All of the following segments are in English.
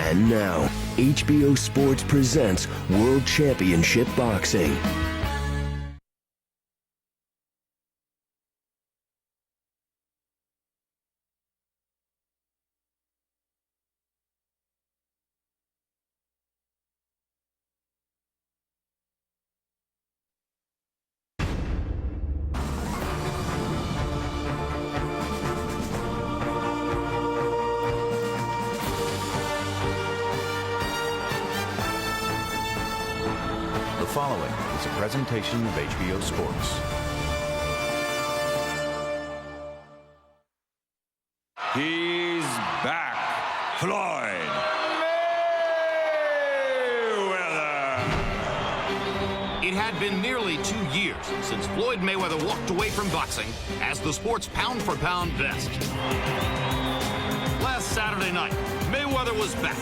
And now, HBO Sports presents World Championship Boxing. The following is a presentation of HBO Sports. He's back. Floyd Mayweather. It had been nearly 2 years since Floyd Mayweather walked away from boxing as the sport's pound-for-pound best. Last Saturday night, Mayweather was back,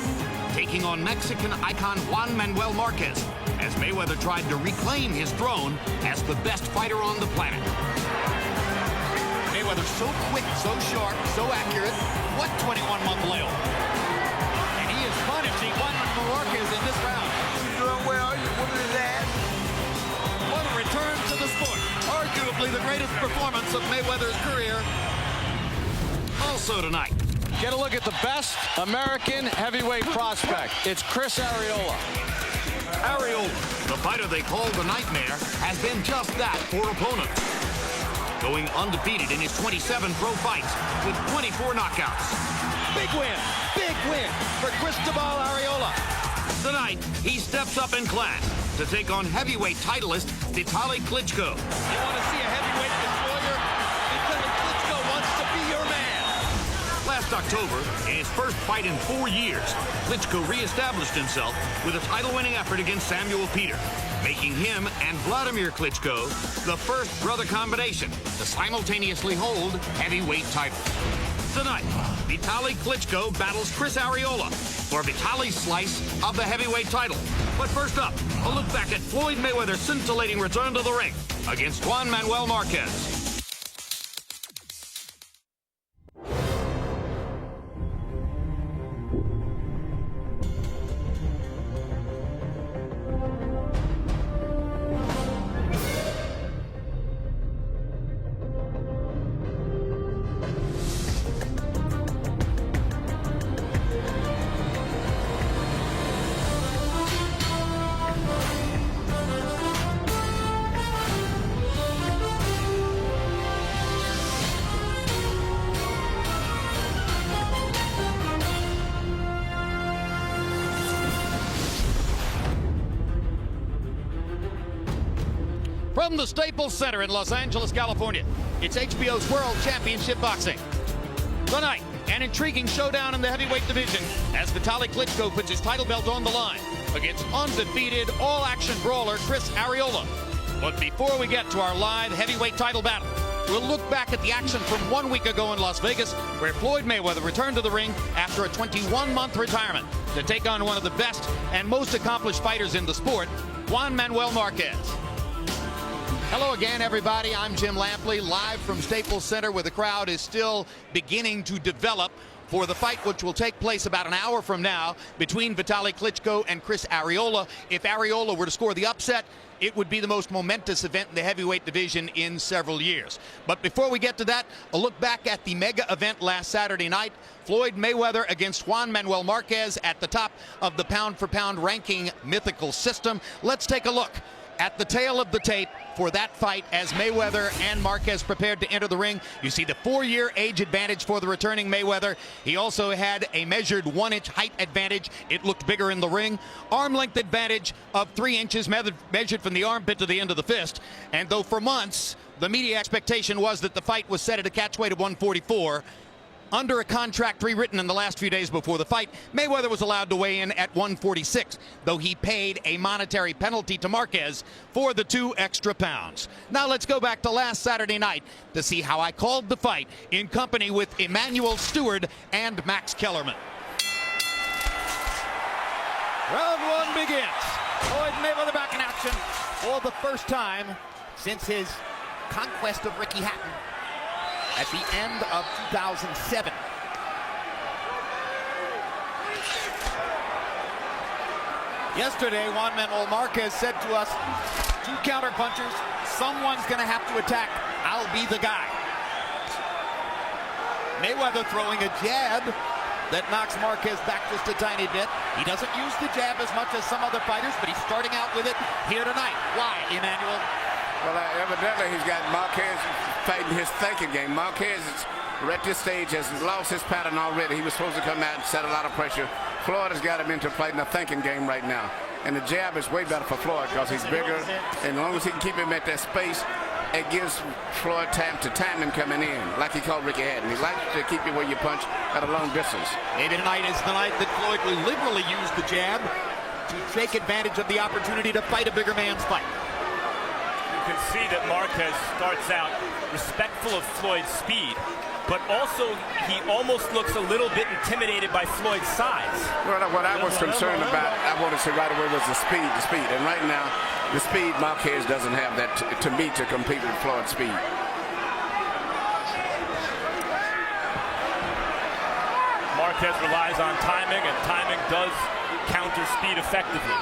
taking on Mexican icon Juan Manuel Marquez, as Mayweather tried to reclaim his throne as the best fighter on the planet. Mayweather so quick, so sharp, so accurate. What 21-month layoff? And he is punishing Juan Manuel Marquez in this round. He's doing well. What is that? What a return to the sport. Arguably the greatest performance of Mayweather's career. Also tonight, Get a look at the best American heavyweight prospect. It's Chris Arreola. Arreola, the fighter they call the Nightmare, has been just that for opponents. Going undefeated in his 27 pro fights with 24 knockouts. Big win for Cristobal Arreola. Tonight, he steps up in class to take on heavyweight titleist Vitali Klitschko. You want to see a heavyweight destroyer? Vitali Klitschko wants to be your man. Last October, in his first fight in 4 years, Klitschko reestablished himself with a title-winning effort against Samuel Peter, making him and Vladimir Klitschko the first brother combination to simultaneously hold heavyweight titles. Tonight, Vitali Klitschko battles Chris Arreola for Vitali's slice of the heavyweight title. But first up, a look back at Floyd Mayweather's scintillating return to the ring against Juan Manuel Marquez. From the Staples Center in Los Angeles, California, it's HBO's World Championship Boxing. Tonight, an intriguing showdown in the heavyweight division as Vitali Klitschko puts his title belt on the line against undefeated all-action brawler Chris Arreola. But before we get to our live heavyweight title battle, we'll look back at the action from 1 week ago in Las Vegas, where Floyd Mayweather returned to the ring after a 21-month retirement to take on one of the best and most accomplished fighters in the sport, Juan Manuel Marquez. Hello again, everybody. I'm Jim Lampley, live from Staples Center, where the crowd is still beginning to develop for the fight which will take place about an hour from now between Vitali Klitschko and Chris Arreola. If Arreola were to score the upset, it would be the most momentous event in the heavyweight division in several years. But before we get to that, a look back at the mega event last Saturday night. Floyd Mayweather against Juan Manuel Marquez at the top of the pound-for-pound ranking mythical system. Let's take a look at the tail of the tape for that fight as Mayweather and Marquez prepared to enter the ring. You see the 4-year age advantage for the returning Mayweather. He also had a measured 1-inch height advantage. It looked bigger in the ring. Arm length advantage of 3 inches measured from the armpit to the end of the fist. And though for months the media expectation was that the fight was set at a catchweight of 144, under a contract rewritten in the last few days before the fight, Mayweather was allowed to weigh in at 146, though he paid a monetary penalty to Marquez for the 2 extra pounds. Now let's go back to last Saturday night to see how I called the fight in company with Emmanuel Stewart and Max Kellerman. Round 1 begins. Floyd Mayweather back in action for the first time since his conquest of Ricky Hatton at the end of 2007. Yesterday, Juan Marquez said to us, 2 counter punchers, someone's going to have to attack. I'll be the guy. Mayweather throwing a jab that knocks Marquez back just a tiny bit. He doesn't use the jab as much as some other fighters, but he's starting out with it here tonight. Why, Emmanuel? Well, evidently he's got Marquez fighting his thinking game. Marquez at this stage has lost his pattern already. He was supposed to come out and set a lot of pressure. Floyd has got him into playing the thinking game right now. And the jab is way better for Floyd because he's bigger. And as long as he can keep him at that space, it gives Floyd time to time him coming in, like he called Ricky Hatton. He likes to keep you where you punch at a long distance. Maybe tonight is the night that Floyd will liberally use the jab to take advantage of the opportunity to fight a bigger man's fight. You can see that Marquez starts out respectful of Floyd's speed, but also he almost looks a little bit intimidated by Floyd's size. Well, what I was concerned about, I wanted to say right away, was the speed. And right now, the speed, Marquez doesn't have that to me to compete with Floyd's speed. Marquez relies on timing, and timing does counter speed effectively.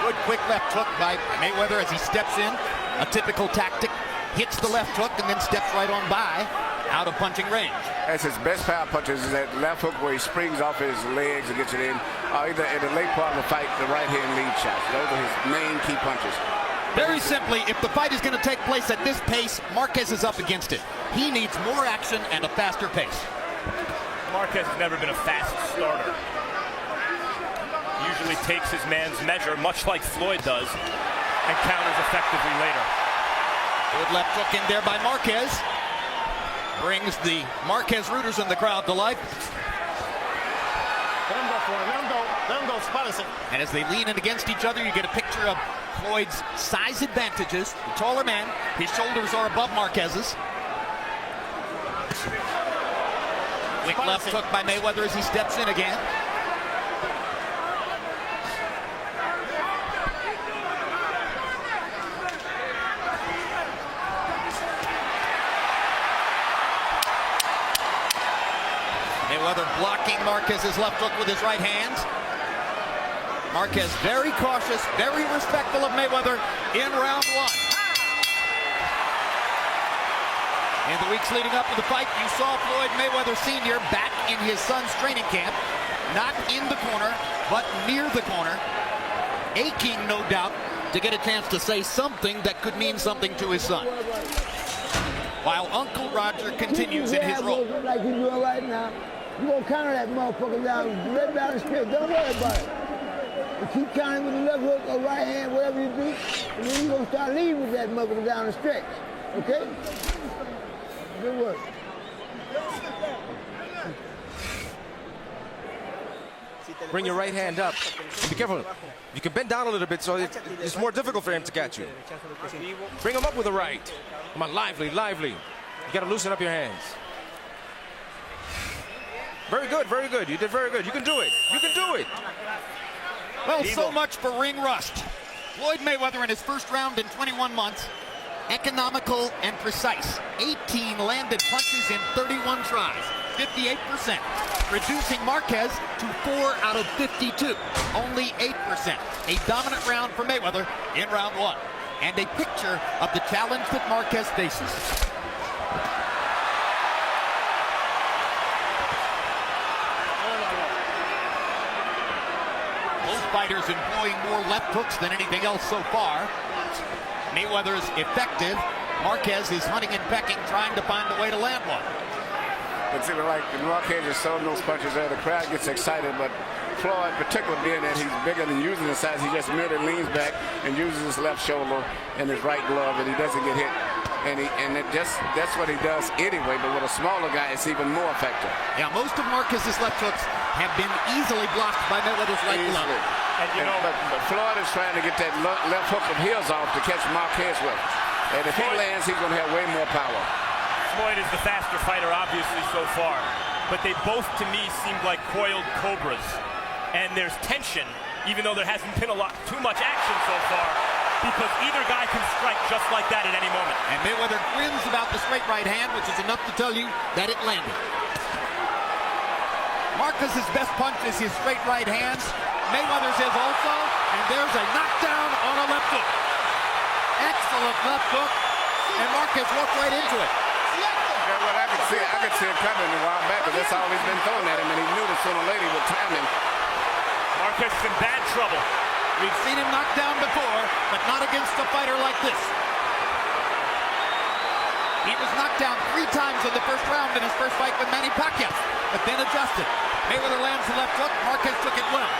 Good quick left hook by Mayweather as he steps in. A typical tactic. Hits the left hook and then steps right on by, out of punching range. That's his best power punches, is that left hook where he springs off his legs and gets it in, or either in the late part of the fight, the right hand lead shots. Those are his main key punches. Very simply, if the fight is going to take place at this pace, Marquez is up against it. He needs more action and a faster pace. Marquez has never been a fast starter. Usually takes his man's measure, much like Floyd does, and counters effectively later. Good left hook in there by Marquez. Brings the Marquez rooters in the crowd to life. Let him go for it. Let him go. Let him go. Spot. And as they lean in against each other, you get a picture of Floyd's size advantages. The taller man, his shoulders are above Marquez's. Quick left hook by Mayweather as he steps in again. Mayweather blocking Marquez's left hook with his right hand. Marquez very cautious, very respectful of Mayweather in round 1. In the weeks leading up to the fight, you saw Floyd Mayweather Sr. back in his son's training camp. Not in the corner, but near the corner. Aching, no doubt, to get a chance to say something that could mean something to his son. While Uncle Roger continues in his role. Like you're doing right now. You're going to counter that motherfucker down, right down the street. Don't worry about it. You keep counting with the left hook or right hand, whatever you do, and then you're going to start leading with that motherfucker down the stretch. Okay? Good work. Bring your right hand up. Be careful. You can bend down a little bit so it's more difficult for him to catch you. Bring him up with the right. Come on, lively, lively. You got to loosen up your hands. Very good, very good. You did very good. You can do it. You can do it. Well, so much for ring rust. Floyd Mayweather in his first round in 21 months. Economical and precise. 18 landed punches in 31 tries. 58%. Reducing Marquez to 4 out of 52. Only 8%. A dominant round for Mayweather in round 1. And a picture of the challenge that Marquez faces. Both fighters employing more left hooks than anything else so far. Mayweather's effective. Marquez is hunting and pecking, trying to find a way to land one. It's like Marquez is throwing those punches there. The crowd gets excited, but Floyd, particularly being that he's bigger than using his size, he just merely leans back and uses his left shoulder and his right glove, and he doesn't get hit. And that's what he does anyway, but with a smaller guy, it's even more effective. Yeah, most of Marquez's left hooks have been easily blocked by Mayweather's right glove. And you know, but Floyd is trying to get that left hook of his off to catch Marquez with. And if he lands, he's going to have way more power. Floyd is the faster fighter, obviously, so far. But they both, to me, seem like coiled cobras. And there's tension, even though there hasn't been too much action so far. because either guy can strike just like that at any moment. And Mayweather grins about the straight right hand, which is enough to tell you that it landed. Marquez's best punch is his straight right hand. Mayweather's is also, and there's a knockdown on a left hook. Excellent left hook, and Marquez walked right into it. Yeah, well, I could see it coming a while back, but that's all he's been throwing at him, and he knew that sooner or later he would time him. Marquez is in bad trouble. We've seen him knocked down before, but not against a fighter like this. He was knocked down 3 times in the first round in his first fight with Manny Pacquiao, but then adjusted. Mayweather lands the left hook. Marquez took it well.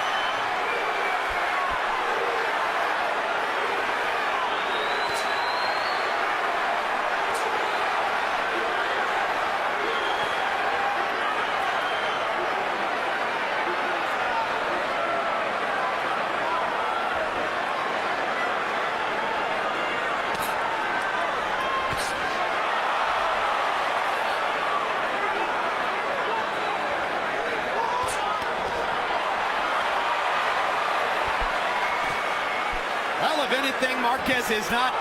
Well, if anything, Marquez is not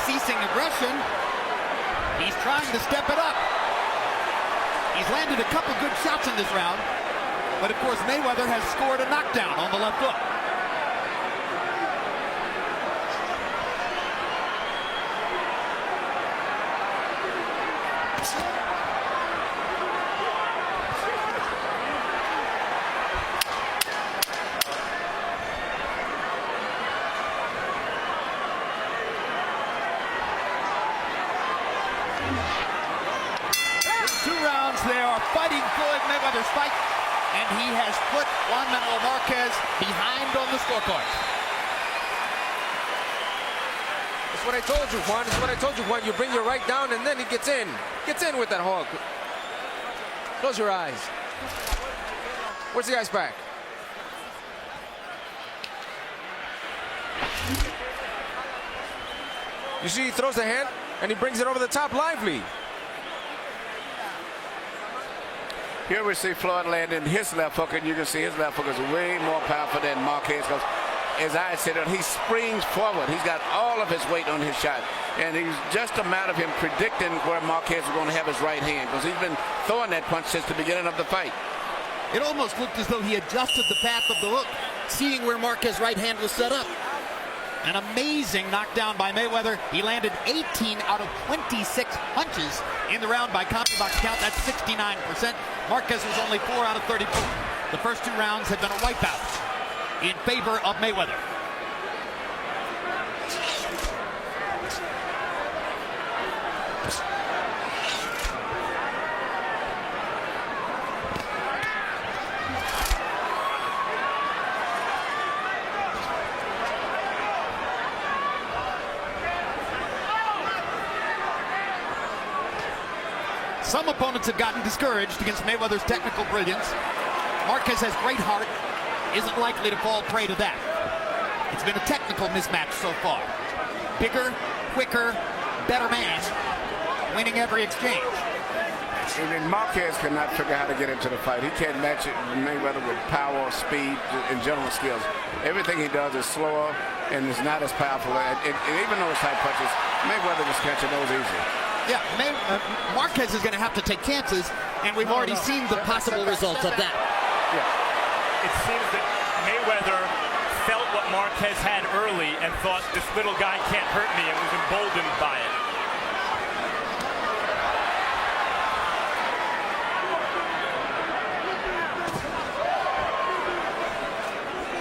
ceasing aggression. He's trying to step it up. He's landed a couple good shots in this round. But, of course, Mayweather has scored a knockdown on the left hook. They are fighting Floyd Mayweather's fight, and he has put Juan Manuel Marquez behind on the scorecard. That's what I told you, Juan. That's what I told you, Juan. You bring your right down, and then he gets in. Gets in with that hook. Close your eyes. Where's the ice pack? You see, he throws the hand, and he brings it over the top lively. Here we see Floyd landing his left hook, and you can see his left hook is way more powerful than Marquez, because as I said, he springs forward. He's got all of his weight on his shot, and it's just a matter of him predicting where Marquez is going to have his right hand, because he's been throwing that punch since the beginning of the fight. It almost looked as though he adjusted the path of the hook, seeing where Marquez's right hand was set up. An amazing knockdown by Mayweather. He landed 18 out of 26 punches in the round by CompuBox count. That's 69%. Marquez was only 4 out of 34. The first 2 rounds have been a wipeout in favor of Mayweather. Some opponents have gotten discouraged against Mayweather's technical brilliance. Marquez has great heart, isn't likely to fall prey to that. It's been a technical mismatch so far. Bigger, quicker, better man, winning every exchange. And Marquez cannot figure out how to get into the fight. He can't match it Mayweather with power, speed, and gentleman skills. Everything he does is slower and is not as powerful. And even those type punches, Mayweather just catching those easy. Yeah, Marquez is going to have to take chances, and we've already seen the possible results of that. Yeah. It seems that Mayweather felt what Marquez had early and thought, this little guy can't hurt me, and was emboldened by it.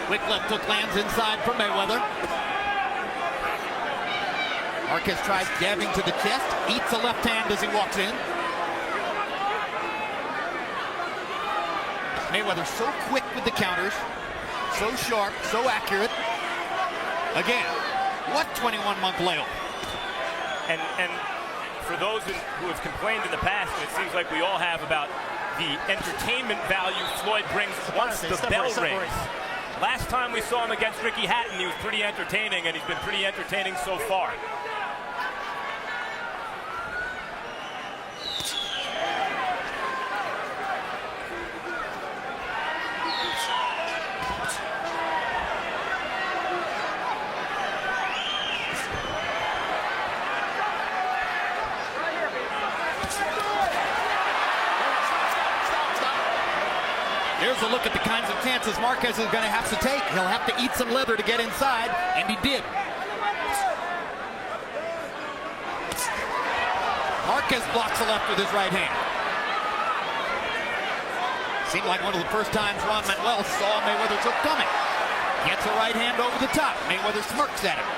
Quick left hook lands inside for Mayweather. Marquez tries jabbing to the chest, eats a left hand as he walks in. Mayweather so quick with the counters, so sharp, so accurate. Again, what 21-month layoff? And for those who have complained in the past, and it seems like we all have, about the entertainment value Floyd brings once the bell rings. Last time we saw him against Ricky Hatton, he was pretty entertaining, and he's been pretty entertaining so far. There's a look at the kinds of chances Marquez is going to have to take. He'll have to eat some leather to get inside, and he did. Marquez blocks the left with his right hand. Seemed like one of the first times Juan Manuel saw Mayweather's hook coming. Gets a right hand over the top. Mayweather smirks at him.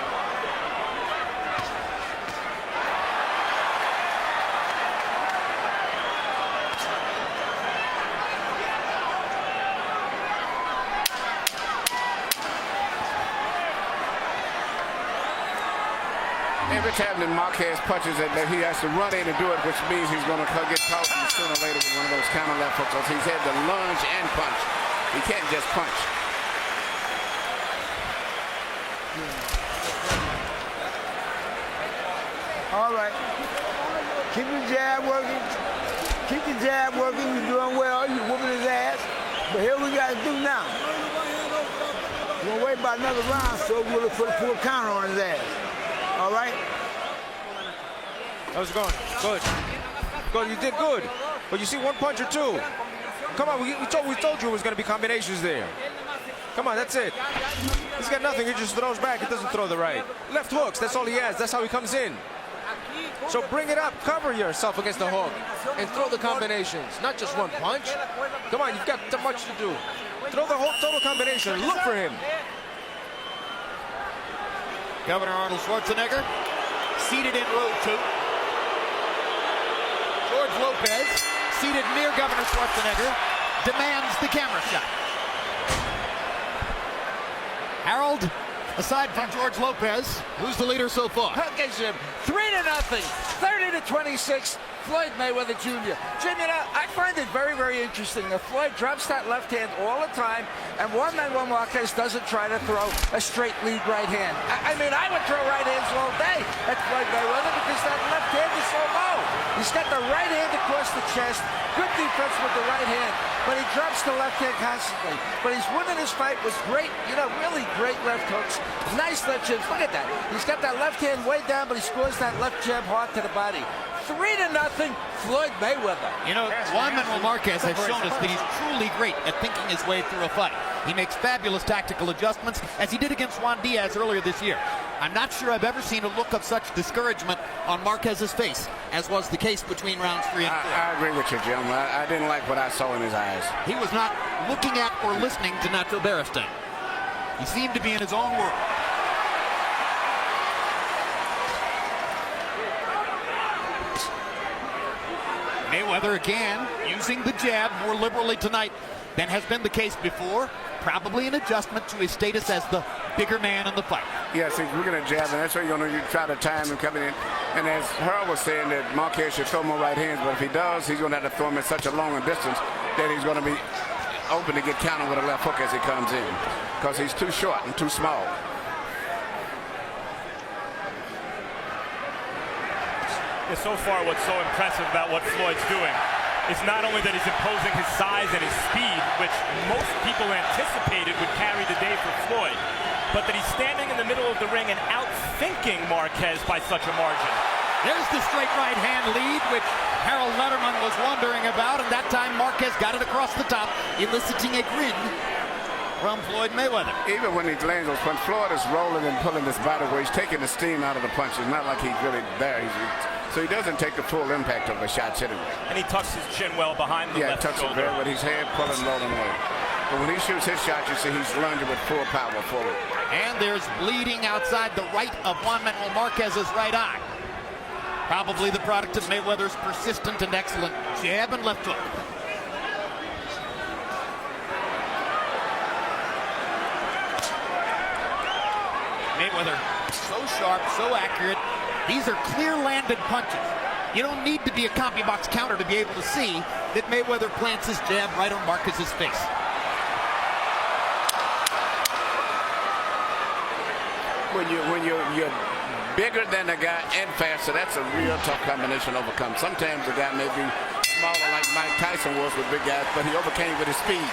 Every time that Marquez punches it, that he has to run in and do it, which means he's going to get caught sooner or later with one of those counter left hooks. He's had to lunge and punch. He can't just punch. All right. Keep the jab working. Keep the jab working. You're doing well. You're whooping his ass. But here we got to do now. We're going to wait about another round, so we'll put a full counter on his ass. All right? How's it going? Good. Good. You did good. But you see one punch or two. Come on, we told you it was going to be combinations there. Come on, that's it. He's got nothing. He just throws back. He doesn't throw the right. Left hooks. That's all he has. That's how he comes in. So bring it up. Cover yourself against the hook. And throw the combinations. Not just one punch. Come on, you've got too much to do. Throw the whole total combination. Look for him. Governor Arnold Schwarzenegger seated in row 2. George Lopez, seated near Governor Schwarzenegger, demands the camera shot. Harold, aside from George Lopez, who's the leader so far? Okay, Jim. 3-0, 30-26. Floyd Mayweather Jr. Jim, you know, I find it very, very interesting that Floyd drops that left hand all the time, and Juan Manuel Marquez doesn't try to throw a straight lead right hand. I mean, I would throw right hands all day at Floyd Mayweather because that left hand is so low. He's got the right hand across the chest, good defense with the right hand, but he drops the left hand constantly. But he's winning his fight with great, you know, really great left hooks, nice left jabs. Look at that. He's got that left hand way down, but he scores that left jab hard to the body. 3-0, Floyd Mayweather. You know, Juan Manuel Marquez has shown us that he's truly great at thinking his way through a fight. He makes fabulous tactical adjustments, as he did against Juan Diaz earlier this year. I'm not sure I've ever seen a look of such discouragement on Marquez's face, as was the case between rounds 3 and 4. I agree with you, Jim. I didn't like what I saw in his eyes. He was not looking at or listening to Nacho Beristain. He seemed to be in his own world. Mayweather again using the jab more liberally tonight than has been the case before. Probably an adjustment to his status as the bigger man in the fight. Yes, he's looking at jab, and that's why you're going to try to time him coming in. And as Harold was saying, that Marquez should throw more right hands, but if he does, he's going to have to throw him at such a long distance that he's going to be open to get countered with a left hook as he comes in, because he's too short and too small. So far, what's so impressive about what Floyd's doing is not only that he's imposing his size and his speed, which most people anticipated would carry the day for Floyd, but that he's standing in the middle of the ring and outthinking Marquez by such a margin. There's the straight right hand lead, which Harold Letterman was wondering about, and that time Marquez got it across the top, eliciting a grin from Floyd Mayweather. Even when he lands those punches, Floyd is rolling and pulling his body where he's taking the steam out of the punches. Not like he's really there. So he doesn't take the full impact of the shots hitting him. And he tucks his chin well behind the left tucks shoulder. it very with his head pulling, rolling away. But when he shoots his shot, you see he's lunging with full power forward. And there's bleeding outside the right of Juan Manuel Marquez's right eye. Probably the product of Mayweather's persistent and excellent jab and left hook. Mayweather, so sharp, so accurate. These are clear-landed punches. You don't need to be a copy box counter to be able to see that Mayweather plants his jab right on Marquez's face. When you're bigger than the guy and faster, that's a real tough combination to overcome. Sometimes the guy may be smaller like Mike Tyson was with big guys, but he overcame with his speed.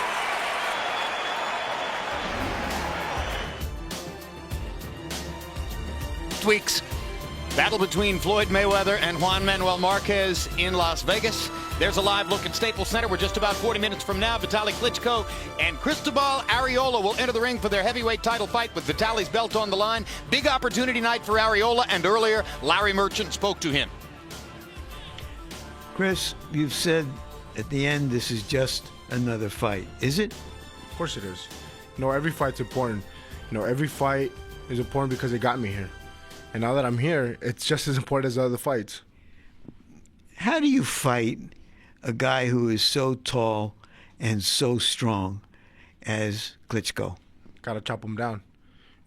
Tweaks Battle between Floyd Mayweather and Juan Manuel Marquez in Las Vegas. There's a live look at Staples Center. We're just about 40 minutes from now. Vitali Klitschko and Cristobal Arreola will enter the ring for their heavyweight title fight with Vitali's belt on the line. Big opportunity night for Arreola, and earlier, Larry Merchant spoke to him. Chris, you've said at the end this is just another fight. Is it? Of course it is. You know, every fight's important. You know, every fight is important because it got me here. And now that I'm here, it's just as important as the other fights. How do you fight a guy who is so tall and so strong as Klitschko? Gotta chop him down.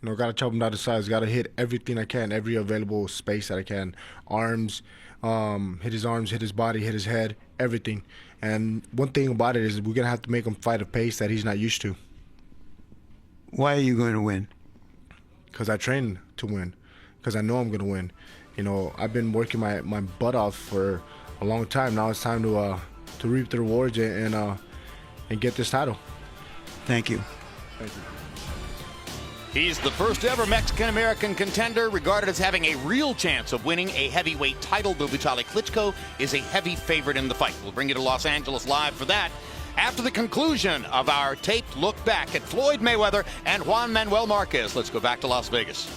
You know, gotta chop him down to size. Gotta hit everything I can, every available space that I can. Arms, hit his arms, hit his body, hit his head, everything. And one thing about it is we're gonna have to make him fight a pace that he's not used to. Why are you going to win? Because I train to win. Because I know I'm going to win. You know, I've been working my butt off for a long time. Now it's time to reap the rewards and get this title. Thank you. Thank you. He's the first ever Mexican-American contender regarded as having a real chance of winning a heavyweight title, though Vitali Klitschko is a heavy favorite in the fight. We'll bring you to Los Angeles live for that after the conclusion of our taped look back at Floyd Mayweather and Juan Manuel Marquez. Let's go back to Las Vegas.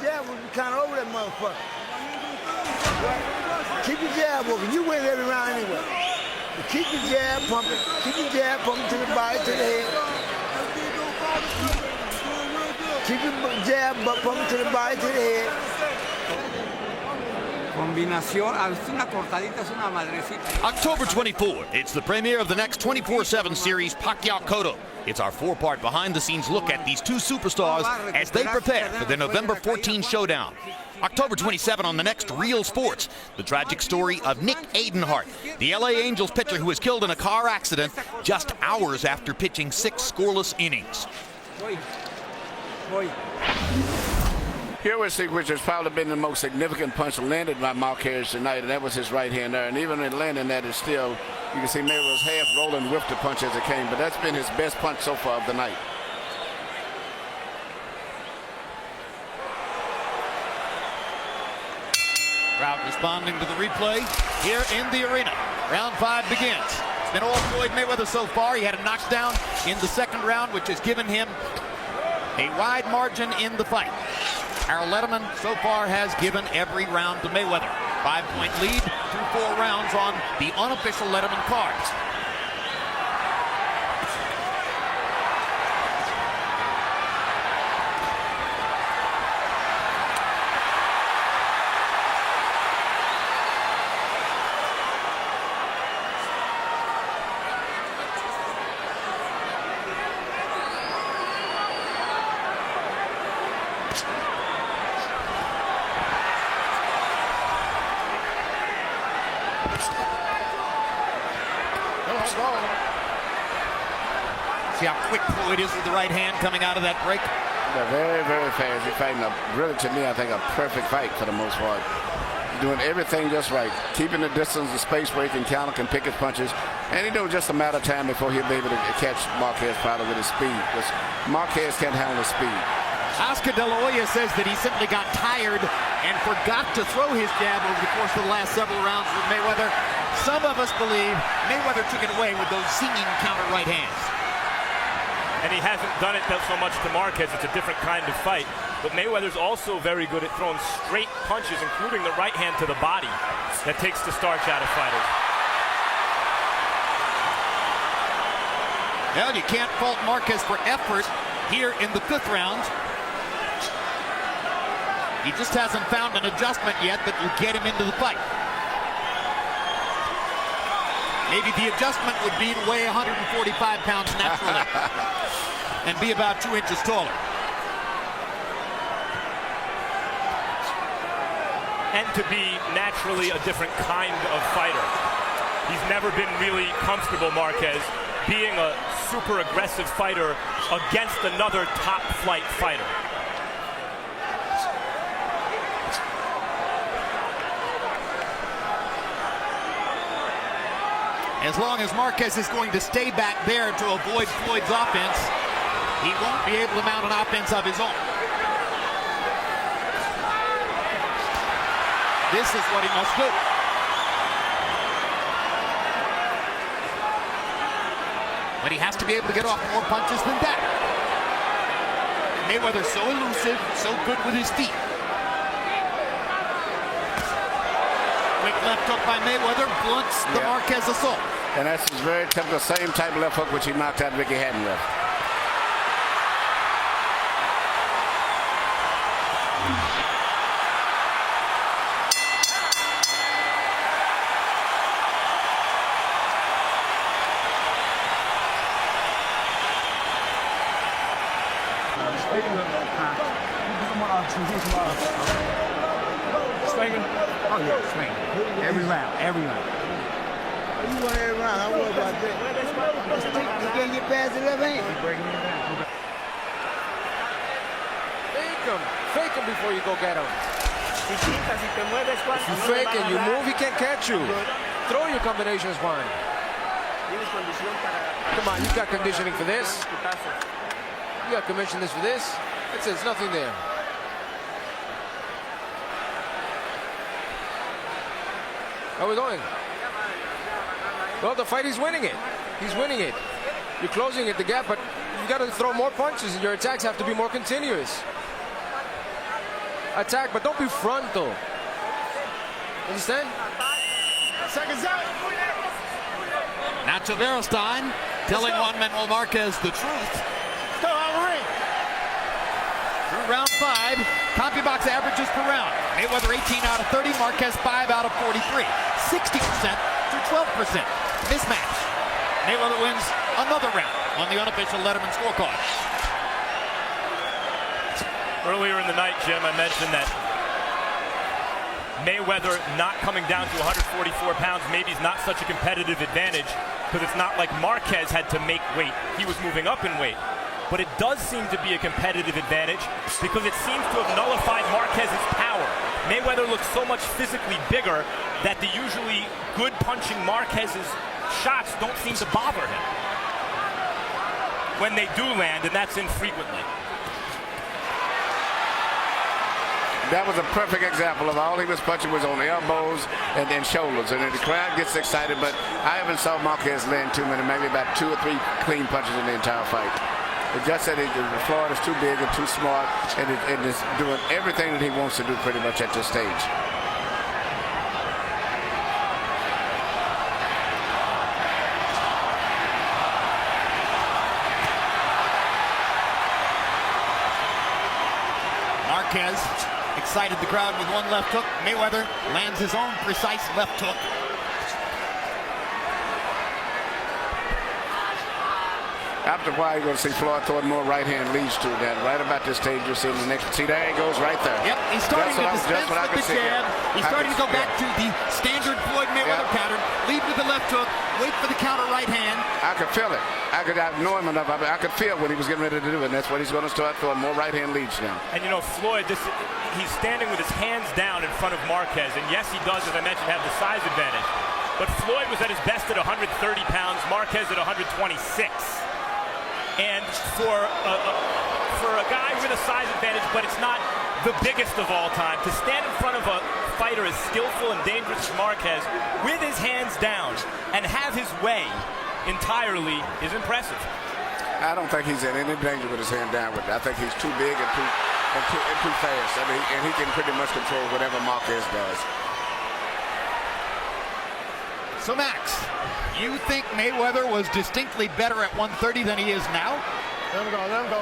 Jab was kind of over that motherfucker. Keep your jab working. You win every round anyway. But keep your jab pumping. Keep your jab pumping to the body, to the head. Keep your jab pumping to the body, to the head. October 24, it's the premiere of the next 24/7 series, Pacquiao Cotto. It's our four-part behind-the-scenes look at these two superstars as they prepare for their November 14 showdown. October 27 on the next Real Sports, the tragic story of Nick Adenhart, the LA Angels pitcher who was killed in a car accident just hours after pitching 6 scoreless innings. Here we see which has probably been the most significant punch landed by Marquez tonight, and that was his right hand there. And even in landing that, is still, you can see Mayweather's half rolling with the punch as it came, but that's been his best punch so far of the night. Crowd responding to the replay here in the arena. Round 5 begins. It's been all Floyd Mayweather so far. He had a knockdown in the second round, which has given him a wide margin in the fight. Harold Letterman so far has given every round to Mayweather. 5-point lead through 4 rounds on the unofficial Letterman cards. See how quick Floyd is with the right hand coming out of that break? They're very, very fast. He's fighting really, to me, I think, a perfect fight for the most part. Doing everything just right. Keeping the distance, the space where he can counter, can pick his punches. And he knows just a matter of time before he'll be able to catch Marquez probably with his speed. Because Marquez can't handle his speed. Oscar De La Hoya says that he simply got tired and forgot to throw his jab over the course of the last several rounds with Mayweather. Some of us believe Mayweather took it away with those zinging counter right hands. And he hasn't done it so much to Marquez. It's a different kind of fight. But Mayweather's also very good at throwing straight punches, including the right hand to the body that takes the starch out of fighters. Well, you can't fault Marquez for effort here in the 5th round. He just hasn't found an adjustment yet that will get him into the fight. Maybe the adjustment would be to weigh 145 pounds naturally and be about 2 inches taller. And to be naturally a different kind of fighter. He's never been really comfortable, Marquez, being a super aggressive fighter against another top flight fighter. As long as Marquez is going to stay back there to avoid Floyd's offense, He won't be able to mount an offense of his own. This is what he must do. But he has to be able to get off more punches than that. Mayweather's so elusive, so good with his feet. Quick left hook by Mayweather blunts the Marquez assault. And that's his very typical same type of left hook which he knocked out Ricky Hatton with. Swinging? Oh yeah, swinging. Every round, every round. You want every round, I don't worry about that. You can't get past the left hand. Fake him before you go get him. If you fake and you move, he can't catch you. Throw your combinations, Juan. Come on, you've got conditioning for this. You got conditioning for this. That's it, there's nothing there. How are we going? Well, the fight, he's winning it. He's winning it. You're closing it, the gap, but you got to throw more punches, and your attacks have to be more continuous. Attack, but don't be frontal. Understand? Seconds out. Nacho Beristain telling Juan Manuel Marquez the truth. Go out the ring. Through round 5, CompuBox averages per round. Mayweather 18 out of 30, Marquez 5 out of 43. 60% to 12%. Mismatch. Mayweather wins another round on the unofficial Letterman scorecard. Earlier in the night, Jim, I mentioned that Mayweather not coming down to 144 pounds maybe is not such a competitive advantage because it's not like Marquez had to make weight. He was moving up in weight. But it does seem to be a competitive advantage because it seems to have nullified Marquez's power. Mayweather looks so much physically bigger that the usually good punching Marquez's shots don't seem to bother him when they do land, and that's infrequently. That was a perfect example of all he was punching was on the elbows and then shoulders. And then the crowd gets excited, but I haven't saw Marquez land too many, maybe about 2 or 3 clean punches in the entire fight. It just said Floyd is too big and too smart and is doing everything that he wants to do pretty much at this stage. Marquez excited the crowd with one left hook. Mayweather lands his own precise left hook. After a while, you're going to see Floyd throwing more right-hand leads to that. Right about this stage, you'll see the next. See, there he goes right there. Yep, he's starting to dispense with the jab. He's starting to go back to the standard Floyd Mayweather pattern. Lead with the left hook, wait for the counter right hand. I could feel it. I know him enough. I could feel what he was getting ready to do, and that's what he's going to start throwing more right-hand leads now. And you know, Floyd, he's standing with his hands down in front of Marquez, and yes, he does, as I mentioned, have the size advantage. But Floyd was at his best at 130 pounds, Marquez at 126. And for a guy with a size advantage, but it's not the biggest of all time, to stand in front of a fighter as skillful and dangerous as Marquez with his hands down and have his way entirely is impressive. I don't think he's in any danger with his hand down with it. I think he's too big and too fast. I mean, and he can pretty much control whatever Marquez does. So Max, you think Mayweather was distinctly better at 130 than he is now? Let him go.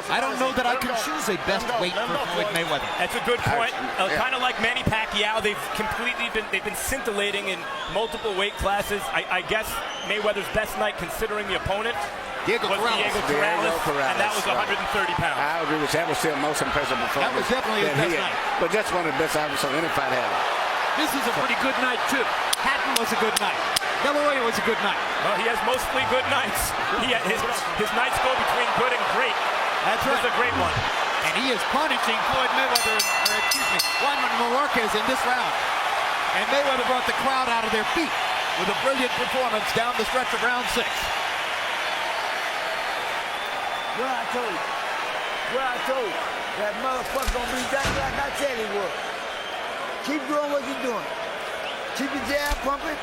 I don't know that I can choose a best weight for Floyd Mayweather. That's a good point. Kind of like Manny Pacquiao, they've been scintillating in multiple weight classes. I guess Mayweather's best night, considering the opponent, Diego Corrales, and that was 130 pounds. I agree with that. Was still most impressive performance. That was definitely his best night. But that's one of the best I've ever seen any fight had. This is a pretty good night too. Hatton was a good night. De La Hoya was a good night. Well, he has mostly good nights. His nights go between good and great. That's right. This is a great one. And he is punishing Floyd Mayweather, Juan Manuel Marquez in this round. And Mayweather brought the crowd out of their feet with a brilliant performance down the stretch of round 6. Well, I told you. What I told you, that motherfucker gonna be done like I said he was. Keep doing what you're doing. Keep your jab pumping.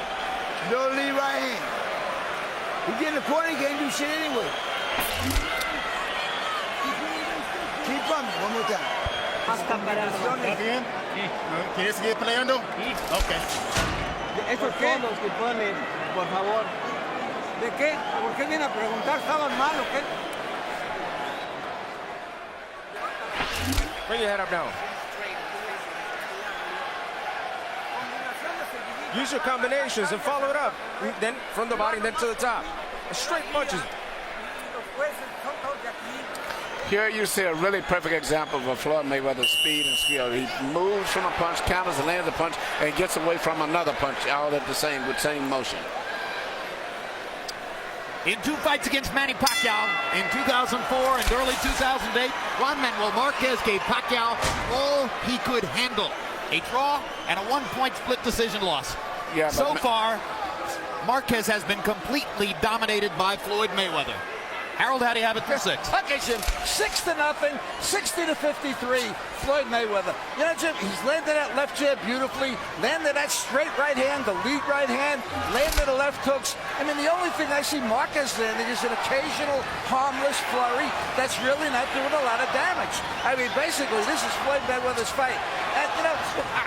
Don't leave right hand. He getting the point, he can't do shit anyway. Keep pumping, one more time. ¿Está bien? ¿Quieres seguir peleando? Ok. Esos fondos que ponen, por favor. ¿De qué? ¿Por qué viene a preguntar? ¿Estaban mal o qué? Bring your head up now. Use your combinations and follow it up. Then from the body, then to the top. Straight punches. Here you see a really perfect example of Floyd Mayweather's speed and skill. He moves from a punch, counters and lands a punch, and gets away from another punch, all at the same motion. In 2 fights against Manny Pacquiao in 2004 and early 2008, Juan Manuel Marquez gave Pacquiao all he could handle. A draw and a 1-point split decision loss. Yeah, so far, Marquez has been completely dominated by Floyd Mayweather. Harold, how do you have it through 6? Okay, Jim. 6-0, 60-53. Floyd Mayweather. You know, Jim, he's landed that left jab beautifully, landed that straight right hand, the lead right hand, landed the left hooks. I mean, the only thing I see Marquez landing is an occasional harmless flurry that's really not doing a lot of damage. I mean, basically, this is Floyd Mayweather's fight. And, you know,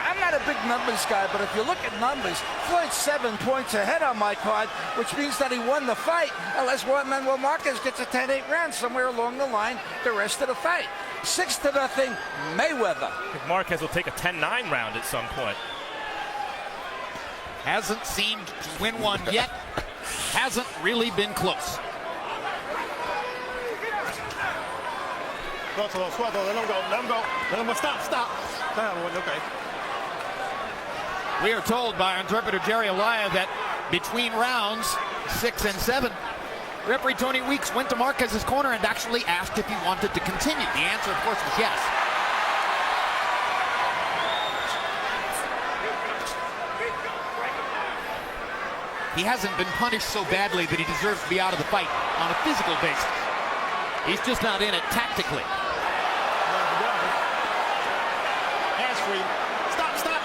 I'm not a big numbers guy, but if you look at numbers, Floyd's 7 points ahead on my card, which means that he won the fight, unless Juan Manuel Marquez gets a 10-8 round somewhere along the line the rest of the fight. 6-0, Mayweather. I think Marquez will take a 10-9 round at some point. Hasn't seemed to win one yet. Hasn't really been close. Go, Suato, let him go, let him go. Let him go, stop. Okay. We are told by our interpreter Jerry Alaya that between rounds 6 and 7, referee Tony Weeks went to Marquez's corner and actually asked if he wanted to continue. The answer, of course, was yes. He hasn't been punished so badly that he deserves to be out of the fight on a physical basis. He's just not in it tactically. Hands free. Stop.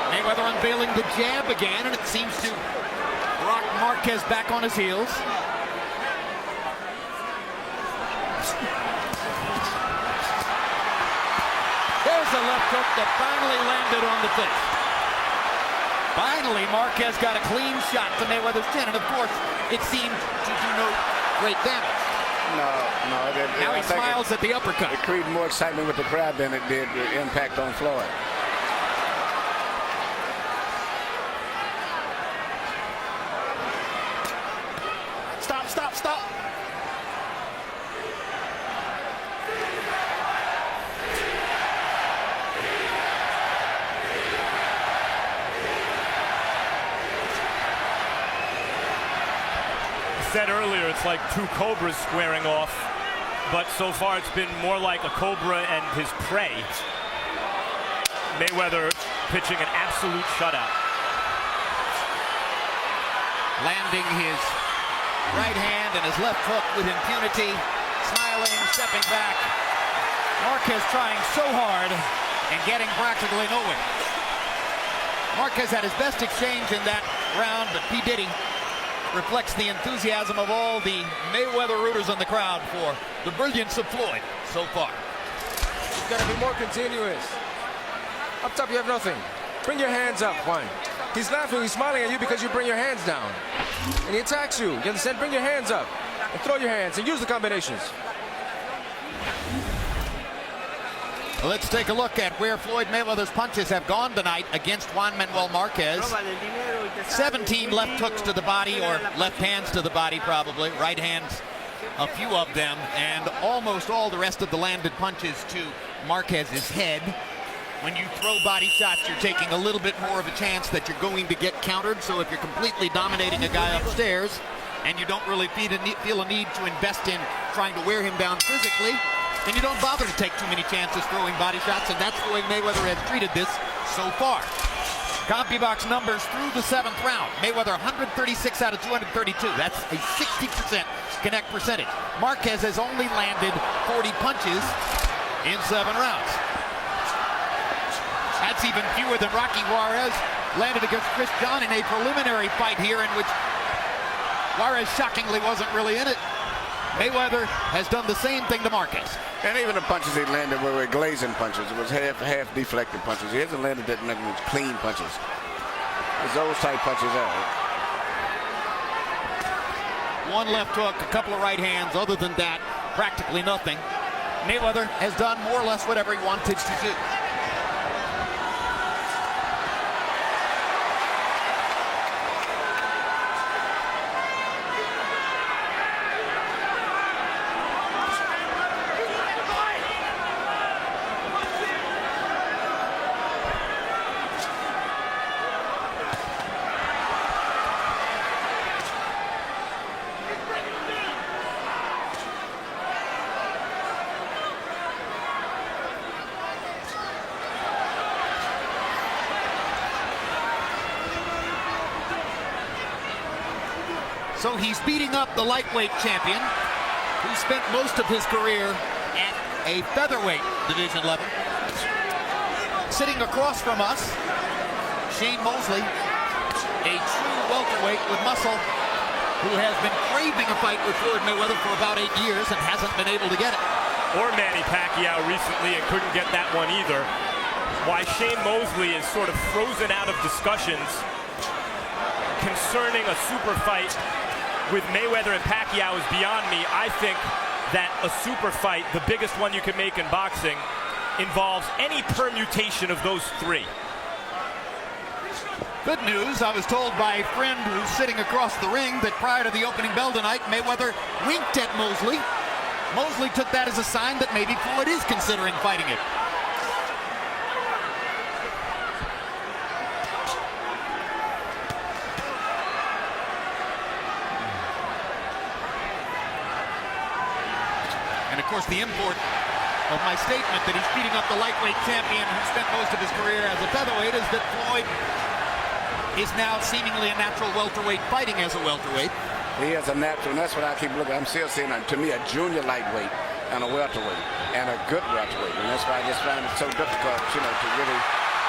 Mayweather unveiling the jab again, and it seems to rock Marquez back on his heels. There's a left hook that finally landed on the face. Finally, Marquez got a clean shot to Mayweather's chin, and of course, it seemed to do no great damage. No. Now he smiles at the uppercut. It created more excitement with the crowd than it did the impact on Floyd. Stop. I said earlier it's like two cobras squaring off, but so far it's been more like a cobra and his prey. Mayweather pitching an absolute shutout. Landing his right hand and his left hook with impunity, smiling, stepping back. Marquez trying so hard and getting practically nowhere. Marquez had his best exchange in that round, but P. Diddy reflects the enthusiasm of all the Mayweather rooters in the crowd for the brilliance of Floyd so far. You've got to be more continuous. Up top, you have nothing. Bring your hands up, Juan. He's laughing, he's smiling at you because you bring your hands down. And he attacks you. You understand? Bring your hands up and throw your hands and use the combinations. Let's take a look at where Floyd Mayweather's punches have gone tonight against Juan Manuel Marquez. 17 left hooks to the body, or left hands to the body probably. Right hands, a few of them, and almost all the rest of the landed punches to Marquez's head. When you throw body shots, you're taking a little bit more of a chance that you're going to get countered. So if you're completely dominating a guy upstairs and you don't really feel a need to invest in trying to wear him down physically, and you don't bother to take too many chances throwing body shots, and that's the way Mayweather has treated this so far. CompuBox numbers through the 7th round. Mayweather 136 out of 232. That's a 60% connect percentage. Marquez has only landed 40 punches in 7 rounds. That's even fewer than Rocky Juarez landed against Chris John in a preliminary fight here in which Juarez shockingly wasn't really in it. Mayweather has done the same thing to Marquez. And even the punches he landed were glazing punches. It was half deflected punches. He hasn't landed that many clean punches. It's those type punches out. One left hook, a couple of right hands. Other than that, practically nothing. Mayweather has done more or less whatever he wanted to do. So he's beating up the lightweight champion, who spent most of his career at a featherweight division level. Sitting across from us, Shane Mosley, a true welterweight with muscle, who has been craving a fight with Floyd Mayweather for about 8 years and hasn't been able to get it. Or Manny Pacquiao recently and couldn't get that one either. Why Shane Mosley is sort of frozen out of discussions concerning a super fight with Mayweather and Pacquiao is beyond me. I think that a super fight, the biggest one you can make in boxing, involves any permutation of those three. Good news, I was told by a friend who's sitting across the ring that prior to the opening bell tonight, Mayweather winked at Mosley. Mosley took that as a sign that maybe Floyd is considering fighting it. And of course, the import of my statement that he's beating up the lightweight champion who spent most of his career as a featherweight is that Floyd is now seemingly a natural welterweight fighting as a welterweight. He is a natural, and that's what I keep looking at. I'm still seeing, to me, a junior lightweight and a welterweight and a good welterweight. And that's why I just find it so difficult, to really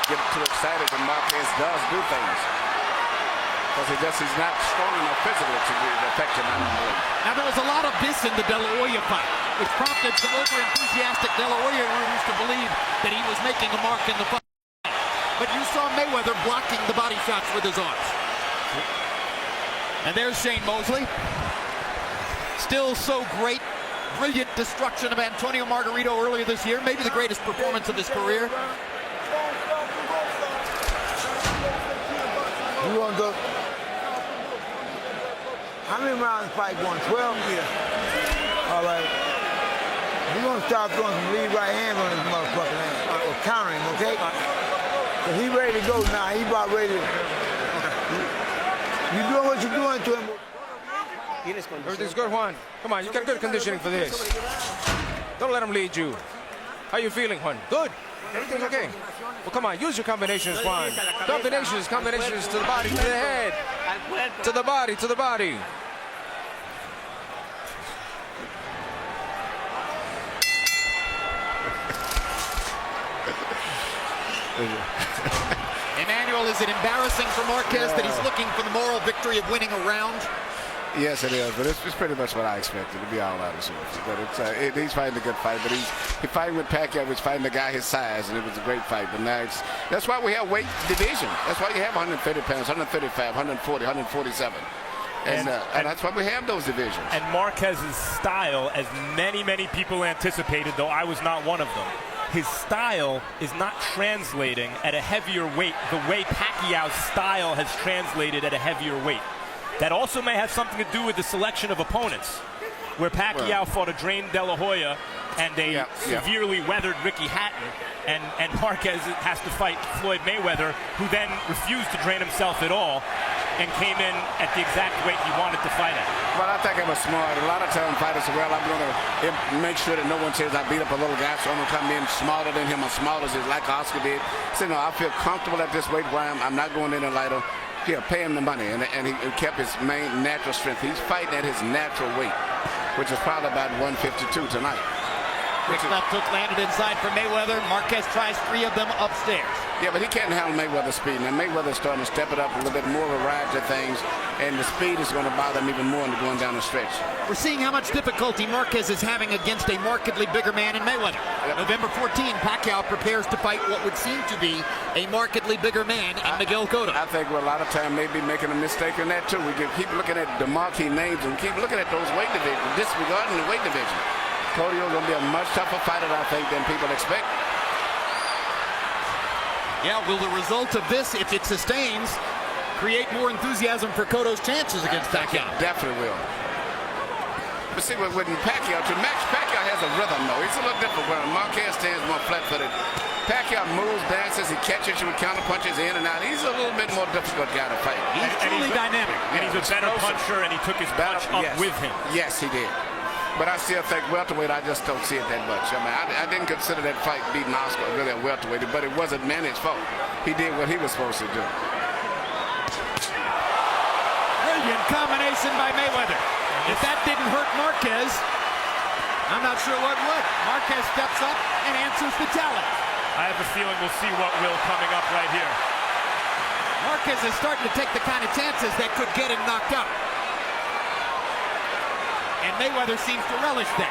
get too excited when Marquez does do things. Because he's not strong enough physically to be effective on the weight. Now, there was a lot of this in the De La Hoya fight, which prompted some over-enthusiastic De La Hoya rooters to believe that he was making a mark in the fight. But you saw Mayweather blocking the body shots with his arms. And there's Shane Mosley. Still so great. Brilliant destruction of Antonio Margarito earlier this year. Maybe the greatest performance of his career. You want to go? How many rounds fight going? 12? Yeah. All right. We're going to start throwing some lead right hands on this motherfucker, man. Or counter him, okay? So he ready to go now. He about ready to... You doing what you're doing to him. Everything's good, Juan. Come on, you got good conditioning for this. Don't let him lead you. How you feeling, Juan? Good? Everything's okay? Well, come on, use your combinations, Juan. Combinations to the body, to the head. To the body, to the body. Emmanuel, is it embarrassing for Marquez that he's looking for the moral victory of winning a round? Yes, it is, but it's pretty much what I expected, to be all honest with you. But he's fighting a good fight, but he's fighting with Pacquiao, he's fighting a guy his size, and it was a great fight. But now that's why we have weight division. That's why you have 130 pounds, 135, 140, 147. And that's why we have those divisions. And Marquez's style, as many people anticipated, though I was not one of them, his style is not translating at a heavier weight the way Pacquiao's style has translated at a heavier weight. That also may have something to do with the selection of opponents, where Pacquiao fought a drained De La Hoya and a severely weathered Ricky Hatton, and Marquez has to fight Floyd Mayweather, who then refused to drain himself at all. and came in at the exact weight he wanted to fight at? Well, I think it was smart. A lot of times fighters say, well, I'm going to make sure that no one says I beat up a little guy, so I'm going to come in smaller than him or smaller as like Oscar did. So, no, I feel comfortable at this weight where I'm not going in and lighter. Here, pay him the money, and he kept his main natural strength. He's fighting at his natural weight, which is probably about 152 tonight. Quick left hook landed inside for Mayweather. Marquez tries 3 of them upstairs. Yeah, but he can't handle Mayweather's speed. Now, Mayweather's starting to step it up a little bit more of a ride to things, and the speed is going to bother him even more in going down the stretch. We're seeing how much difficulty Marquez is having against a markedly bigger man in Mayweather. Yep. November 14, Pacquiao prepares to fight what would seem to be a markedly bigger man in Miguel Cotto. I think we're a lot of time maybe making a mistake in that, too. We keep looking at the marquee names and keep looking at those weight divisions, disregarding the weight division. Cotto is going to be a much tougher fighter, I think, than people expect. Yeah, will the result of this, if it sustains, create more enthusiasm for Cotto's chances against Pacquiao? Definitely will. But see, with Pacquiao, Pacquiao has a rhythm, though. He's a little different. Where Marquez stands more flat-footed. Pacquiao moves, dances, he catches you with counter punches in and out. He's a little bit more difficult guy to fight. He's truly dynamic. And he's a better puncher, and he took his punch up with him. Yes, he did. But I still think welterweight, I just don't see it that much. I mean, I didn't consider that fight beating Oscar really a welterweight, but it wasn't Manny's fault. He did what he was supposed to do. Brilliant combination by Mayweather. If that didn't hurt Marquez, I'm not sure what would. Marquez steps up and answers Vitali. I have a feeling we'll see what will coming up right here. Marquez is starting to take the kind of chances that could get him knocked out. And Mayweather seems to relish that.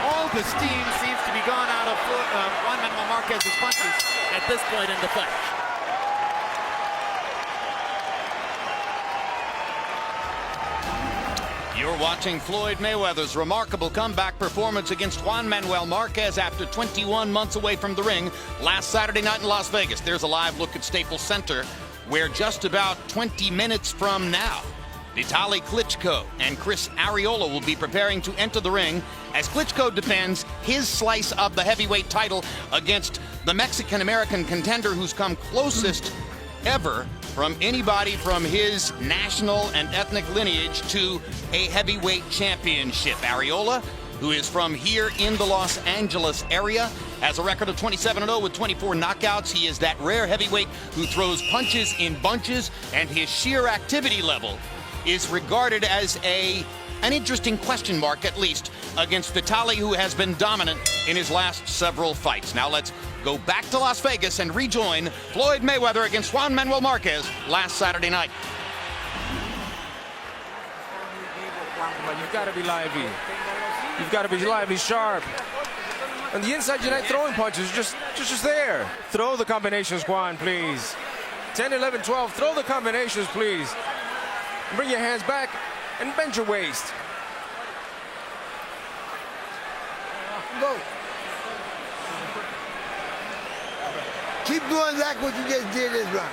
All the steam seems to be gone out of Juan Manuel Marquez's punches at this point in the fight. You're watching Floyd Mayweather's remarkable comeback performance against Juan Manuel Marquez after 21 months away from the ring last Saturday night in Las Vegas. There's a live look at Staples Center, where just about 20 minutes from now, Vitali Klitschko and Arreola will be preparing to enter the ring as Klitschko defends his slice of the heavyweight title against the Mexican-American contender who's come closest ever from anybody from his national and ethnic lineage to a heavyweight championship. Arreola, who is from here in the Los Angeles area, has a record of 27-0 with 24 knockouts. He is that rare heavyweight who throws punches in bunches, and his sheer activity level is regarded as an interesting question mark, at least, against Vitali, who has been dominant in his last several fights. Now let's go back to Las Vegas and rejoin Floyd Mayweather against Juan Manuel Marquez last Saturday night. You've got to be lively. You've got to be lively, sharp. On the inside, you're not throwing punches. Just there. Throw the combinations, Juan, please. 10, 11, 12. Throw the combinations, please. Bring your hands back and bend your waist. Go. Keep doing like what you just did this round.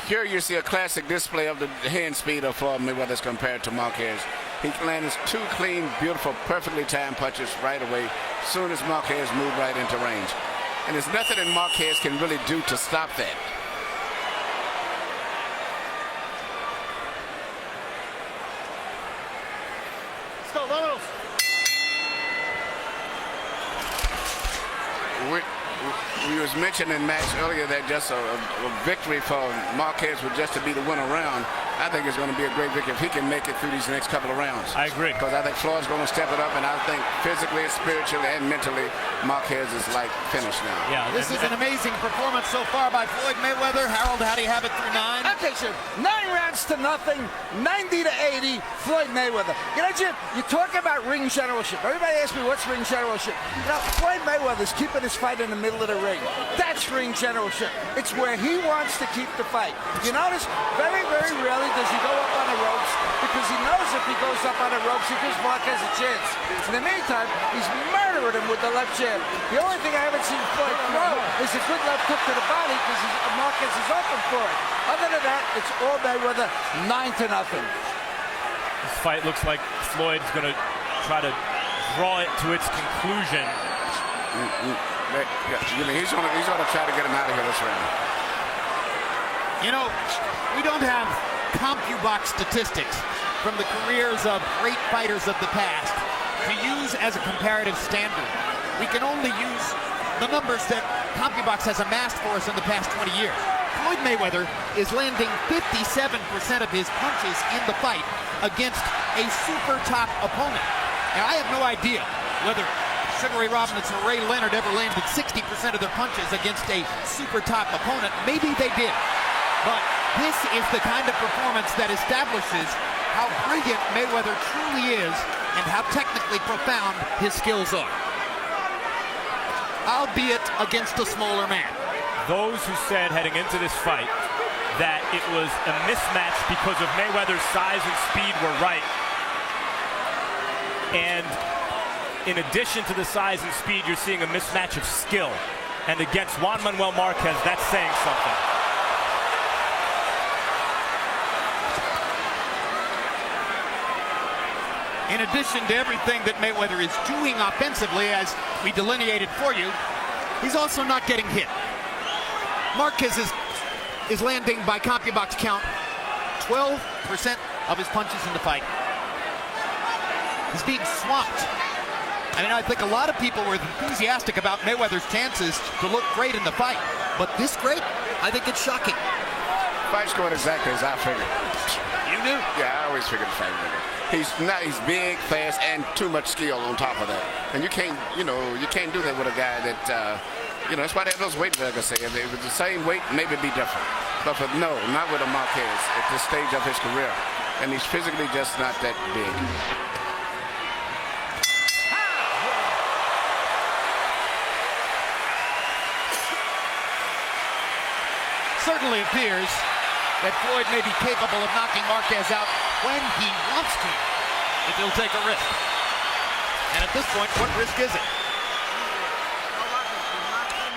Here you see a classic display of the hand speed of Floyd Mayweather compared to Marquez. He lands 2 clean, beautiful, perfectly timed punches right away as soon as Marquez moved right into range. And there's nothing that Marquez can really do to stop that. Let's go, vámonos. We was mentioning, Max, earlier that just a victory for Marquez would just to be the winner round. I think it's going to be a great victory if he can make it through these next couple of rounds. I agree. Because I think Floyd's going to step it up, and I think physically, spiritually, and mentally, Marquez is like finished now. Yeah, this is an amazing performance so far by Floyd Mayweather. Harold, how do you have it through 9? Okay, sir. 9 rounds to nothing, 90 to 80, Floyd Mayweather. You know, Jim, you talk about ring generalship. Everybody asks me, what's ring generalship? You know, Floyd Mayweather's keeping his fight in the middle of the ring. That's ring generalship. It's where he wants to keep the fight. You notice, very, very rarely does he go up on the ropes, because he knows if he goes up on the ropes, he gives Marquez a chance. In the meantime, he's murdering him with the left jab. The only thing I haven't seen Floyd throw is a good left hook to the body, because Marquez is open for it. Other than that, it's all Mayweather, 9 to nothing. This fight looks like Floyd's going to try to draw it to its conclusion. He's going to try to get him out of here this round. You know, we don't have CompuBox statistics from the careers of great fighters of the past to use as a comparative standard. We can only use the numbers that CompuBox has amassed for us in the past 20 years. Floyd Mayweather is landing 57% of his punches in the fight against a super top opponent. Now, I have no idea whether Sugar Ray Robinson or Ray Leonard ever landed 60% of their punches against a super top opponent. Maybe they did. But this is the kind of performance that establishes how brilliant Mayweather truly is and how technically profound his skills are. Albeit against a smaller man. Those who said heading into this fight that it was a mismatch because of Mayweather's size and speed were right. And in addition to the size and speed, you're seeing a mismatch of skill. And against Juan Manuel Marquez, that's saying something. In addition to everything that Mayweather is doing offensively, as we delineated for you, he's also not getting hit. Marquez is landing, by CompuBox count, 12% of his punches in the fight. He's being swamped. I mean, I think a lot of people were enthusiastic about Mayweather's chances to look great in the fight. But this great, I think it's shocking. Fight's going exactly as I figured. You knew? Yeah, I always figured the fight would. He's big, fast, and too much skill on top of that. And you can't do that with a guy that, that's why they have those weight, like I say. If it was the same weight, maybe it'd be different. But no, not with a Marquez at this stage of his career. And he's physically just not that big. Certainly appears that Floyd may be capable of knocking Marquez out when he wants to, if he'll take a risk. And at this point, what risk is it?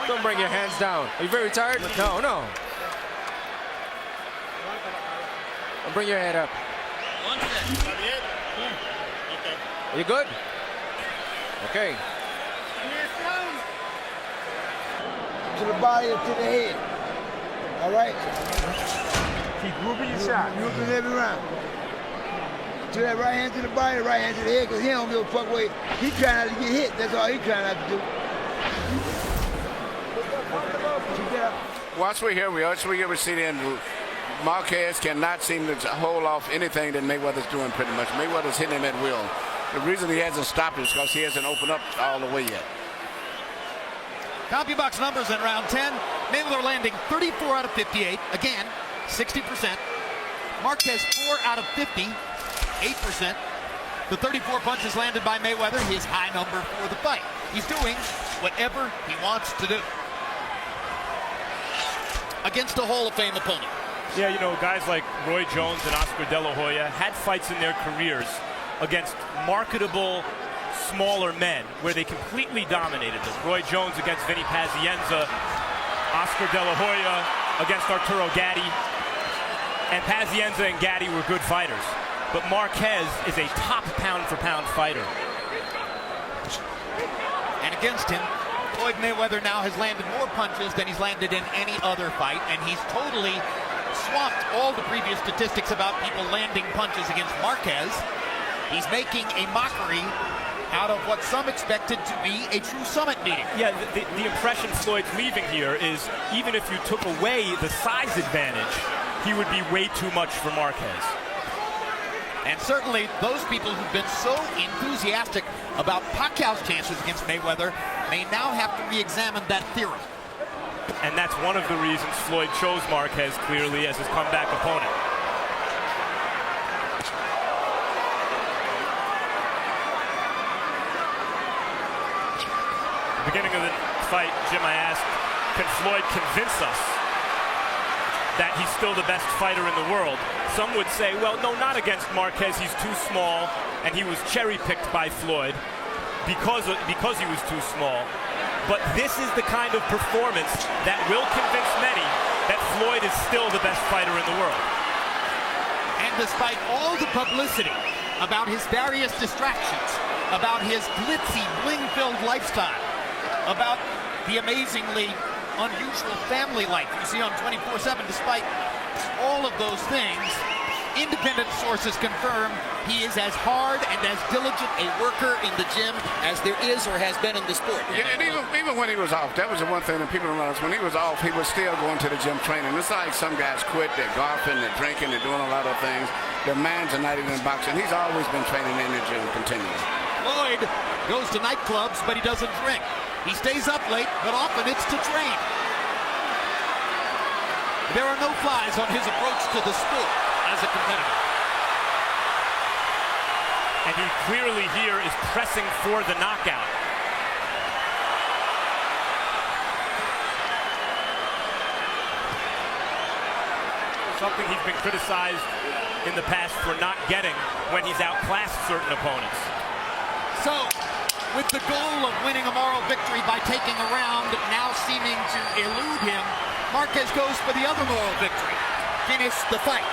Don't bring your hands down. Are you very tired? No. Don't bring your head up. Are you good? Okay. To the body or to the head. All right? Keep grouping your shot. Grouping every round. To that right hand to the body, right hand to the head, because he don't give a fuck what he trying not to get hit. That's all he trying not to do. Once we're here, we see then Marquez cannot seem to hold off anything that Mayweather's doing pretty much. Mayweather's hitting him at will. The reason he hasn't stopped is because he hasn't opened up all the way yet. CompuBox numbers in round 10. Mayweather landing 34 out of 58. Again, 60%. Marquez 4 out of 50, 8%. The 34 punches landed by Mayweather, his high number for the fight. He's doing whatever he wants to do against a Hall of Fame opponent. Yeah, guys like Roy Jones and Oscar De La Hoya had fights in their careers against marketable smaller men where they completely dominated them. Roy Jones against Vinny Pazienza, Oscar De La Hoya against Arturo Gatti, and Pazienza and Gatti were good fighters. But Marquez is a top pound-for-pound fighter. And against him, Floyd Mayweather now has landed more punches than he's landed in any other fight, and he's totally swamped all the previous statistics about people landing punches against Marquez. He's making a mockery out of what some expected to be a true summit meeting. Yeah, the impression Floyd's leaving here is even if you took away the size advantage, he would be way too much for Marquez. And certainly those people who've been so enthusiastic about Pacquiao's chances against Mayweather may now have to re-examine that theory. And that's one of the reasons Floyd chose Marquez clearly as his comeback opponent. Beginning of the fight, Jim, I asked, can Floyd convince us that he's still the best fighter in the world? Some would say, well, no, not against Marquez. He's too small, and he was cherry-picked by Floyd because he was too small. But this is the kind of performance that will convince many that Floyd is still the best fighter in the world. And despite all the publicity about his various distractions, about his glitzy, bling-filled lifestyle, about the amazingly unusual family life you see on 24/7. Despite all of those things, independent sources confirm he is as hard and as diligent a worker in the gym as there is or has been in the sport. Yeah, and even when he was off, that was the one thing that people don't realize. When he was off, he was still going to the gym training. It's like some guys quit, they're golfing, they're drinking, they're doing a lot of things. Their minds are not even in boxing. He's always been training in the gym continually. Floyd goes to nightclubs, but he doesn't drink. He stays up late, but often it's to train. There are no flies on his approach to the sport as a competitor. And he clearly here is pressing for the knockout. Something he's been criticized in the past for not getting when he's outclassed certain opponents. So, with the goal of winning a moral victory by taking a round now seeming to elude him, Marquez goes for the other moral victory. Finish the fight.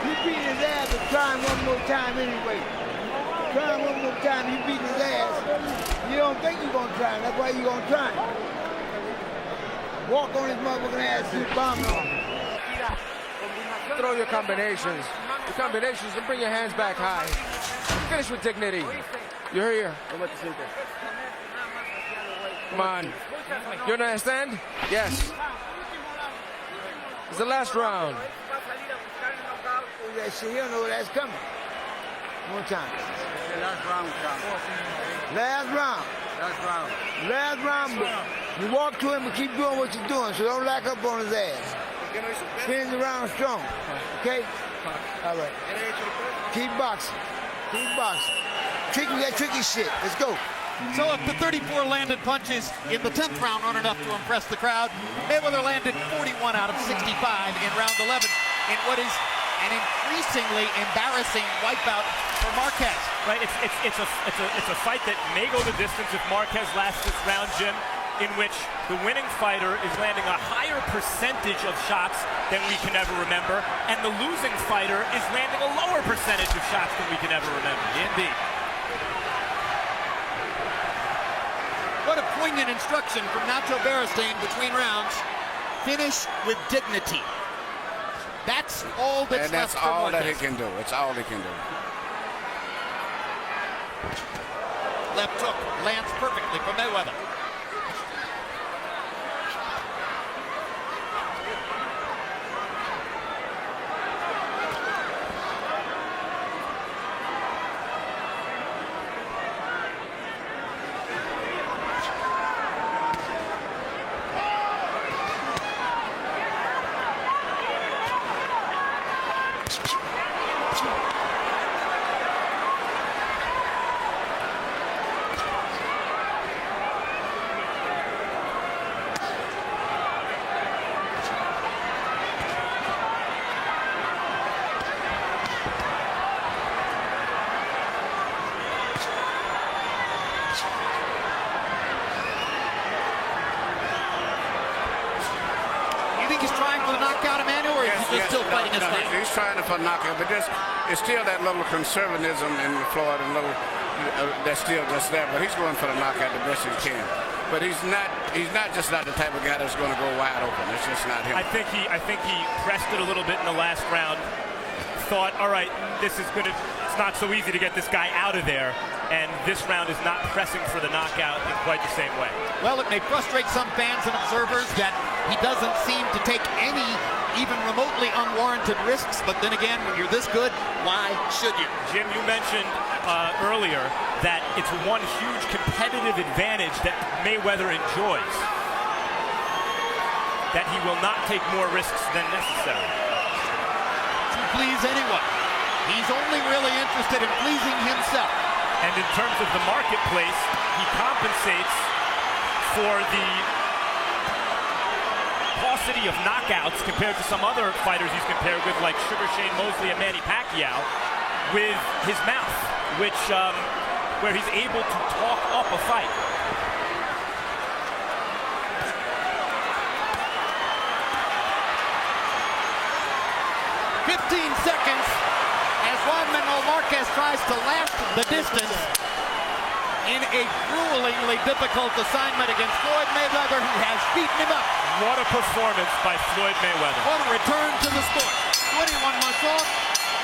You beat his ass, but try him one more time anyway. Try him one more time, you beat his ass. You don't think you're gonna try him, that's why you're gonna try him. Walk on his motherfucking ass, you bomb on him. Throw your combinations. And bring your hands back high. Finish with dignity. You're here. Come on. You understand? Yes. It's the last round. That shit, he don't know that's coming. One time. Last round. Last round, but you walk to him and keep doing what you're doing, so don't lack up on his ass. Finish the round strong, okay? All right. Keep boxing. Tricky, that tricky shit. Let's go. So if the 34 landed punches in the 10th round aren't enough to impress the crowd, Mayweather landed 41 out of 65 in round 11 in what is an increasingly embarrassing wipeout for Marquez. Right, it's a fight that may go the distance if Marquez lasts this round, Jim, in which the winning fighter is landing a higher percentage of shots than we can ever remember, and the losing fighter is landing a lower percentage of shots than we can ever remember. Indeed. What a poignant instruction from Nacho Beristain between rounds. Finish with dignity. That's all that's and that's left for all Marquez. that he can do. It's all he can do. Left hook lands perfectly for Mayweather. He's trying to knockout, but it's still that little conservatism in Floyd and little that's still just there. But he's going for the knockout the best he can. But he's not just not the type of guy that's going to go wide open. It's just not him. I think he pressed it a little bit in the last round. Thought, all right, it's not so easy to get this guy out of there. And this round is not pressing for the knockout in quite the same way. Well, it may frustrate some fans and observers that he doesn't seem to take any even remotely unwarranted risks, but then again, when you're this good, why should you? Jim, you mentioned earlier that it's one huge competitive advantage that Mayweather enjoys, that he will not take more risks than necessary. To please anyone. He's only really interested in pleasing himself. And in terms of the marketplace, he compensates for the paucity of knockouts compared to some other fighters he's compared with, like Sugar Shane Mosley and Manny Pacquiao, with his mouth, which where he's able to talk up a fight. Seconds as Juan Marquez tries to last the distance in a gruelingly difficult assignment against Floyd Mayweather, who has beaten him up. What a performance by Floyd Mayweather. What a return to the sport. 21 months off,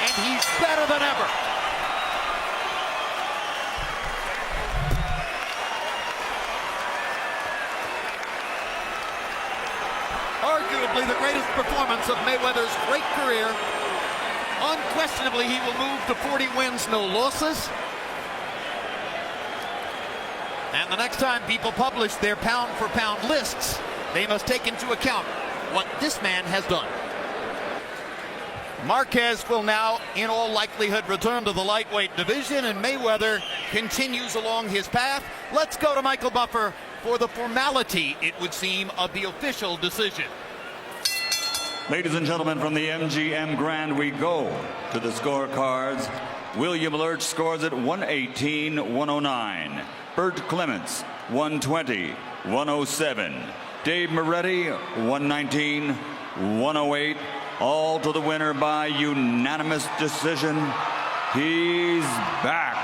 and he's better than ever. Arguably the greatest performance of Mayweather's great career. Unquestionably, he will move to 40 wins, no losses. And the next time people publish their pound-for-pound lists, they must take into account what this man has done. Marquez will now, in all likelihood, return to the lightweight division, and Mayweather continues along his path. Let's go to Michael Buffer for the formality, it would seem, of the official decision. Ladies and gentlemen, from the MGM Grand, we go to the scorecards. William Lurch scores at 118-109. Bert Clements, 120-107. Dave Moretti, 119-108. All to the winner by unanimous decision. He's back.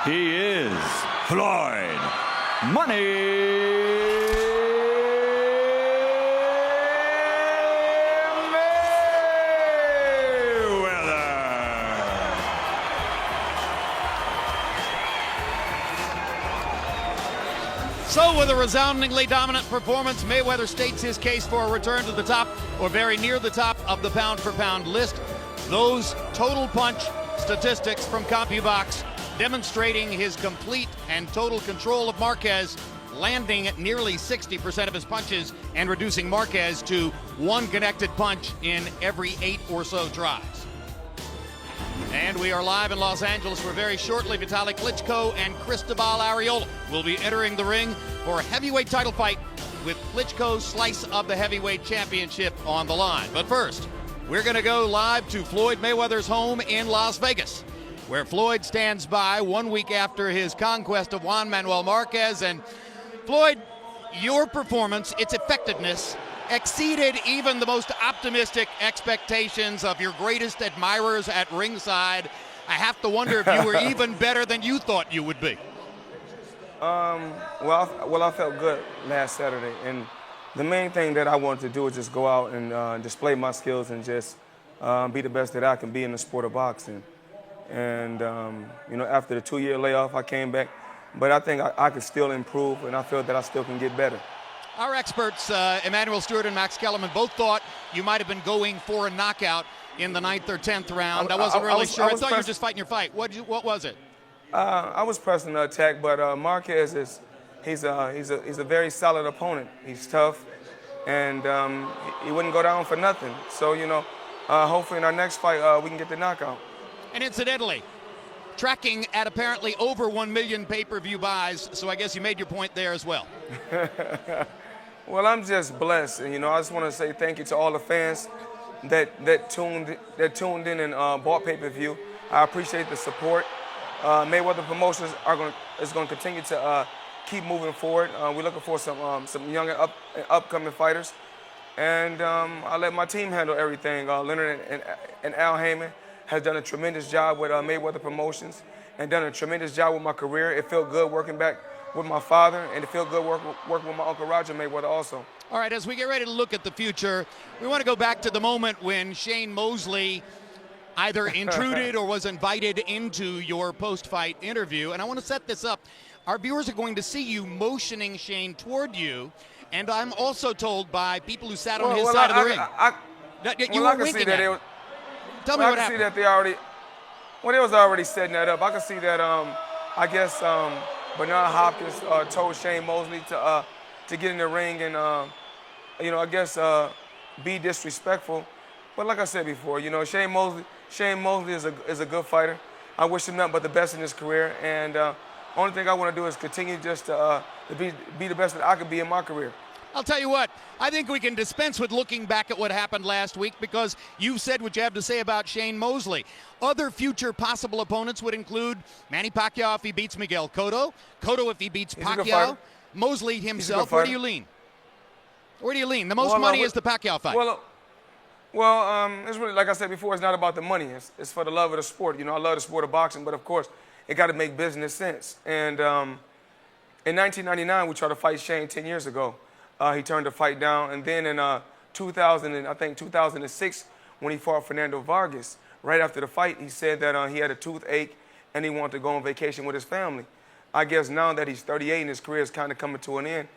He is Floyd Money. So with a resoundingly dominant performance, Mayweather states his case for a return to the top, or very near the top of the pound-for-pound list. Those total punch statistics from CompuBox demonstrating his complete and total control of Marquez, landing at nearly 60% of his punches and reducing Marquez to one connected punch in every 8 or so tries. And we are live in Los Angeles, where very shortly Vitali Klitschko and Cristobal Arreola will be entering the ring for a heavyweight title fight, with Klitschko's slice of the heavyweight championship on the line. But first, we're going to go live to Floyd Mayweather's home in Las Vegas, where Floyd stands by 1 week after his conquest of Juan Manuel Marquez. And Floyd, your performance, its effectiveness, exceeded even the most optimistic expectations of your greatest admirers at ringside. I have to wonder if you were even better than you thought you would be. Well, I felt good last Saturday, and the main thing that I wanted to do is just go out and display my skills and just be the best that I can be in the sport of boxing. And you know, after the 2-year layoff, I came back, but I think I could still improve, and I feel that I still can get better. Our experts, Emmanuel Stewart and Max Kellerman, both thought you might have been going for a knockout in the 9th or 10th round. I wasn't really sure. I thought you were just fighting your fight. What was it? I was pressing the attack, but Marquez he's a very solid opponent. He's tough, and he wouldn't go down for nothing. So, you know, hopefully in our next fight we can get the knockout. And incidentally, tracking at apparently over 1 million pay-per-view buys, so I guess you made your point there as well. Well, I'm just blessed, and you know, I just want to say thank you to all the fans that tuned in and bought pay-per-view. I appreciate the support. Mayweather Promotions is going to continue to keep moving forward. We're looking for some young and upcoming fighters, and I let my team handle everything. Leonard and Al Heyman has done a tremendous job with Mayweather Promotions and done a tremendous job with my career. It felt good working back with my father, and it felt good working with my Uncle Roger Mayweather also. All right, as we get ready to look at the future, we want to go back to the moment when Shane Mosley either intruded or was invited into your post-fight interview. And I want to set this up. Our viewers are going to see you motioning Shane toward you, and I'm also told by people who sat on his side of the ring that you were winking at him. Tell me what happened. I can see that they was already setting that up. I can see that, I guess, Bernard Hopkins told Shane Mosley to get in the ring and, you know, I guess be disrespectful. But like I said before, you know, Shane Mosley is a good fighter. I wish him nothing but the best in his career. And only thing I want to do is continue just to be the best that I could be in my career. I'll tell you what, I think we can dispense with looking back at what happened last week because you've said what you have to say about Shane Mosley. Other future possible opponents would include Manny Pacquiao if he beats Miguel Cotto, Cotto if he beats Pacquiao, Mosley himself. Where do you lean? Where do you lean? The most money is the Pacquiao fight. Well, it's really, like I said before, it's not about the money. It's for the love of the sport. You know, I love the sport of boxing, but of course, it got to make business sense. And in 1999, we tried to fight Shane 10 years ago. He turned the fight down. And then in 2006, when he fought Fernando Vargas, right after the fight, he said that he had a toothache and he wanted to go on vacation with his family. I guess now that he's 38 and his career is kind of coming to an end,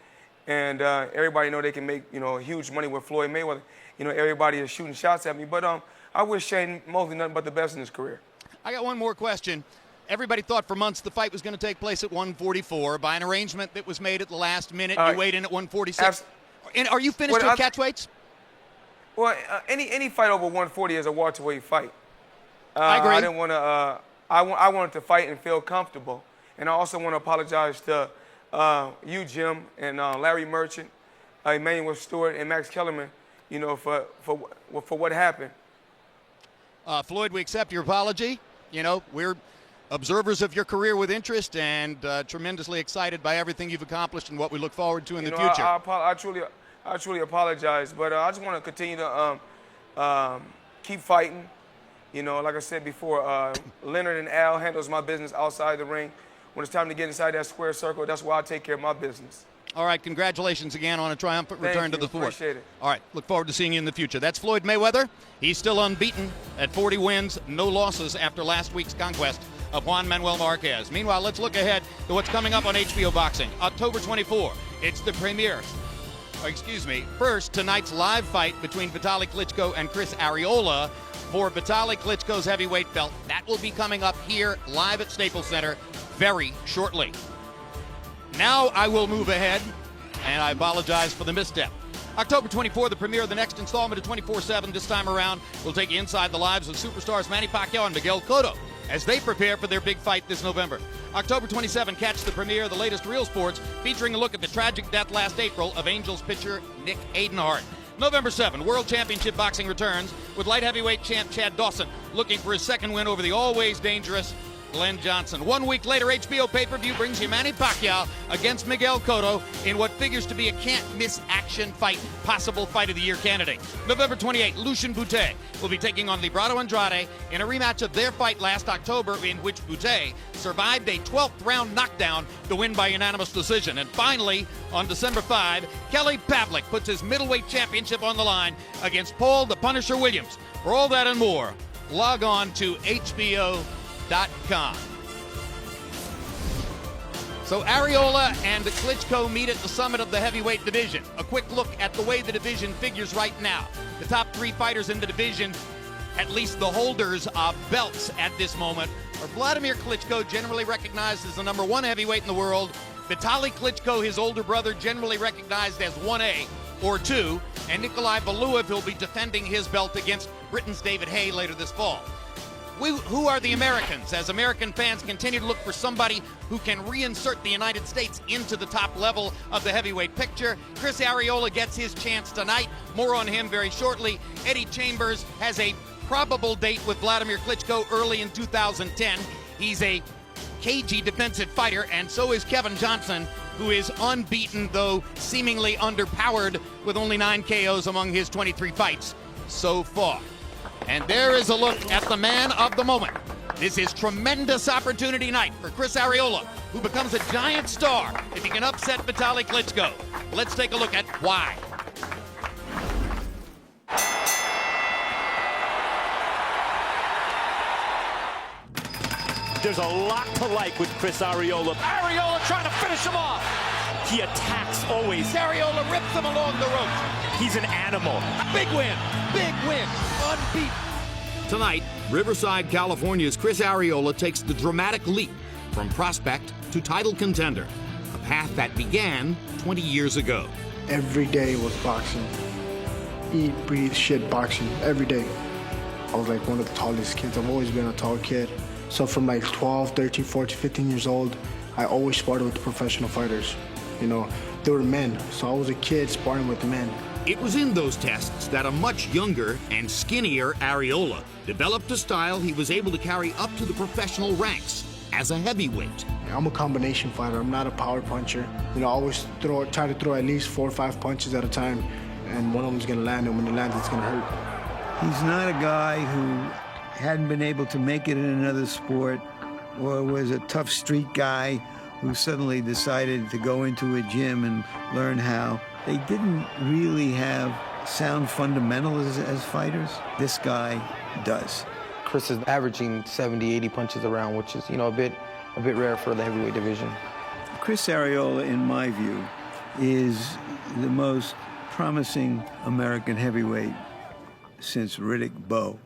and everybody know they can make, you know, huge money with Floyd Mayweather. You know, everybody is shooting shots at me. But I wish Shane Mosley nothing but the best in his career. I got one more question. Everybody thought for months the fight was going to take place at 144 by an arrangement that was made at the last minute. You weighed in at 146. And are you finished with catch weights? Well, any fight over 140 is a welterweight fight. I agree. I didn't want to. I wanted to fight and feel comfortable. And I also want to apologize to you, Jim, and Larry Merchant, Emmanuel Stewart, and Max Kellerman, you know, for what happened. Floyd, we accept your apology. You know, we're observers of your career with interest and tremendously excited by everything you've accomplished and what we look forward to in the future. I truly apologize, but I just want to continue to keep fighting. You know, like I said before, Leonard and Al handles my business outside the ring. When it's time to get inside that square circle, that's why I take care of my business. All right, congratulations again on a triumphant return to the fort. Appreciate it. All right, look forward to seeing you in the future. That's Floyd Mayweather. He's still unbeaten at 40 wins, no losses after last week's conquest of Juan Manuel Marquez. Meanwhile, let's look ahead to what's coming up on HBO Boxing. October 24, it's the premiere. First, tonight's live fight between Vitali Klitschko and Chris Arreola for Vitali Klitschko's heavyweight belt. That will be coming up here live at Staples Center very shortly. Now I will move ahead, and I apologize for the misstep. October 24, the premiere of the next installment of 24/7. This time around, we'll take you inside the lives of superstars Manny Pacquiao and Miguel Cotto as they prepare for their big fight this November. October 27, catch the premiere of the latest Real Sports, featuring a look at the tragic death last April of Angels pitcher Nick Adenhart. November 7, World Championship Boxing returns with light heavyweight champ Chad Dawson looking for his second win over the always dangerous Glenn Johnson. 1 week later, HBO pay-per-view brings you Manny Pacquiao against Miguel Cotto in what figures to be a can't-miss action fight, possible Fight of the Year candidate. November 28, Lucian Bute will be taking on Librado Andrade in a rematch of their fight last October, in which Bute survived a 12th round knockdown to win by unanimous decision. And finally, on December 5, Kelly Pavlik puts his middleweight championship on the line against Paul the Punisher Williams. For all that and more, log on to HBO.com. So Arreola and Klitschko meet at the summit of the heavyweight division. A quick look at the way the division figures right now. The top three fighters in the division, at least the holders of belts at this moment, are Vladimir Klitschko, generally recognized as the number one heavyweight in the world, Vitali Klitschko, his older brother, generally recognized as 1A or 2, and Nikolai Valuev, who'll be defending his belt against Britain's David Hay later this fall. Who are the Americans? As American fans continue to look for somebody who can reinsert the United States into the top level of the heavyweight picture, Chris Arreola gets his chance tonight. More on him very shortly. Eddie Chambers has a probable date with Vladimir Klitschko early in 2010. He's a cagey defensive fighter, and so is Kevin Johnson, who is unbeaten, though seemingly underpowered, with only 9 KOs among his 23 fights so far. And there is a look at the man of the moment. This is tremendous opportunity night for Chris Arreola, who becomes a giant star if he can upset Vitali Klitschko. Let's take a look at why. There's a lot to like with Chris Arreola. Arreola trying to finish him off. He attacks always. Arreola rips him along the ropes. He's an animal. Big win, unbeaten. Tonight, Riverside, California's Chris Arreola takes the dramatic leap from prospect to title contender, a path that began 20 years ago. Every day was boxing. Eat, breathe, shit, boxing. Every day. I was like one of the tallest kids. I've always been a tall kid. So from like 12, 13, 14, 15 years old, I always sparred with the professional fighters. You know, they were men. So I was a kid sparring with men. It was in those tests that a much younger and skinnier Arreola developed a style he was able to carry up to the professional ranks as a heavyweight. I'm a combination fighter. I'm not a power puncher. You know, I always try to throw at least 4 or 5 punches at a time, and one of them's gonna land, and when it lands, it's gonna hurt. He's not a guy who hadn't been able to make it in another sport or was a tough street guy who suddenly decided to go into a gym and learn how. They didn't really have sound fundamentals as fighters. This guy does. Chris is averaging 70, 80 punches around, which is, you know, a bit rare for the heavyweight division. Chris Arreola, in my view, is the most promising American heavyweight since Riddick Bowe.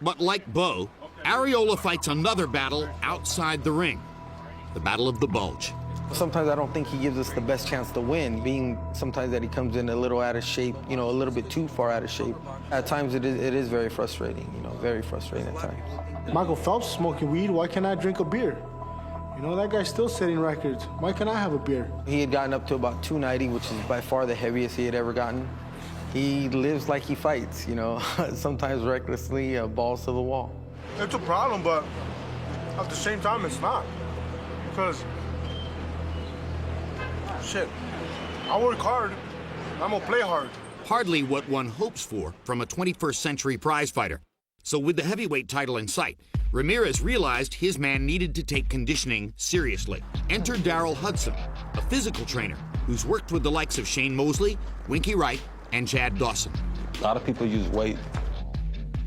But like Bowe, Arreola fights another battle outside the ring, the battle of the bulge. Sometimes I don't think he gives us the best chance to win, being sometimes that he comes in a little out of shape, you know, a little bit too far out of shape. At times it is very frustrating, you know, very frustrating at times. Michael Phelps smoking weed, why can't I drink a beer? You know, that guy's still setting records. Why can't I have a beer? He had gotten up to about 290, which is by far the heaviest he had ever gotten. He lives like he fights, you know, sometimes recklessly, balls to the wall. It's a problem, but at the same time, it's not. Because, shit, I work hard, I'm gonna play hard. Hardly what one hopes for from a 21st century prize fighter. So with the heavyweight title in sight, Ramirez realized his man needed to take conditioning seriously. Enter Darrell Hudson, a physical trainer who's worked with the likes of Shane Mosley, Winky Wright, and Chad Dawson. A lot of people use weight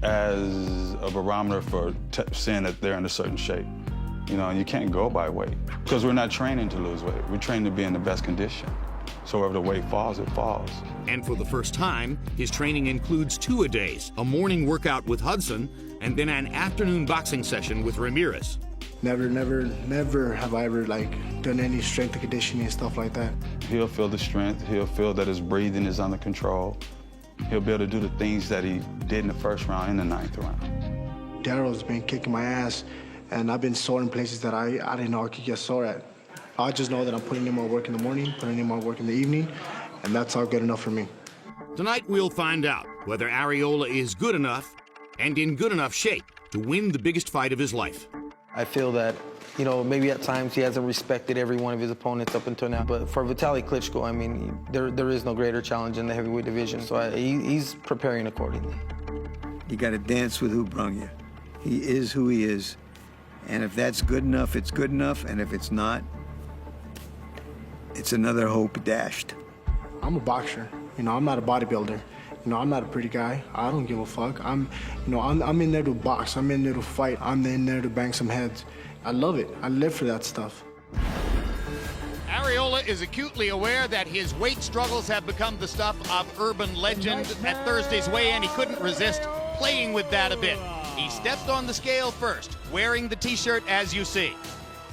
as a barometer for saying that they're in a certain shape. You know, and you can't go by weight because we're not training to lose weight. We're trained to be in the best condition. So wherever the weight falls, it falls. And for the first time, his training includes 2-a-days, a morning workout with Hudson, and then an afternoon boxing session with Ramirez. Never have I ever, done any strength and conditioning and stuff like that. He'll feel the strength. He'll feel that his breathing is under control. He'll be able to do the things that he did in the first round and the 9th round. Darrell's been kicking my ass, and I've been sore in places that I didn't know I could get sore at. I just know that I'm putting in more work in the morning, putting in more work in the evening, and that's all good enough for me. Tonight we'll find out whether Arreola is good enough and in good enough shape to win the biggest fight of his life. I feel that, you know, maybe at times he hasn't respected every one of his opponents up until now. But for Vitali Klitschko, I mean, there is no greater challenge in the heavyweight division. So he's preparing accordingly. You got to dance with who brung you. He is who he is. And if that's good enough, it's good enough. And if it's not, it's another hope dashed. I'm a boxer. You know, I'm not a bodybuilder. You know, I'm not a pretty guy. I don't give a fuck. I'm in there to box. I'm in there to fight. I'm in there to bang some heads. I love it. I live for that stuff. Arreola is acutely aware that his weight struggles have become the stuff of urban legend. At Thursday's weigh-in, he couldn't resist playing with that a bit. He stepped on the scale first, wearing the T-shirt as you see.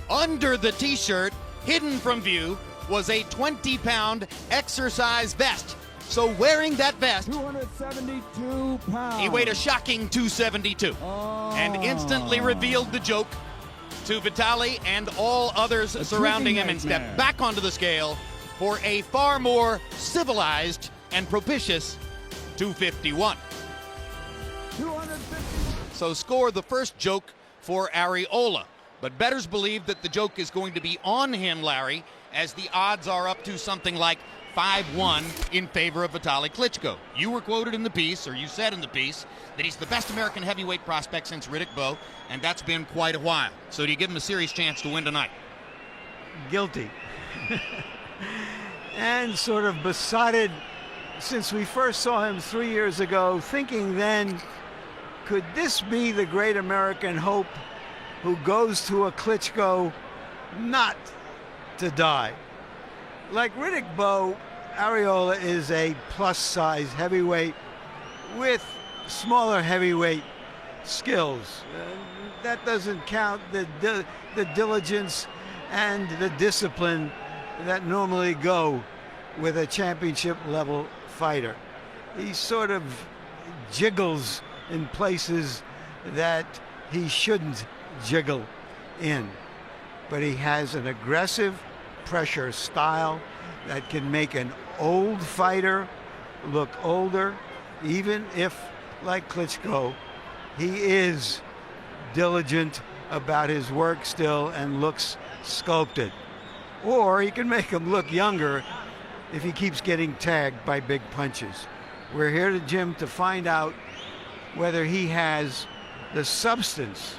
Under the T-shirt, hidden from view, was a 20-pound exercise vest. So wearing that vest, 272 pounds. He weighed a shocking 272 and instantly revealed the joke to Vitali and all others surrounding him and stepped back onto the scale for a far more civilized and propitious 251. 250. So score the first joke for Arreola. But bettors believe that the joke is going to be on him, Larry, as the odds are up to something like 5-1 in favor of Vitali Klitschko. You were quoted in the piece, or you said in the piece, that he's the best American heavyweight prospect since Riddick Bowe, and that's been quite a while. So do you give him a serious chance to win tonight? Guilty. And sort of besotted since we first saw him 3 years ago, thinking then, could this be the great American hope who goes to a Klitschko not to die? Like Riddick Bowe, Arreola is a plus-size heavyweight with smaller heavyweight skills. That doesn't count the diligence and the discipline that normally go with a championship-level fighter. He sort of jiggles in places that he shouldn't jiggle in. But he has an aggressive pressure style that can make an old fighter look older, even if, like Klitschko, he is diligent about his work still and looks sculpted. Or he can make him look younger if he keeps getting tagged by big punches. We're here to Jim to find out whether he has the substance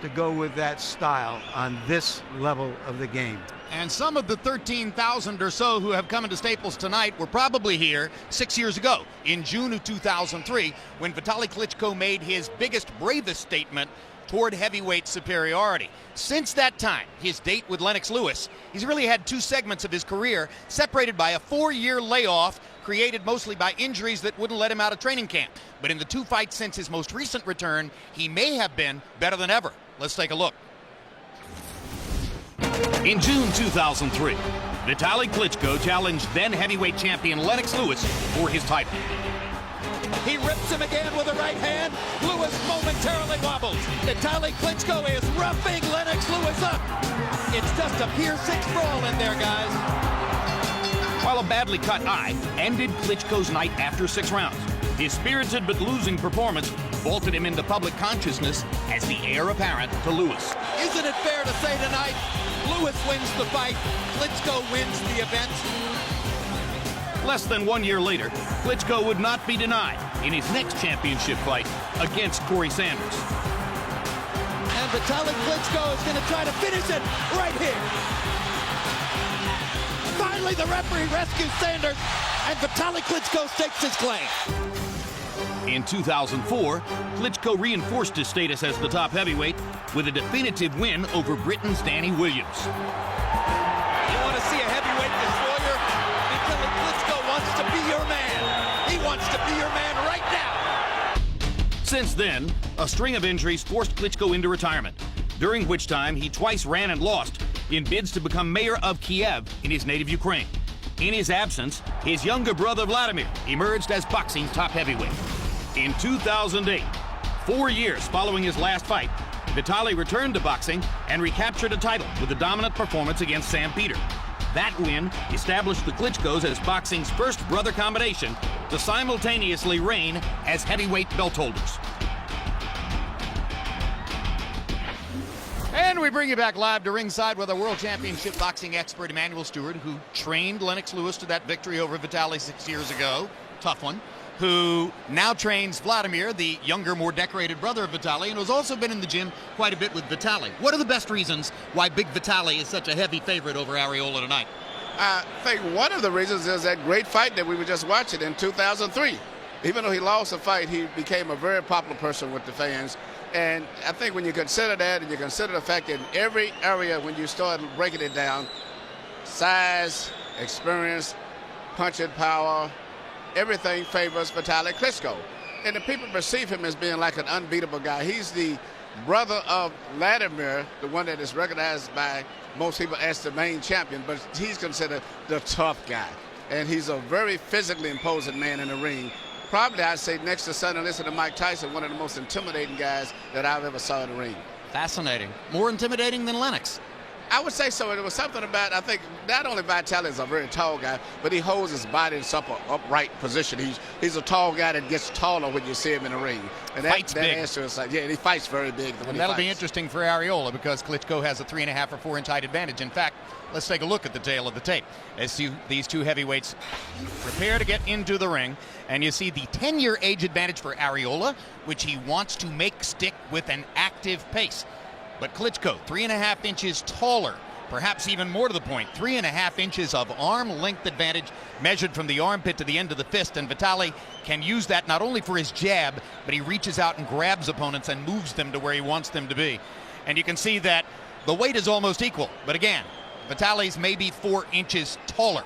to go with that style on this level of the game. And some of the 13,000 or so who have come into Staples tonight were probably here 6 years ago, in June of 2003, when Vitali Klitschko made his biggest, bravest statement toward heavyweight superiority. Since that time, his date with Lennox Lewis, he's really had two segments of his career separated by a 4-year layoff created mostly by injuries that wouldn't let him out of training camp. But in the two fights since his most recent return, he may have been better than ever. Let's take a look. In June 2003, Vitali Klitschko challenged then heavyweight champion Lennox Lewis for his title. He rips him again with a right hand. Lewis momentarily wobbles. Vitali Klitschko is roughing Lennox Lewis up. It's just a pure 6 brawl in there, guys. While a badly cut eye ended Klitschko's night after 6 rounds, his spirited but losing performance vaulted him into public consciousness as the heir apparent to Lewis. Isn't it fair to say tonight, Lewis wins the fight, Klitschko wins the event? Less than 1 year later, Klitschko would not be denied in his next championship fight against Corey Sanders. And Vitali Klitschko is going to try to finish it right here. Finally, the referee rescues Sanders, and Vitali Klitschko stakes his claim. In 2004, Klitschko reinforced his status as the top heavyweight with a definitive win over Britain's Danny Williams. You want to see a heavyweight destroyer? Vitali Klitschko wants to be your man. He wants to be your man right now. Since then, a string of injuries forced Klitschko into retirement, during which time he twice ran and lost in bids to become mayor of Kiev in his native Ukraine. In his absence, his younger brother Vladimir emerged as boxing's top heavyweight. In 2008, 4 years following his last fight, Vitali returned to boxing and recaptured a title with a dominant performance against Sam Peter. That win established the Klitschkos as boxing's first brother combination to simultaneously reign as heavyweight belt holders. And we bring you back live to ringside with our World Championship boxing expert, Manuel, who trained Lennox Lewis to that victory over Vitali 6 years ago. Tough one. Who now trains Vladimir, the younger, more decorated brother of Vitali, and who's also been in the gym quite a bit with Vitali. What are the best reasons why Big Vitali is such a heavy favorite over Arreola tonight? I think one of the reasons is that great fight that we were just watching in 2003. Even though he lost the fight, he became a very popular person with the fans. And I think when you consider that, and you consider the fact that in every area, when you start breaking it down, size, experience, punching power, everything favors Vitali Klitschko. And the people perceive him as being like an unbeatable guy. He's the brother of Vladimir, the one that is recognized by most people as the main champion, but he's considered the tough guy. And he's a very physically imposing man in the ring. Probably, I'd say, next to Sonny Liston and Mike Tyson, one of the most intimidating guys that I've ever saw in the ring. Fascinating. More intimidating than Lennox. I would say so. There was something about, I think, not only Vitali is a very tall guy, but he holds his body in some upright position. He's a tall guy that gets taller when you see him in the ring. And fights that big. answer is like, yeah, he fights very big. And that'll be interesting for Arreola because Klitschko has a 3.5 or 4 inch height advantage. In fact, let's take a look at the tail of the tape as these two heavyweights prepare to get into the ring. And you see the 10-year age advantage for Arreola, which he wants to make stick with an active pace. But Klitschko, 3.5 inches taller, perhaps even more to the point, 3.5 inches of arm length advantage measured from the armpit to the end of the fist. And Vitali can use that not only for his jab, but he reaches out and grabs opponents and moves them to where he wants them to be. And you can see that the weight is almost equal. But again, Vitali's maybe 4 inches taller.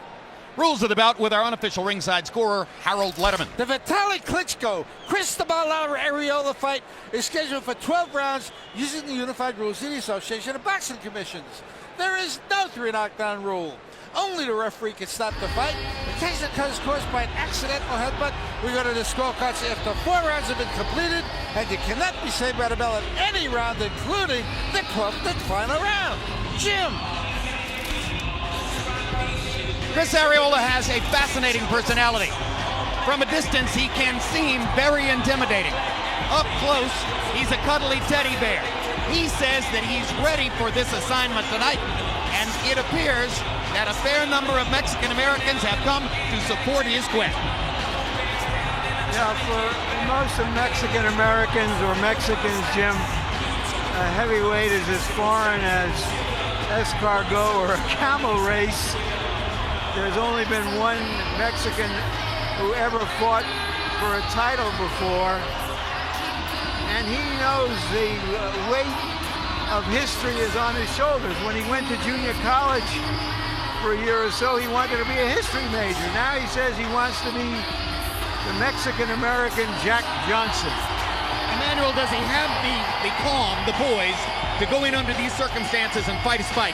Rules of the bout with our unofficial ringside scorer, Harold Letterman. The Vitali Klitschko Cristobal Arreola fight is scheduled for 12 rounds using the unified rules of the Association of Boxing Commissions. There is no 3 knockdown rule. Only the referee can stop the fight. In case it is caused by an accidental headbutt, we go to the scorecards after 4 rounds have been completed, and you cannot be saved by the bell at any round, including the 12th and final round. Jim. Chris Arreola has a fascinating personality. From a distance, he can seem very intimidating. Up close, he's a cuddly teddy bear. He says that he's ready for this assignment tonight, and it appears that a fair number of Mexican Americans have come to support his quest. Yeah, for most of Mexican Americans or Mexicans, Jim, a heavyweight is as foreign as escargot or a camel race. There's only been one Mexican who ever fought for a title before, and he knows the weight of history is on his shoulders. When he went to junior college for a year or so, he wanted to be a history major. Now he says he wants to be the Mexican-American Jack Johnson. Manuel, does he have the calm, the poise, to go in under these circumstances and fight his fight?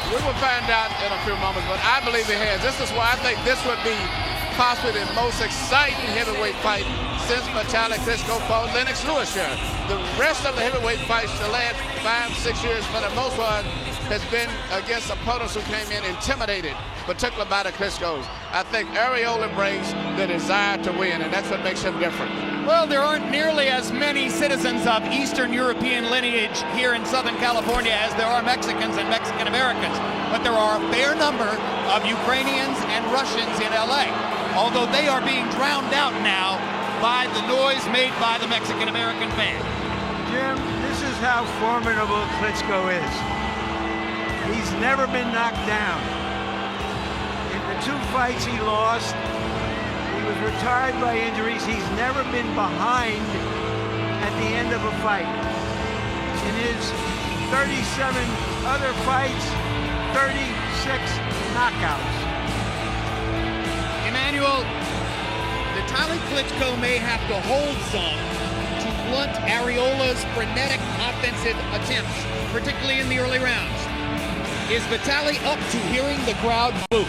We will find out in a few moments, but I believe he has. This is why I think this would be possibly the most exciting heavyweight fight since Vitali Klitschko fought Lennox Lewis here. The rest of the heavyweight fights the last 5-6 years, for the most part, has been against opponents who came in intimidated, particularly by the Klitschkos. I think Arreola brings the desire to win, and that's what makes him different. Well, there aren't nearly as many citizens of Eastern European lineage here in Southern California as there are Mexicans and Mexican Americans, but there are a fair number of Ukrainians and Russians in LA, although they are being drowned out now by the noise made by the Mexican American fan. Jim, this is how formidable Klitschko is. He's never been knocked down. In the 2 fights he lost, he was retired by injuries. He's never been behind at the end of a fight. In his 37 other fights, 36 knockouts. Emmanuel, Vitali Klitschko may have to hold some to blunt Arreola's frenetic offensive attempts, particularly in the early rounds. Is Vitali up to hearing the crowd boo?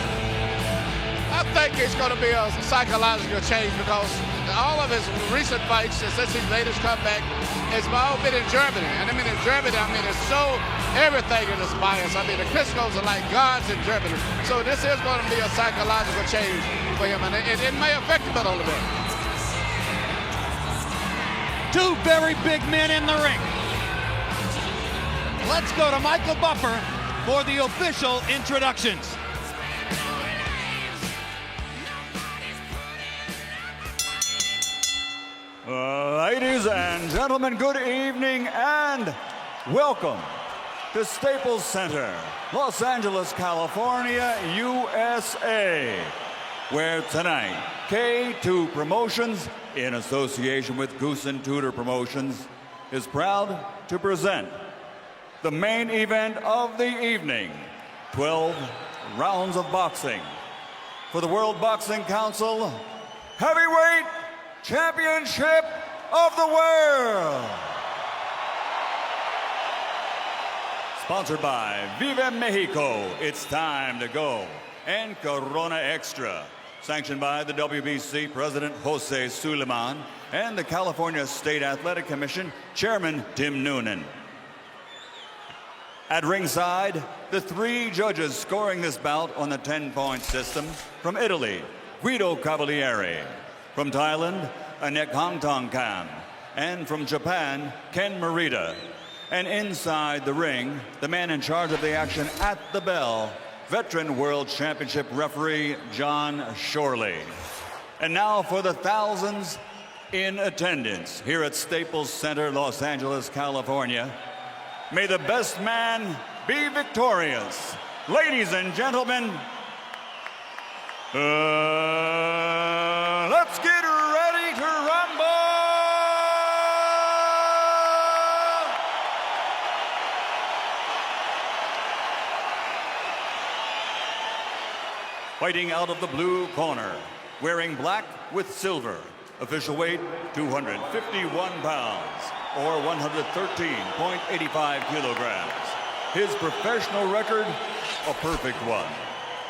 I think it's going to be a psychological change because all of his recent fights since he's made his comeback has all been in Germany. And I mean, in Germany, it's so everything is biased. I mean, the Klitschkos are like gods in Germany. So this is going to be a psychological change for him, and it may affect him a little bit. 2 very big men in the ring. Let's go to Michael Buffer for the official introductions. Ladies and gentlemen, good evening and welcome to Staples Center, Los Angeles, California, USA, where tonight K2 Promotions, in association with Goose and Tudor Promotions, is proud to present the main event of the evening, 12 rounds of boxing for the World Boxing Council Heavyweight Championship of the World. Sponsored by Viva Mexico, it's time to go, and Corona Extra. Sanctioned by the WBC President Jose Suleiman and the California State Athletic Commission Chairman Tim Noonan. At ringside, the 3 judges scoring this bout on the 10-point system. From Italy, Guido Cavalieri. From Thailand, Anek Hongtongkam. And from Japan, Ken Morita. And inside the ring, the man in charge of the action at the bell, veteran World Championship referee John Shorley. And now for the thousands in attendance here at Staples Center, Los Angeles, California. May the best man be victorious. Ladies and gentlemen, let's get ready to rumble! Fighting out of the blue corner, wearing black with silver, official weight 251 pounds, or 113.85 kilograms. His professional record, a perfect one.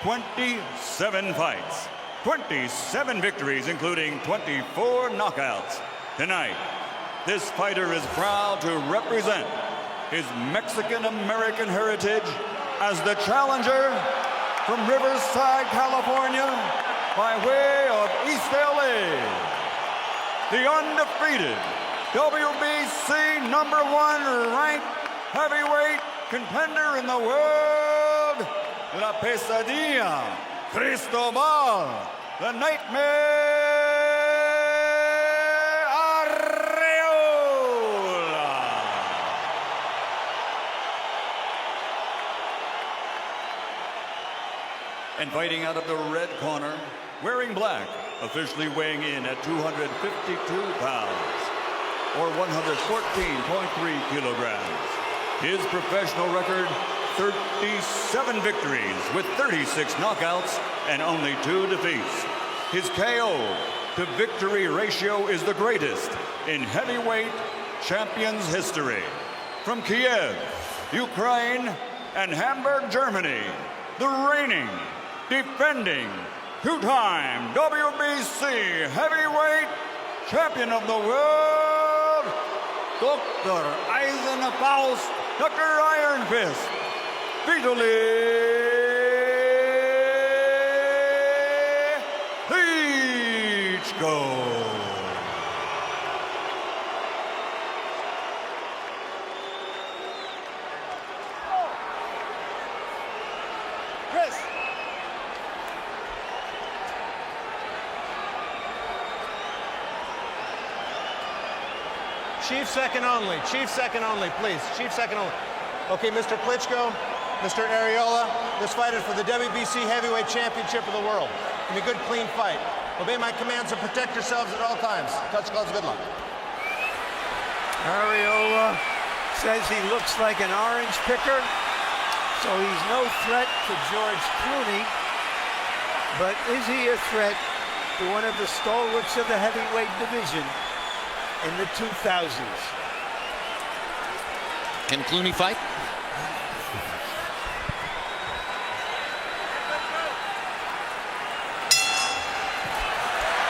27 fights, 27 victories, including 24 knockouts. Tonight, this fighter is proud to represent his Mexican-American heritage as the challenger from Riverside, California, by way of East LA, the undefeated WBC #1 ranked heavyweight contender in the world, La Pesadilla, Cristobal, the Nightmare, Arreola. And fighting out of the red corner, wearing black, officially weighing in at 252 pounds, or 114.3 kilograms. His professional record, 37 victories with 36 knockouts and only 2 defeats. His KO to victory ratio is the greatest in heavyweight champions history. From Kiev, Ukraine, and Hamburg, Germany, the reigning, defending, 2-time WBC heavyweight champion of the world, Dr. Eisenfaust, Dr. Iron Fist, Vitali, Klitschko. Chris. Chief second only. Chief second only, please. Chief second only. Okay, Mr. Klitschko, Mr. Arreola, this fight is for the WBC Heavyweight Championship of the world. In a good, clean fight. Obey my commands and protect yourselves at all times. Touch gloves, good luck. Arreola says he looks like an orange picker, so he's no threat to George Clooney. But is he a threat to one of the stalwarts of the heavyweight division in the 2000s? Can Clooney fight?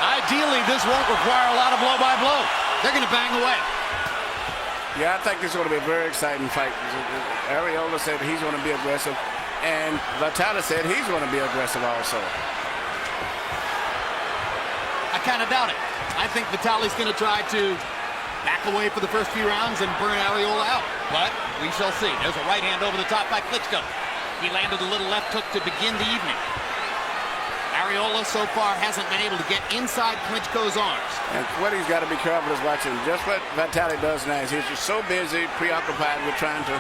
Ideally, this won't require a lot of blow-by-blow. They're going to bang away. Yeah, I think it's going to be a very exciting fight. Arreola said he's going to be aggressive, and Vitali said he's going to be aggressive also. I kind of doubt it. I think Vitali's going to try to back away for the first few rounds and burn Arreola out. But we shall see. There's a right hand over the top by Klitschko. He landed a little left hook to begin the evening. Arreola so far hasn't been able to get inside Klitschko's arms. And what he's got to be careful is watching just what Vitali does now. Is he's just so busy, preoccupied with trying to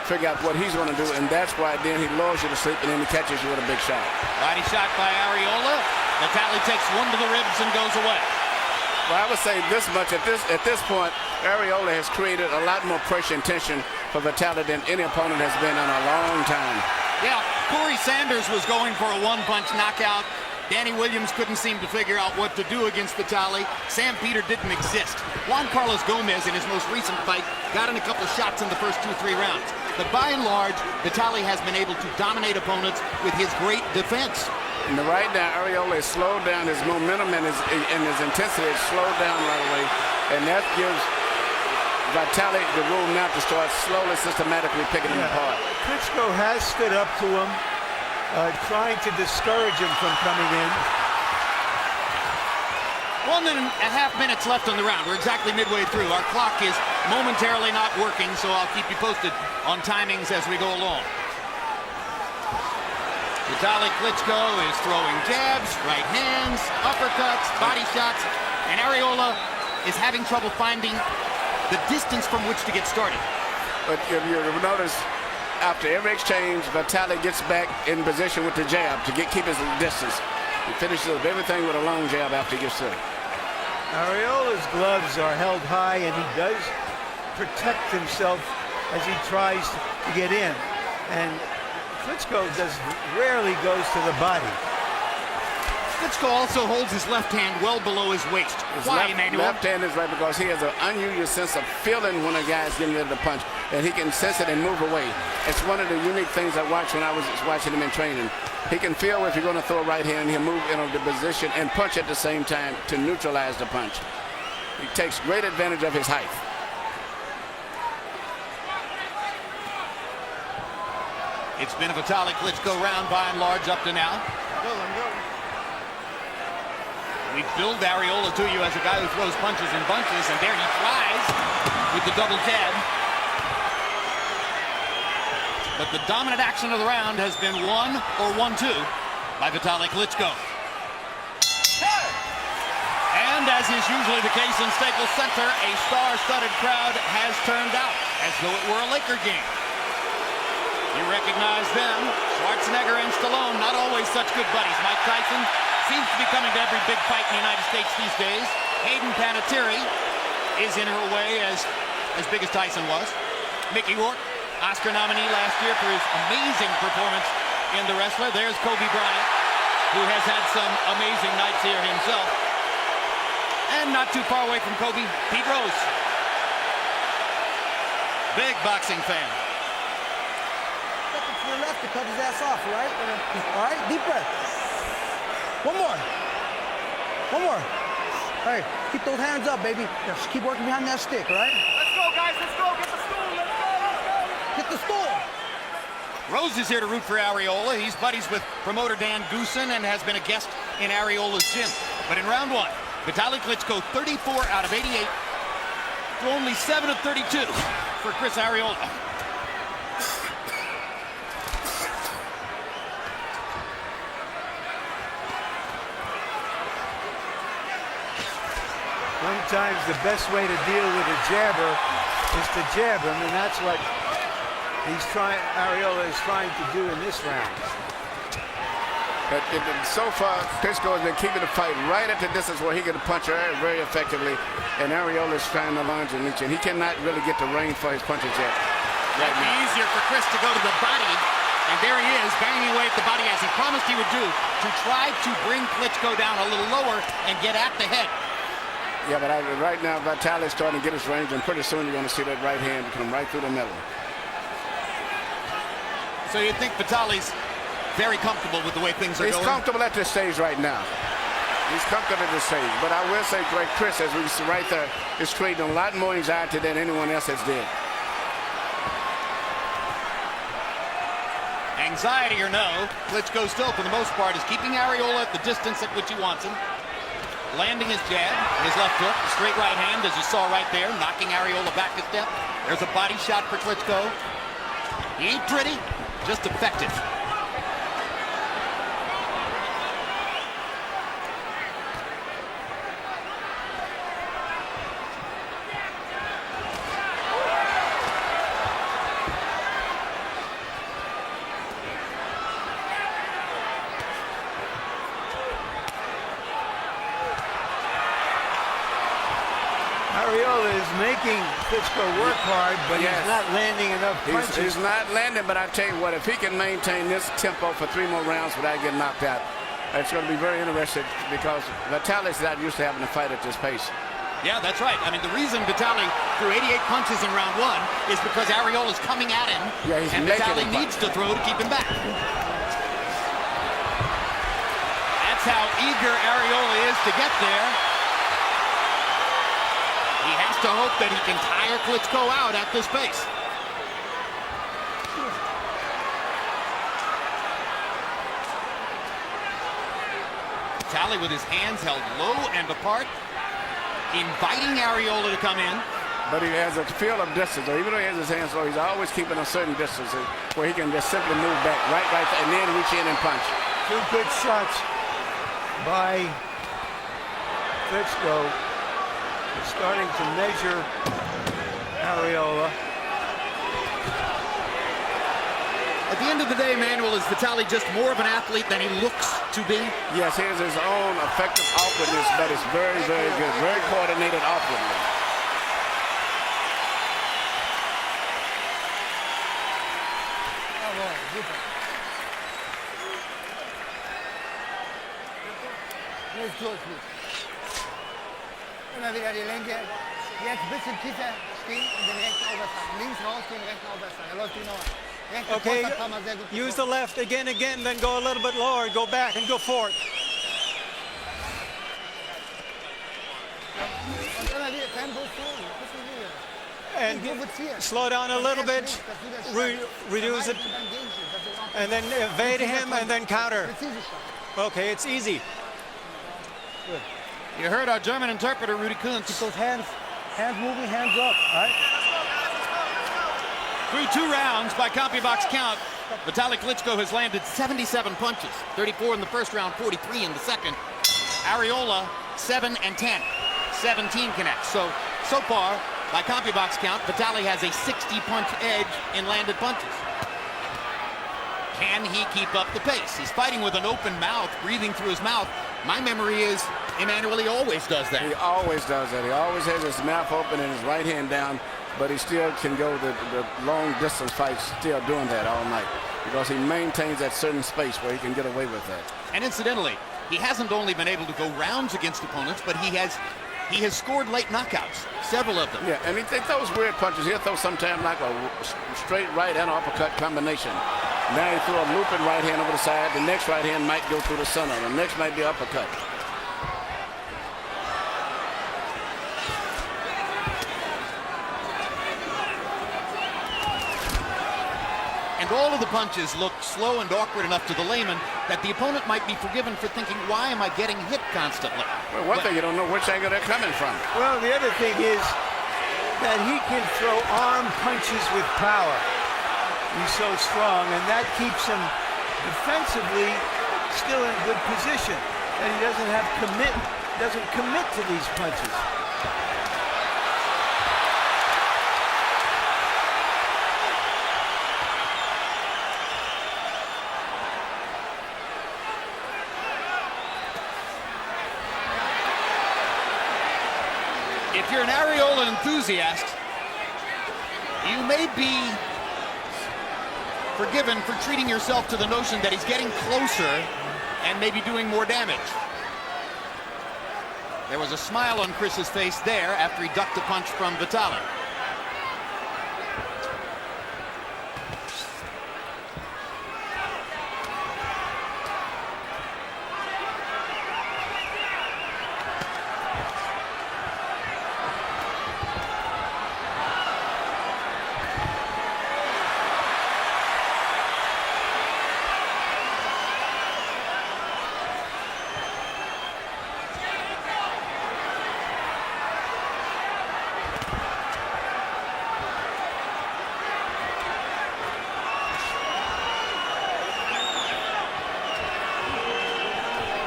figure out what he's going to do, and that's why then he lulls you to sleep and then he catches you with a big shot. Body shot by Arreola. Vitali takes one to the ribs and goes away. Well, I would say this much. At this point, Arreola has created a lot more pressure and tension for Vitali than any opponent has been in a long time. Yeah, Corey Sanders was going for a one-punch knockout. Danny Williams couldn't seem to figure out what to do against Vitali. Sam Peter didn't exist. Juan Carlos Gomez in his most recent fight got in a couple of shots in the first 2-3 rounds. But by and large, Vitali has been able to dominate opponents with his great defense. And right now, Arreola has slowed down his momentum and his intensity has slowed down right away. And that gives Vitali the room now to start slowly, systematically picking him apart. Klitschko has stood up to him, trying to discourage him from coming in. 1.5 minutes left on the round. We're exactly midway through. Our clock is momentarily not working, so I'll keep you posted on timings as we go along. Vitali Klitschko is throwing jabs, right hands, uppercuts, body shots, and Arreola is having trouble finding the distance from which to get started. But you'll notice after every exchange, Vitali gets back in position with the jab to keep his distance. He finishes up everything with a long jab after he gets through. Arreola's gloves are held high, and he does protect himself as he tries to get in. And Klitschko rarely goes to the body. Klitschko also holds his left hand well below his waist. Why, Manuel? Left hand is right because he has an unusual sense of feeling when a guy is getting ready to punch, and he can sense it and move away. It's one of the unique things I watched when I was watching him in training. He can feel if you're going to throw a right hand, he'll move into the position and punch at the same time to neutralize the punch. He takes great advantage of his height. It's been a Vitali Klitschko round by and large up to now. We build Arreola to you as a guy who throws punches in bunches, and there he flies with the double jab. But the dominant action of the round has been 1 or 1-2 by Vitali Klitschko. And as is usually the case in Staples Center, a star-studded crowd has turned out as though it were a Laker game. You recognize them, Schwarzenegger and Stallone, not always such good buddies. Mike Tyson seems to be coming to every big fight in the United States these days. Hayden Panettiere is in her way as big as Tyson was. Mickey Rourke, Oscar nominee last year for his amazing performance in The Wrestler. There's Kobe Bryant, who has had some amazing nights here himself. And not too far away from Kobe, Pete Rose. Big boxing fan. To the left to cut his ass off, right? All right, deep breath. One more. One more. All right, keep those hands up, baby. Just keep working behind that stick, all right? Let's go, guys. Let's go. Get the stool. Let's go. Get the stool. Rose is here to root for Arreola. He's buddies with promoter Dan Goosen and has been a guest in Arreola's gym. But in round 1, Vitali Klitschko 34 out of 88 to only 7 of 32 for Chris Arreola. Sometimes the best way to deal with a jabber is to jab him, and that's what Arreola is trying to do in this round. But so far, Klitschko has been keeping the fight right at the distance where he can punch her very effectively, and Arreola is trying to launch and reach, and he cannot really get the range for his punches yet. Might be easier for Chris to go to the body, and there he is, banging away at the body as he promised he would do, to try to bring Klitschko down a little lower and get at the head. Yeah, but right now, Vitali is starting to get his range, and pretty soon you're going to see that right hand come right through the middle. So you think Vitali's very comfortable with the way things are going? He's comfortable at this stage right now. He's comfortable at this stage. But I will say, Greg, Chris, as we see right there, is creating a lot more anxiety than anyone else has did. Anxiety or no, Klitschko still, for the most part, is keeping Arreola at the distance at which he wants him. Landing his jab, his left hook, a straight right hand, as you saw right there, knocking Arreola back a step. There's a body shot for Klitschko. He ain't pretty, just effective. Arreola is making Klitschko work hard, but he's not landing enough punches. He's not landing, but I tell you what, if he can maintain this tempo for 3 more rounds without getting knocked out, it's going to be very interesting because Vitali's not used to having to fight at this pace. Yeah, that's right. I mean, the reason Vitali threw 88 punches in round 1 is because Arreola's coming at him, and Vitali needs to throw to keep him back. That's how eager Arreola is to get there. He has to hope that he can tire Klitschko out at this pace. Vitali with his hands held low and apart, inviting Arreola to come in. But he has a feel of distance. So even though he has his hands low, he's always keeping a certain distance where he can just simply move back right there, and then reach in and punch. 2 good shots by Klitschko. Starting to measure Arreola. At the end of the day, Manuel, is Vitali just more of an athlete than he looks to be? Yes, he has his own effective awkwardness, but it's very, very good. Very coordinated awkwardly. Let's go, please. Immer wieder die Lenke. Jetzt ein bisschen tiefer stehen und den rechten Außerstand. Links rausgehen, rechten Außerstand. Er läuft genau. Okay, use the left again, then go a little bit lower, go back and go forward. Und immer wieder Tempo vor, ein bisschen wieder. and slow down a little bit, reduce it, and then evade him and then counter. Okay, it's easy. Good. You heard our German interpreter, Rudy Kuntz. Keep those hands moving, hands up, all right? Through 2 rounds by CompuBox count, Vitali Klitschko has landed 77 punches, 34 in the first round, 43 in the second. Arreola, 7 and 10, 17 connects. So far, by CompuBox count, Vitali has a 60-punch edge in landed punches. Can he keep up the pace? He's fighting with an open mouth, breathing through his mouth. My memory is Manuel always does that. He always does that. He always has his mouth open and his right hand down, but he still can go the long distance fights still doing that all night because he maintains that certain space where he can get away with that. And incidentally, he hasn't only been able to go rounds against opponents, but he has scored late knockouts, several of them. Yeah, and he throws weird punches. He'll throw sometimes like a straight right and uppercut combination. Now he threw a looping right hand over the side. The next right hand might go through the center. The next might be uppercut. And all of the punches look slow and awkward enough to the layman that the opponent might be forgiven for thinking, why am I getting hit constantly? Well, one thing, you don't know which angle they're coming from. Well, the other thing is that he can throw arm punches with power. He's so strong, and that keeps him defensively still in a good position. And he doesn't commit to these punches. If you're an Arreola enthusiast, you may be forgiven for treating yourself to the notion that he's getting closer and maybe doing more damage. There was a smile on Chris's face there after he ducked a punch from Vitali.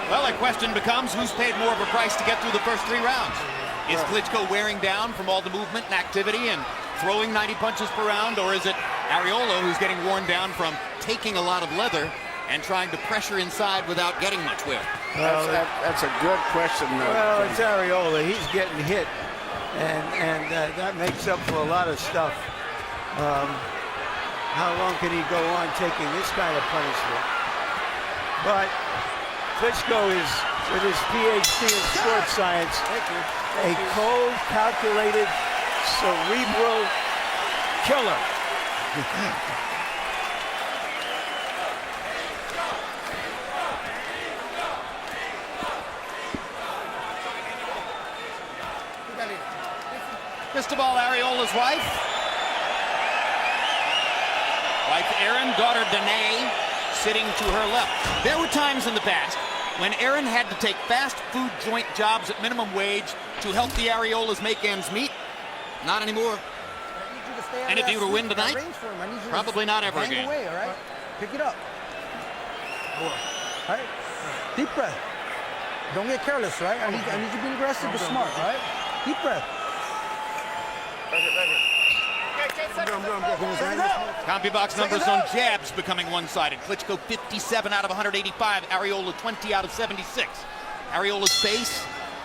Well, the question becomes, who's paid more of a price to get through the first 3 rounds? Is Klitschko wearing down from all the movement and activity and throwing 90 punches per round, or is it Arreola who's getting worn down from taking a lot of leather and trying to pressure inside without getting much wear? Well, that's a good question. Well, it's Arreola. He's getting hit, and that makes up for a lot of stuff. How long can he go on taking this kind of punishment? But Klitschko is, with his PhD in sports science, a cold, calculated, cerebral killer. Cristobal Arreola's wife Erin, daughter Danae, sitting to her left. There were times in the past when Erin had to take fast food joint jobs at minimum wage to help the Arreolas make ends meet. Not anymore. And if you were to win tonight, probably not ever again. Away, all right? Pick it up. All right? Deep breath. Don't get careless, right? I need you being aggressive but smart, all right? Deep breath. CompuBox numbers on jabs becoming one-sided. Klitschko 57 out of 185. Arreola 20 out of 76. Arreola's face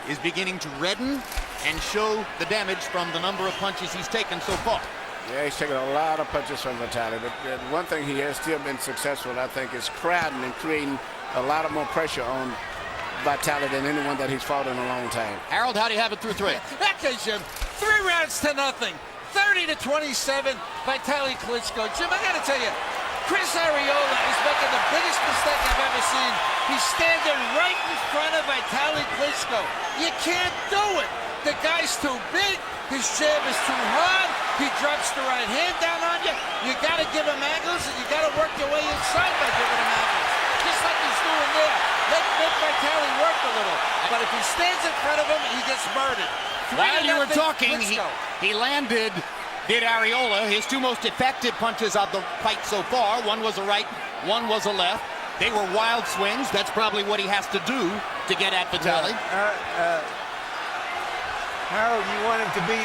is beginning to redden and show the damage from the number of punches he's taken so far. Yeah, he's taken a lot of punches from Vitali, but one thing he has still been successful, I think, is crowding and creating a lot of more pressure on Vitali than anyone that he's fought in a long time. Harold, how do you have it through 3? Okay, Jim. 3 rounds to nothing. 30-27, Vitali Klitschko. Jim, I got to tell you, Chris Arreola is making the biggest mistake I've ever seen. He's standing right in front of Vitali Klitschko. You can't do it. The guy's too big. His jab is too hard. He drops the right hand down on you. You got to give him angles, and you got to work your way inside by giving him angles. Just like he's doing there. Let Vitali work a little. But if he stands in front of him, he gets murdered. While you were talking, he landed, did Arreola, his two most effective punches of the fight so far. One was a right, one was a left. They were wild swings. That's probably what he has to do to get at Vitali. Harold, you want him to be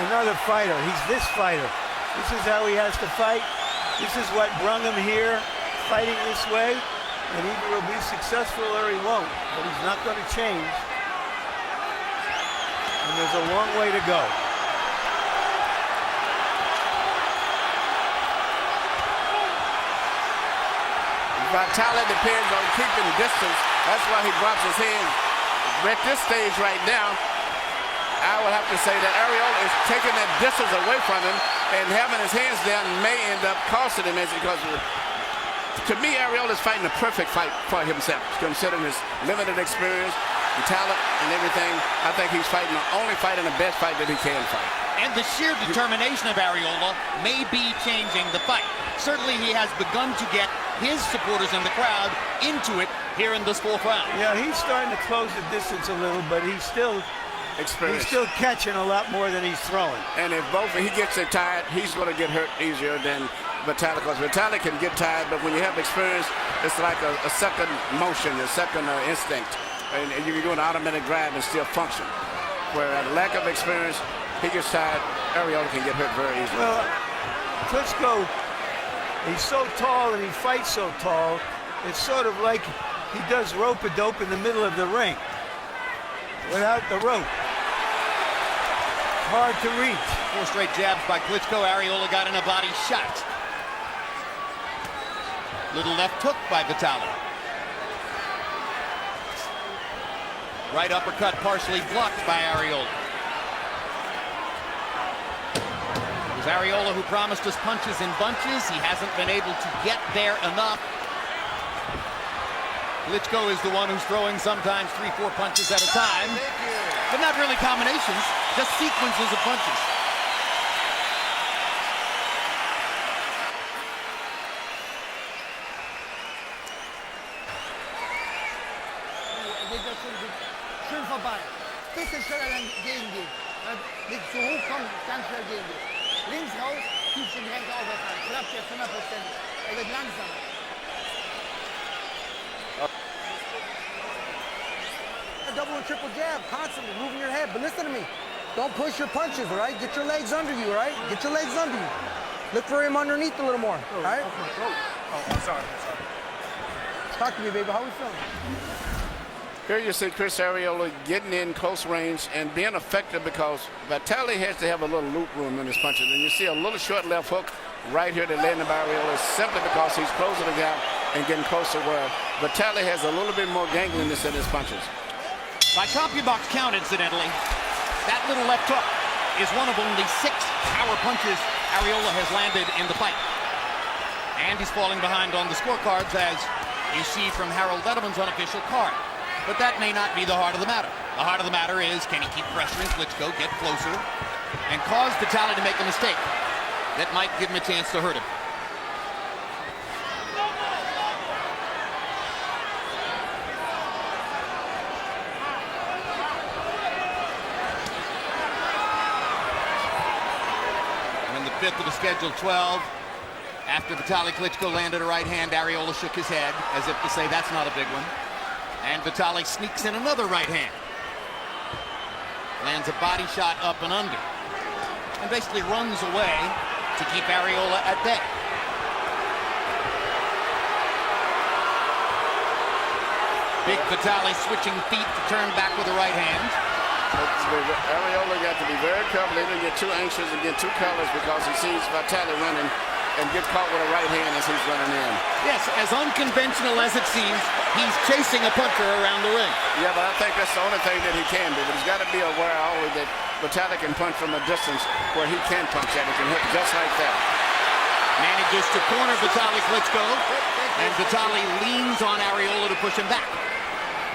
another fighter. He's this fighter. This is how he has to fight. This is what brung him here, fighting this way. And either he'll be successful or he won't. But he's not going to change. And there's a long way to go. Vitali depends on keeping distance. That's why he drops his hands. At this stage right now, I would have to say that Arreola is taking that distance away from him, and having his hands down may end up costing him, because to me, Arreola is fighting the perfect fight for himself, considering his limited experience, the talent, and everything. I think he's fighting the best fight that he can fight. And the sheer determination of Arreola may be changing the fight. Certainly he has begun to get his supporters in the crowd into it here in this fourth round. Yeah, he's starting to close the distance a little, but he's still catching a lot more than he's throwing. And if he gets it tired, he's going to get hurt easier than Vitali, because Vitali can get tired, but when you have experience, it's like a second motion, a second instinct. And you can do an automatic drive and still function. Where at a lack of experience, he gets tired, Arreola can get hurt very easily. Well, Klitschko, he's so tall and he fights so tall, it's sort of like he does rope-a-dope in the middle of the ring without the rope. Hard to reach. 4 straight jabs by Klitschko. Arreola got in a body shot. Little left hook by Vitali. Right uppercut partially blocked by Arreola. It was Arreola who promised us punches in bunches. He hasn't been able to get there enough. Klitschko is the one who's throwing sometimes 3-4 punches at a time. But not really combinations, just sequences of punches. Schön vorbei. Bisschen schneller dann gegengehen. Nicht so hoch kommen, ganz schnell gegengehen. Links raus, tief den rechts aufwärts an. Klappt jetzt 100%. Wird langsamer. A double and triple jab, constantly moving your head. But listen to me. Don't push your punches, all right? Get your legs under you, all right? Get your legs under you. Look for him underneath a little more, all right? Oh, I'm sorry. Talk to me, baby. How we feeling? Here you see Chris Arreola getting in close range and being effective, because Vitali has to have a little loop room in his punches. And you see a little short left hook right here that landed by Arreola, simply because he's closing the gap and getting closer, where Vitali has a little bit more gangliness in his punches. By CompuBox count, incidentally, that little left hook is one of only 6 power punches Arreola has landed in the fight. And he's falling behind on the scorecards, as you see from Harold Letterman's unofficial card. But that may not be the heart of the matter. The heart of the matter is, can he keep pressuring Klitschko, get closer, and cause Vitali to make a mistake that might give him a chance to hurt him. And in the 5th of the scheduled 12, after Vitali Klitschko landed a right hand, Arreola shook his head as if to say that's not a big one. And Vitali sneaks in another right hand. Lands a body shot up and under. And basically runs away to keep Arreola at bay. Big Vitali switching feet to turn back with the right hand. Arreola got to be very careful. He didn't get too anxious and get too careless, because he sees Vitali running and get caught with a right hand as he's running in. Yes, as unconventional as it seems, he's chasing a puncher around the ring. Yeah, but I think that's the only thing that he can do. But he's got to be aware always that Vitali can punch from a distance where he can punch at. He can hit just like that. Manages to corner Vitali Klitschko, and Vitali leans on Arreola to push him back.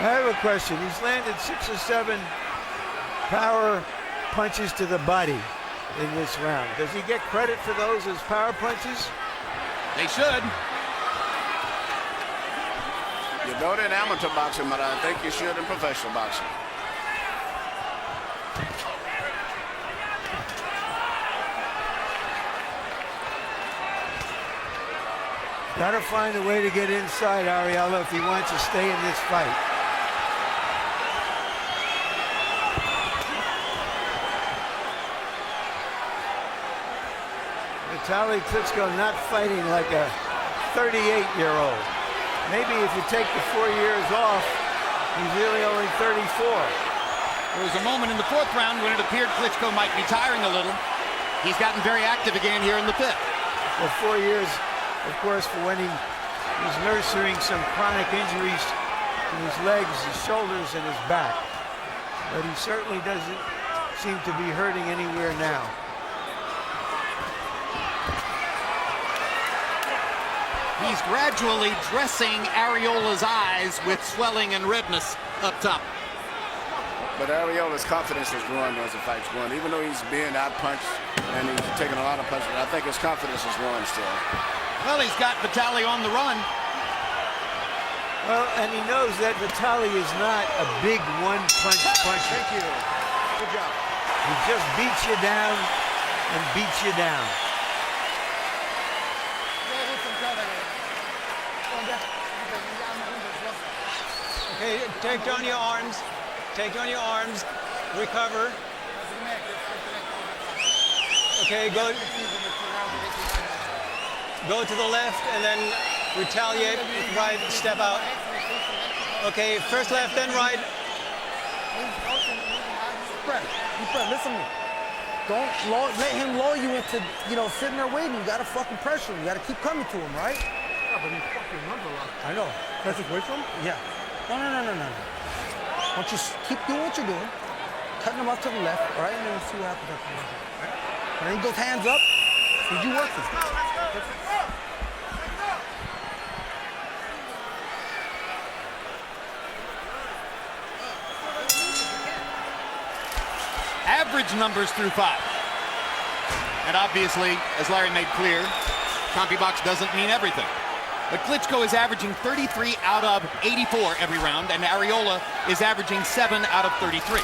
I have a question. He's landed 6 or 7 power punches to the body. in this round. Does he get credit for those as power punches? They should. You know it in amateur boxing, but I think you should in professional boxing. Got to find a way to get inside Arreola if he wants to stay in this fight. Vitali Klitschko not fighting like a 38-year-old. Maybe if you take the 4 years off, he's really only 34. There was a moment in the fourth round when it appeared Klitschko might be tiring a little. He's gotten very active again here in the fifth. Well, 4 years, of course, for when he was nursing some chronic injuries to his legs, his shoulders, and his back. But he certainly doesn't seem to be hurting anywhere now. He's gradually dressing Arreola's eyes with swelling and redness up top. But Arreola's confidence is growing as the fight's going. Even though he's being out-punched and he's taking a lot of punches, I think his confidence is growing still. Well, he's got Vitali on the run. Well, and he knows that Vitali is not a big one-punch puncher. Thank you. Good job. He just beats you down and beats you down. Okay, take down your arms. Take down your arms. Recover. Okay, go to the left and then retaliate with right, step out. Okay, first left, then right. Fred, listen to me. Don't let him lull you into, sitting there waiting. You gotta fucking pressure him. You gotta keep coming to him, right? Yeah, but he's fucking number locked. I know. Press his way from? Yeah. No. Why don't you keep doing what you're doing, cutting him off to the left, all right, and then we'll see what happens after that. And then he goes hands up, and you work this. Average numbers through 5. And obviously, as Larry made clear, CompuBox doesn't mean everything. But Klitschko is averaging 33 out of 84 every round, and Arreola is averaging 7 out of 33.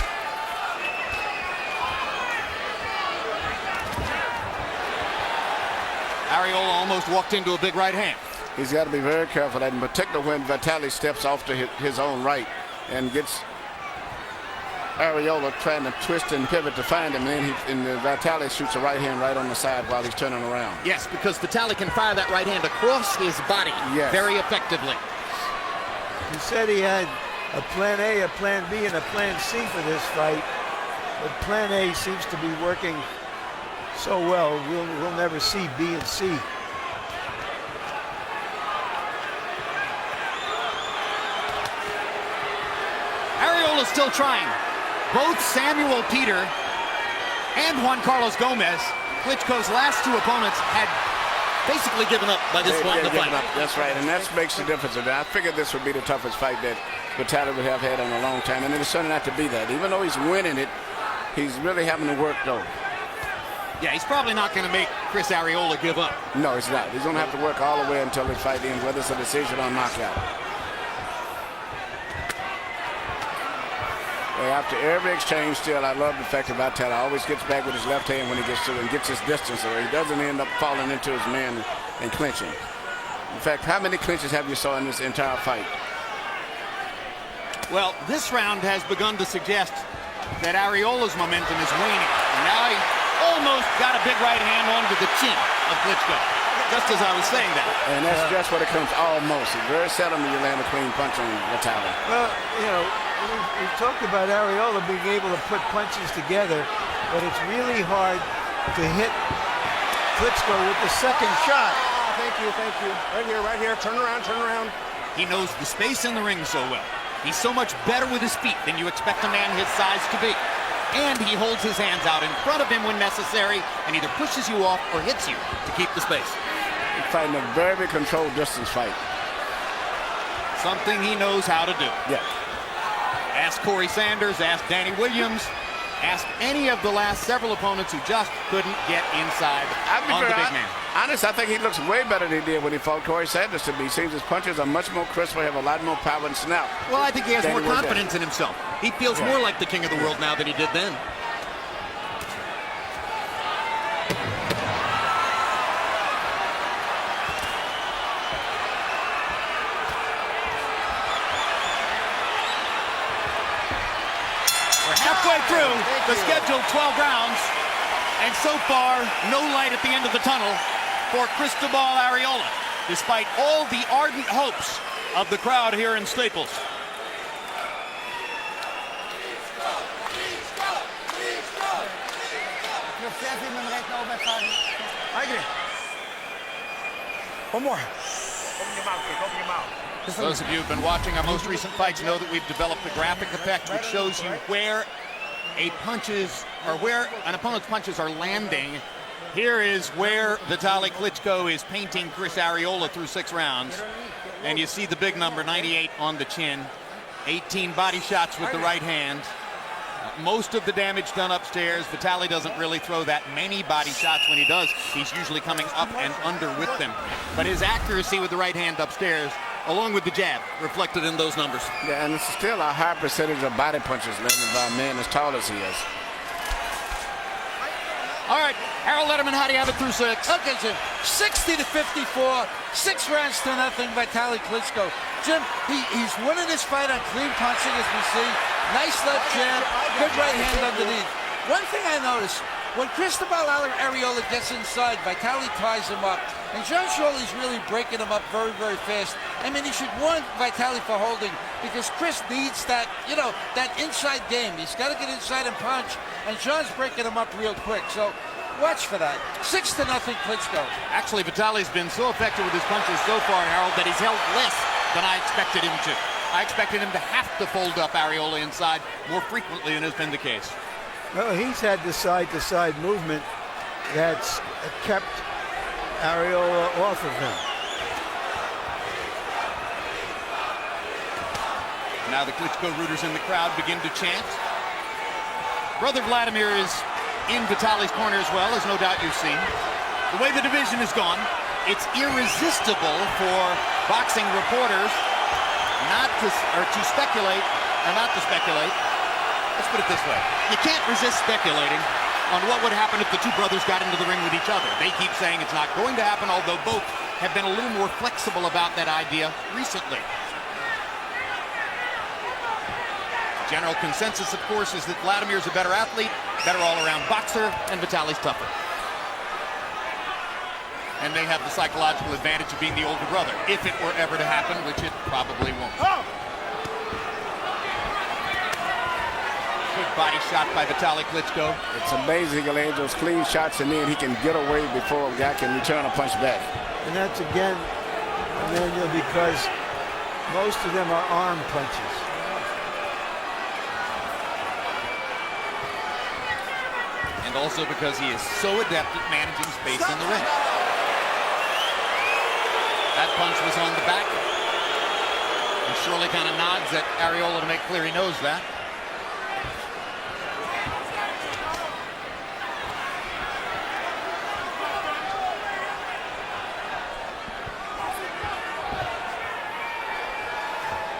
Arreola almost walked into a big right hand. He's got to be very careful, and in particular when Vitali steps off to his own right and gets Arreola trying to twist and pivot to find him, and then Vitali shoots a right hand right on the side while he's turning around. Yes, because Vitali can fire that right hand across his body very effectively. He said he had a plan A, a plan B, and a plan C for this fight. But plan A seems to be working so well, we'll never see B and C. Arreola's still trying. Both Samuel Peter and Juan Carlos Gomez, Klitschko's last two opponents, had basically given up by this point in the fight. That's right, and that makes the difference. I figured this would be the toughest fight that Vitali would have had in a long time, and it's turning out to be that. Even though he's winning it, he's really having to work, though. Yeah, he's probably not going to make Chris Arreola give up. No, he's not. He's going to have to work all the way until his fight ends, whether it's a decision or knockout. After every exchange, still, I love the fact that Vitali always gets back with his left hand when he gets to it and gets his distance, or he doesn't end up falling into his man and clinching. In fact, how many clinches have you saw in this entire fight? Well, this round has begun to suggest that Arreola's momentum is waning. And now he almost got a big right hand onto the chin of Klitschko, just as I was saying that. And that's just what it comes almost. It's very seldom you land a clean punch on Vitali. Well, we've talked about Arreola being able to put punches together, but it's really hard to hit Klitschko with the second shot. Thank you. Right here. Turn around. He knows the space in the ring so well. He's so much better with his feet than you expect a man his size to be. And he holds his hands out in front of him when necessary and either pushes you off or hits you to keep the space. He's fighting a very controlled distance fight. Something he knows how to do. Yeah. Ask Corey Sanders, ask Danny Williams. Ask any of the last several opponents who just couldn't get inside on the big man. Honestly, I think he looks way better than he did when he fought Corey Sanders to me. He seems his punches are much more crisp, have a lot more power and snap. Well, I think he has more confidence in himself. He feels more like the king of the world now than he did then. Halfway through the scheduled 12 rounds, and so far, no light at the end of the tunnel for Cristobal Arreola, despite all the ardent hopes of the crowd here in Staples. One more. Open your mouth, kid. Open your mouth. Those of you who've been watching our most recent fights know that we've developed a graphic effect which shows you where where an opponent's punches are landing. Here is where Vitali Klitschko is painting Chris Arreola through 6 rounds. And you see the big number, 98 on the chin. 18 body shots with the right hand. Most of the damage done upstairs. Vitali doesn't really throw that many body shots. When he does, he's usually coming up and under with them. But his accuracy with the right hand upstairs, along with the jab, reflected in those numbers. Yeah, and it's still a high percentage of body punches landed by a man as tall as he is. All right, Harold Letterman, how do you have it through 6? Okay, Jim, 60-54, 6 rounds to nothing by Vitali Klitschko. Jim, he's winning this fight on clean punching, as we see. Nice left jab, good right hand underneath. One thing I noticed, when Cristobal Arreola gets inside, Vitali ties him up. And John Shirley's really breaking him up very, very fast. I mean, he should warn Vitali for holding, because Chris needs that, that inside game. He's got to get inside and punch, and John's breaking him up real quick. So watch for that. 6-0 Klitschko. Actually, Vitali's been so effective with his punches so far, Harold, that he's held less than I expected him to. I expected him to have to fold up Arreola inside more frequently than has been the case. Well, he's had the side-to-side movement that's kept Arreola off of him. Now the Klitschko rooters in the crowd begin to chant. Brother Vladimir is in Vitali's corner as well, as no doubt you've seen. The way the division has gone, it's irresistible for boxing reporters not to speculate. Let's put it this way. You can't resist speculating on what would happen if the two brothers got into the ring with each other. They keep saying it's not going to happen, although both have been a little more flexible about that idea recently. General consensus, of course, is that Vladimir's a better athlete, better all-around boxer, and Vitali's tougher. And they have the psychological advantage of being the older brother, if it were ever to happen, which it probably won't. Good body shot by Vitali Klitschko. It's amazing he lands those clean shots, and then he can get away before a guy can return a punch back. And that's, again, Manuel, because most of them are arm punches. And also because he is so adept at managing space in the ring. That punch was on the back. And Shirley kind of nods at Arreola to make clear he knows that.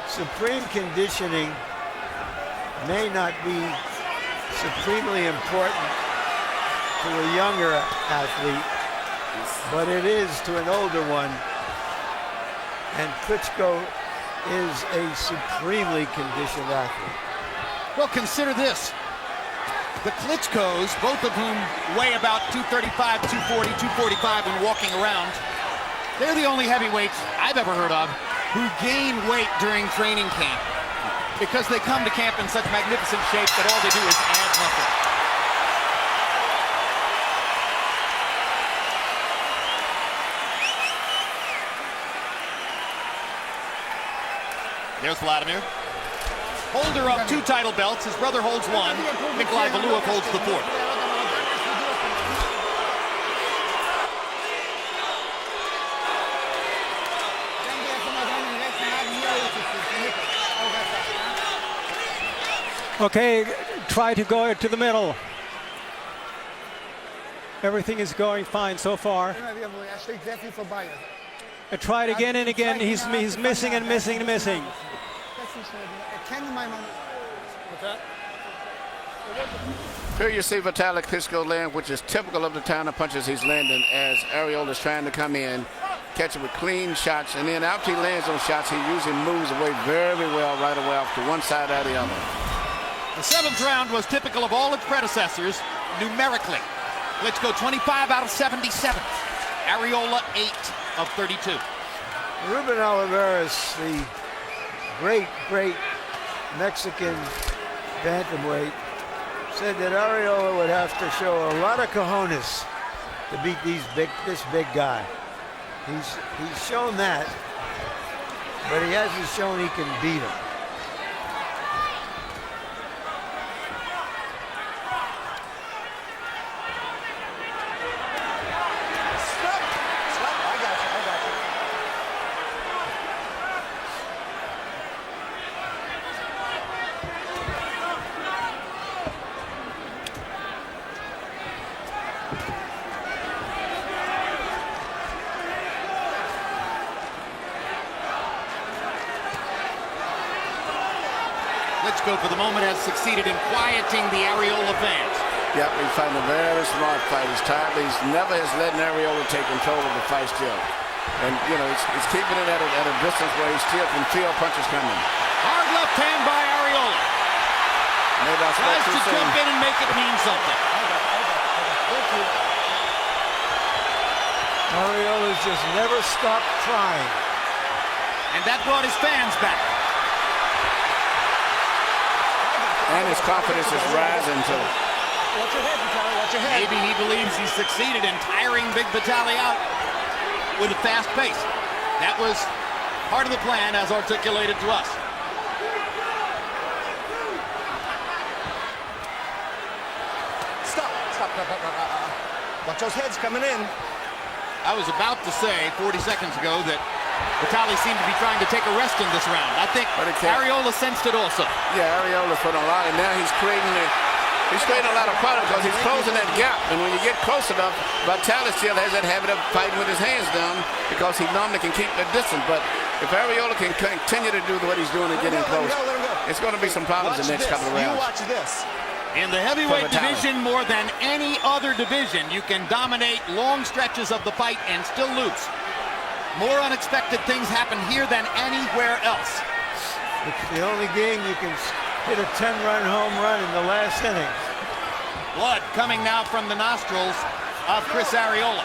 Supreme conditioning may not be supremely important to a younger athlete, but it is to an older one. And Klitschko is a supremely conditioned athlete. Well, consider this. The Klitschkos, both of whom weigh about 235, 240, 245 when walking around, they're the only heavyweights I've ever heard of who gain weight during training camp, because they come to camp in such magnificent shape that all they do is add muscle. There's Vladimir. Holder of 2 title belts. His brother holds 1. Nikolai Valuev holds the 4th. Okay, try to go to the middle. Everything is going fine so far. I tried again and again. He's missing and missing and missing. Here you see Vitali Klitschko land, which is typical of the kind of punches he's landing as Arreola is trying to come in, catch it with clean shots, and then after he lands those shots, he usually moves away very well right away off to one side or the other. The 7th round was typical of all its predecessors numerically. Klitschko 25 out of 77. Arreola 8 of 32. Ruben Olivares, the great Mexican bantamweight, said that Arreola would have to show a lot of cojones to beat this big guy. He's shown that, but he hasn't shown he can beat him. Klitschko, for the moment, has succeeded in quieting the Arreola fans. Yep, we find a very smart fight. He's tired, but he's never has let Arreola take control of the fight still. And, you know, he's keeping it at a distance where he still can feel punches coming. Hard left hand by Arreola. Tries to jump in and make it mean something. Arreola's just never stopped trying. And that brought his fans back. And his confidence is rising too. Watch your head, Vitali. Watch your head. Maybe he believes he's succeeded in tiring Big Vitali out with a fast pace. That was part of the plan as articulated to us. Stop. Watch those heads coming in. I was about to say 40 seconds ago that Vitali seemed to be trying to take a rest in this round. I think Arreola sensed it also. Yeah, Arreola's put a lot, and now he's creating a lot of product because he's closing that gap. And when you get close enough, Vitali still has that habit of fighting with his hands down because he normally can keep that distance. But if Arreola can continue to do what he's doing and getting close, it's going to be some problems in the next couple of rounds. You watch this. In the heavyweight division, more than any other division, you can dominate long stretches of the fight and still lose. More unexpected things happen here than anywhere else. It's the only game you can hit a 10-run home run in the last inning. Blood coming now from the nostrils of Chris Arreola.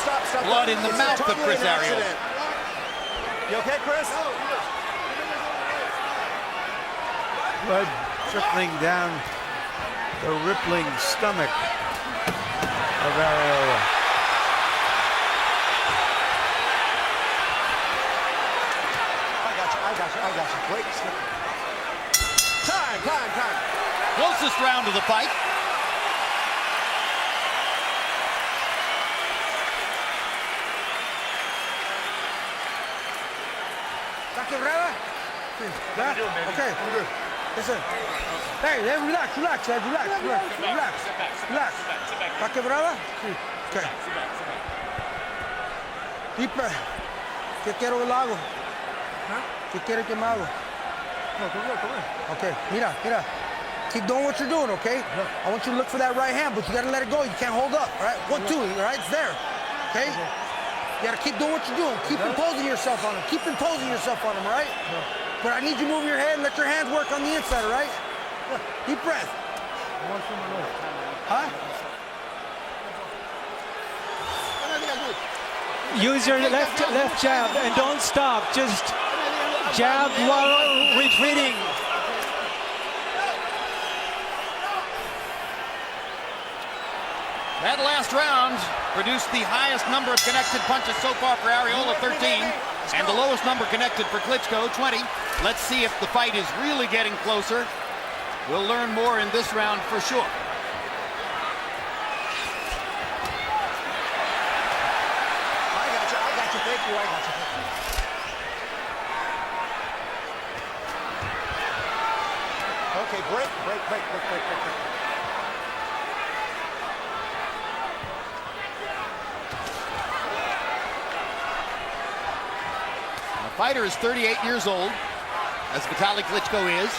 Stop. Blood in the mouth of Chris Arreola. You okay, Chris? Blood trickling down the rippling stomach of Arreola. I got you. Wait. Time. Closest round of the fight. Got your brother? Okay. I'm good. Listen. Hey, relax. Got your brother? Okay. Deep breath. ¿Qué quiero que lo hago? ¿Qué quiere que me hago? No, come on. Okay, mira. Keep doing what you're doing, okay? I want you to look for that right hand, but you gotta let it go. You can't hold up, all right? 1, 2, all right? It's there, okay? You gotta keep doing what you're doing. Keep imposing yourself on him. All right? But I need you to move your head and let your hands work on the inside, all right? Deep breath. Huh? Use your left jab and don't stop. Just jab while retreating. That last round produced the highest number of connected punches so far for Arreola, 13, and the lowest number connected for Klitschko, 20. Let's see if the fight is really getting closer. We'll learn more in this round for sure. break. The fighter is 38 years old, as Vitali Klitschko is.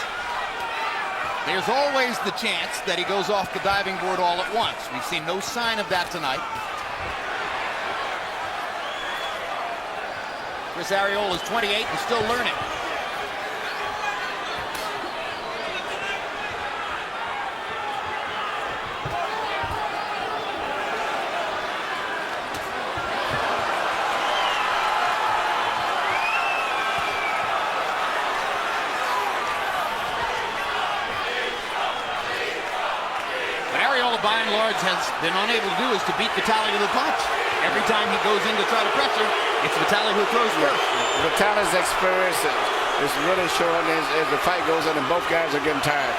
There's always the chance that he goes off the diving board all at once. We've seen no sign of that tonight. Chris Arreola is 28 and still learning. By and large has been unable to do is to beat Vitali with a punch. Every time he goes in to try to pressure, it's Vitali who throws first. Vitali's experience is really showing as the fight goes on and both guys are getting tired.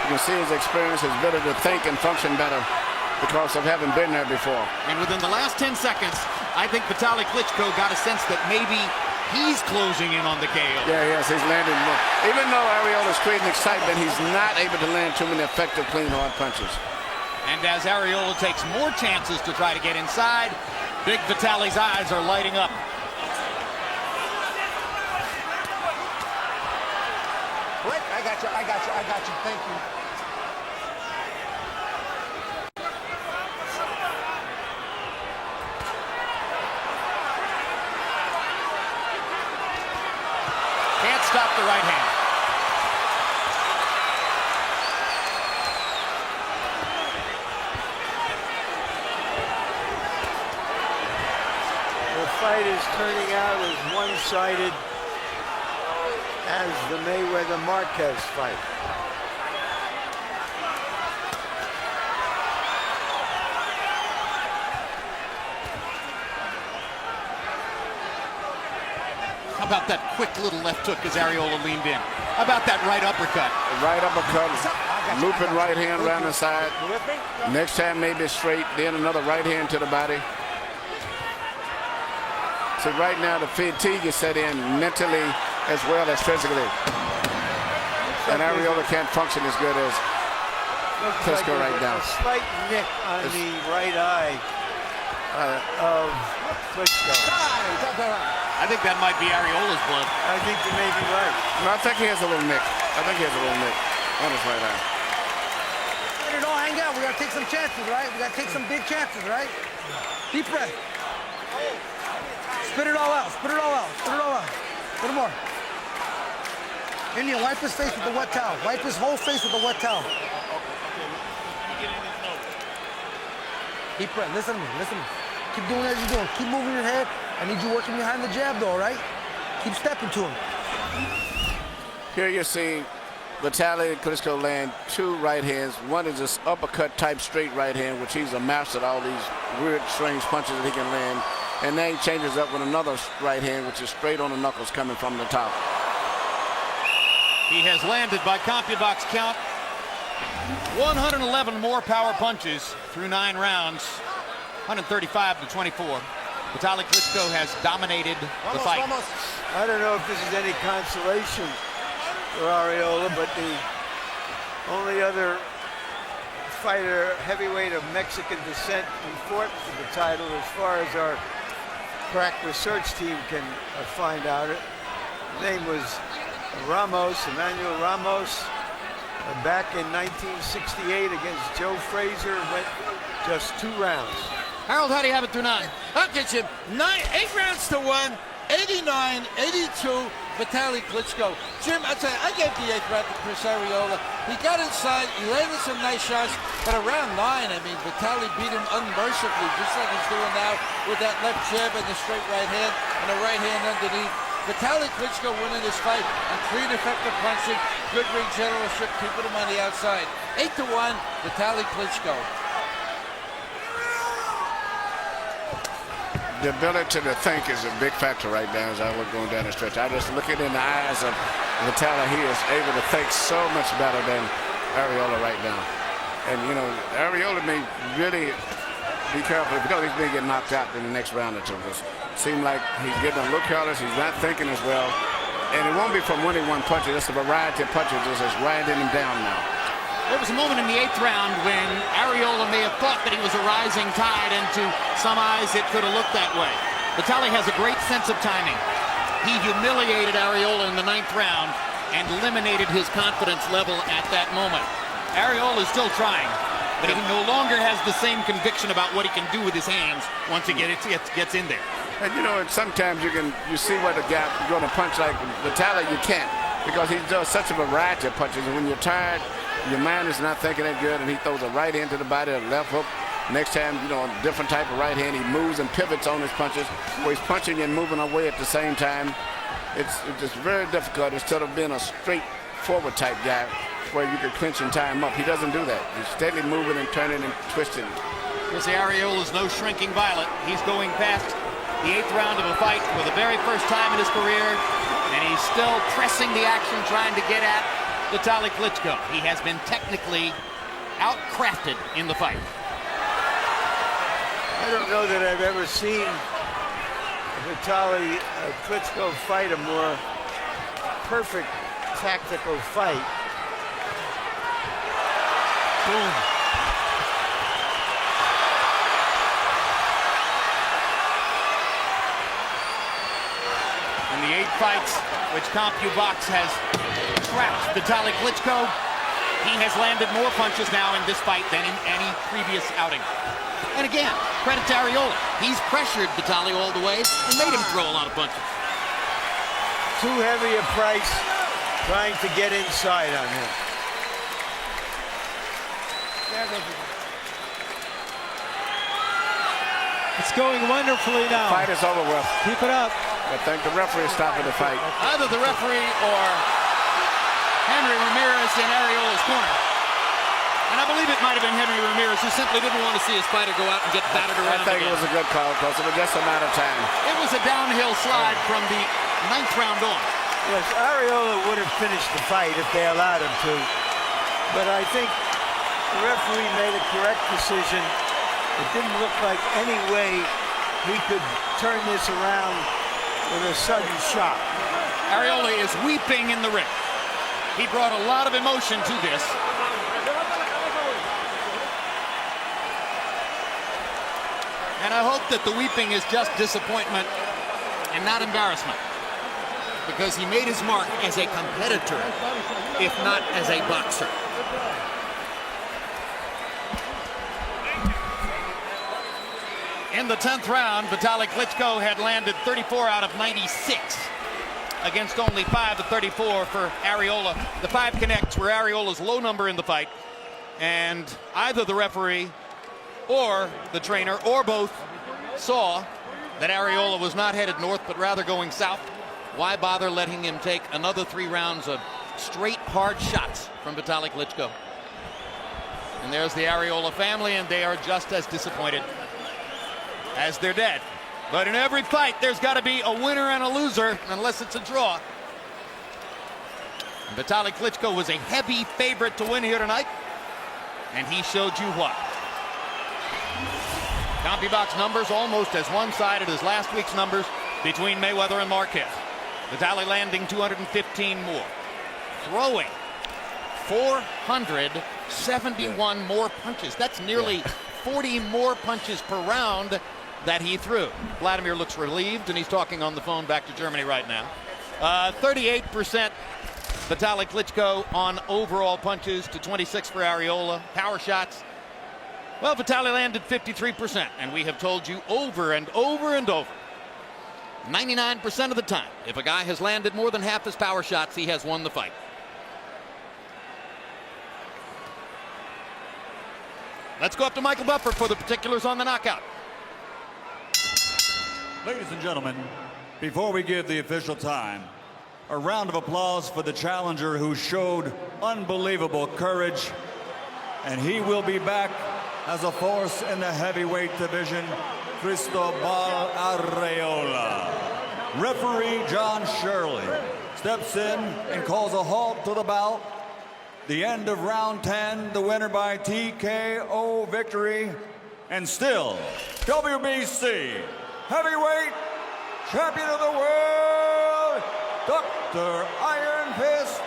You can see his experience, his ability to think and function better because of having been there before. And within the last 10 seconds, I think Vitali Klitschko got a sense that maybe he's closing in on the KO. Yeah, yes, he's landing more. Even though Arreola's creating excitement, he's not able to land too many effective, clean, hard punches. And as Arreola takes more chances to try to get inside, Big Vitali's eyes are lighting up. Break. I got you. Thank you. Can't stop the right hand. The fight is turning out as one-sided as the Mayweather-Marquez fight. How about that quick little left hook as Arreola leaned in? How about that right uppercut? Right uppercut, looping right hand around the side. Next time maybe straight, then another right hand to the body. So right now the fatigue is set in mentally as well as physically. And Arreola can't function as good as Klitschko right now. A slight nick on the right eye of Klitschko. I think that might be Arreola's blood. I think you may be right. No, I think he has a little nick. On his right eye. Let it all hang out. We gotta take some chances, right? We gotta take some big chances, right? Deep breath. Spit it all out. Spit it all out. Spit it all out. A little more. Indian, wipe his face with the wet towel. Wipe his whole face with the wet towel. Deep breath. Listen to me. Listen to me. Keep doing as you're doing. Keep moving your head. I need you working behind the jab, though, all right? Keep stepping to him. Here you're seeing Vitali Klitschko land two right hands. One is this uppercut type straight right hand, which he's a master at all these weird, strange punches that he can land. And then he changes up with another right hand, which is straight on the knuckles coming from the top. He has landed, by CompuBox count, 111 more power punches through 9 rounds, 135 to 24. Vitali Klitschko has dominated the fight. I don't know if this is any consolation for Arreola, but the only other fighter, heavyweight of Mexican descent, who fought for the title, as far as our crack research team can find out, his name was Manuel Ramos, back in 1968 against Joe Frazier, went just 2 rounds. Harold, how do you have it through 9? I'll get you 8 rounds to 1, 89-82, Vitali Klitschko. Jim, I tell you, I gave the 8th round to Chris Arreola. He got inside, he landed some nice shots, but around 9, I mean, Vitali beat him unmercifully, just like he's doing now with that left jab and the straight right hand and the right hand underneath. Vitali Klitschko winning this fight on clean, effective punching, good ring generalship, keeping him on the outside. 8-1, Vitali Klitschko. The ability to think is a big factor right now as I look going down the stretch. I just look at in the eyes of Vitali. He is able to think so much better than Arreola right now. And, you know, Arreola may really be careful because he's been getting knocked out in the next round or two. It seems like he's getting a little careless. He's not thinking as well. And it won't be from winning one punch. It's a variety of punches that's just grinding him down now. There was a moment in the 8th round when Arreola may have thought that he was a rising tide, and to some eyes it could have looked that way. Vitali has a great sense of timing. He humiliated Arreola in the 9th round and eliminated his confidence level at that moment. Arreola is still trying, but he no longer has the same conviction about what he can do with his hands once he gets in there. And you know, sometimes you see what a guy is going to punch like Vitali, you can't, because he does such a variety of punches, and when you're tired, your mind is not thinking that good, and he throws a right hand to the body, a left hook. Next time, you know, a different type of right hand. He moves and pivots on his punches, where he's punching and moving away at the same time. It's just very difficult instead of being a straightforward type guy where you can clinch and tie him up. He doesn't do that. He's steadily moving and turning and twisting. Because Arreola's no shrinking violet. He's going past the 8th round of a fight for the very first time in his career, and he's still pressing the action, trying to get at Vitali Klitschko. He has been technically outcrafted in the fight. I don't know that I've ever seen Vitali Klitschko fight a more perfect tactical fight. Boom. In the 8 fights which CompuBox has trapped Vitali Klitschko, he has landed more punches now in this fight than in any previous outing. And again, credit to Arreola. He's pressured Vitali all the way and made him throw a lot of punches. Too heavy a price trying to get inside on him. It's going wonderfully now. Fight is over with. Keep it up. I think the referee is stopping the fight. Either the referee or Henry Ramirez in Arreola's corner. And I believe it might have been Henry Ramirez who simply didn't want to see his fighter go out and get battered around. I think it was a good call because it was just a matter of time. It was a downhill slide from the 9th round on. Yes, Arreola would have finished the fight if they allowed him to. But I think the referee made a correct decision. It didn't look like any way he could turn this around with a sudden shock. Arreola is weeping in the ring. He brought a lot of emotion to this. And I hope that the weeping is just disappointment and not embarrassment, because he made his mark as a competitor, if not as a boxer. In the 10th round, Vitali Klitschko had landed 34 out of 96 against only 5 of 34 for Arreola. The 5 connects were Arreola's low number in the fight, and either the referee or the trainer or both saw that Arreola was not headed north but rather going south. Why bother letting him take another 3 rounds of straight hard shots from Vitali Klitschko? And there's the Arreola family, and they are just as disappointed as their dad. But in every fight, there's got to be a winner and a loser, unless it's a draw. And Vitali Klitschko was a heavy favorite to win here tonight, and he showed you why. CompuBox numbers almost as one-sided as last week's numbers between Mayweather and Marquez. Vitali landing 215 more. Throwing 471 more punches. That's nearly 40 more punches per round that he threw. Vladimir looks relieved, and he's talking on the phone back to Germany right now. 38% Vitali Klitschko on overall punches to 26 for Arreola. Power shots. Well, Vitali landed 53%, and we have told you over and over and over, 99% of the time, if a guy has landed more than half his power shots, he has won the fight. Let's go up to Michael Buffer for the particulars on the knockout. Ladies and gentlemen, before we give the official time, a round of applause for the challenger who showed unbelievable courage, and he will be back as a force in the heavyweight division, Cristobal Arreola. Referee John Shirley steps in and calls a halt to the bout. The end of round 10, the winner by TKO victory, and still WBC heavyweight champion of the world, Dr. Iron Fist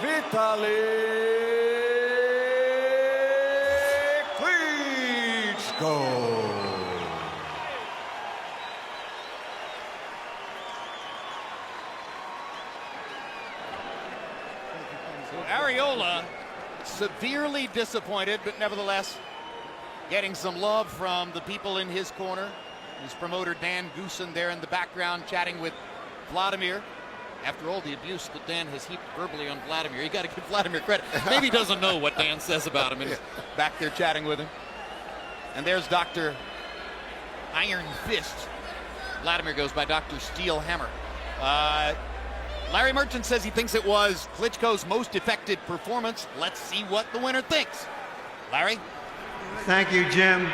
Vitali Arreola severely disappointed, but nevertheless getting some love from the people in his corner. His promoter Dan Goosen there in the background chatting with Vladimir. After all the abuse that Dan has heaped verbally on Vladimir, you got to give Vladimir credit. Maybe he doesn't know what Dan says about him and he's back there chatting with him. And there's Dr. Iron Fist. Vladimir goes by Dr. Steel Hammer. Larry Merchant says he thinks it was Klitschko's most effective performance. Let's see what the winner thinks. Larry? Thank you, Jim.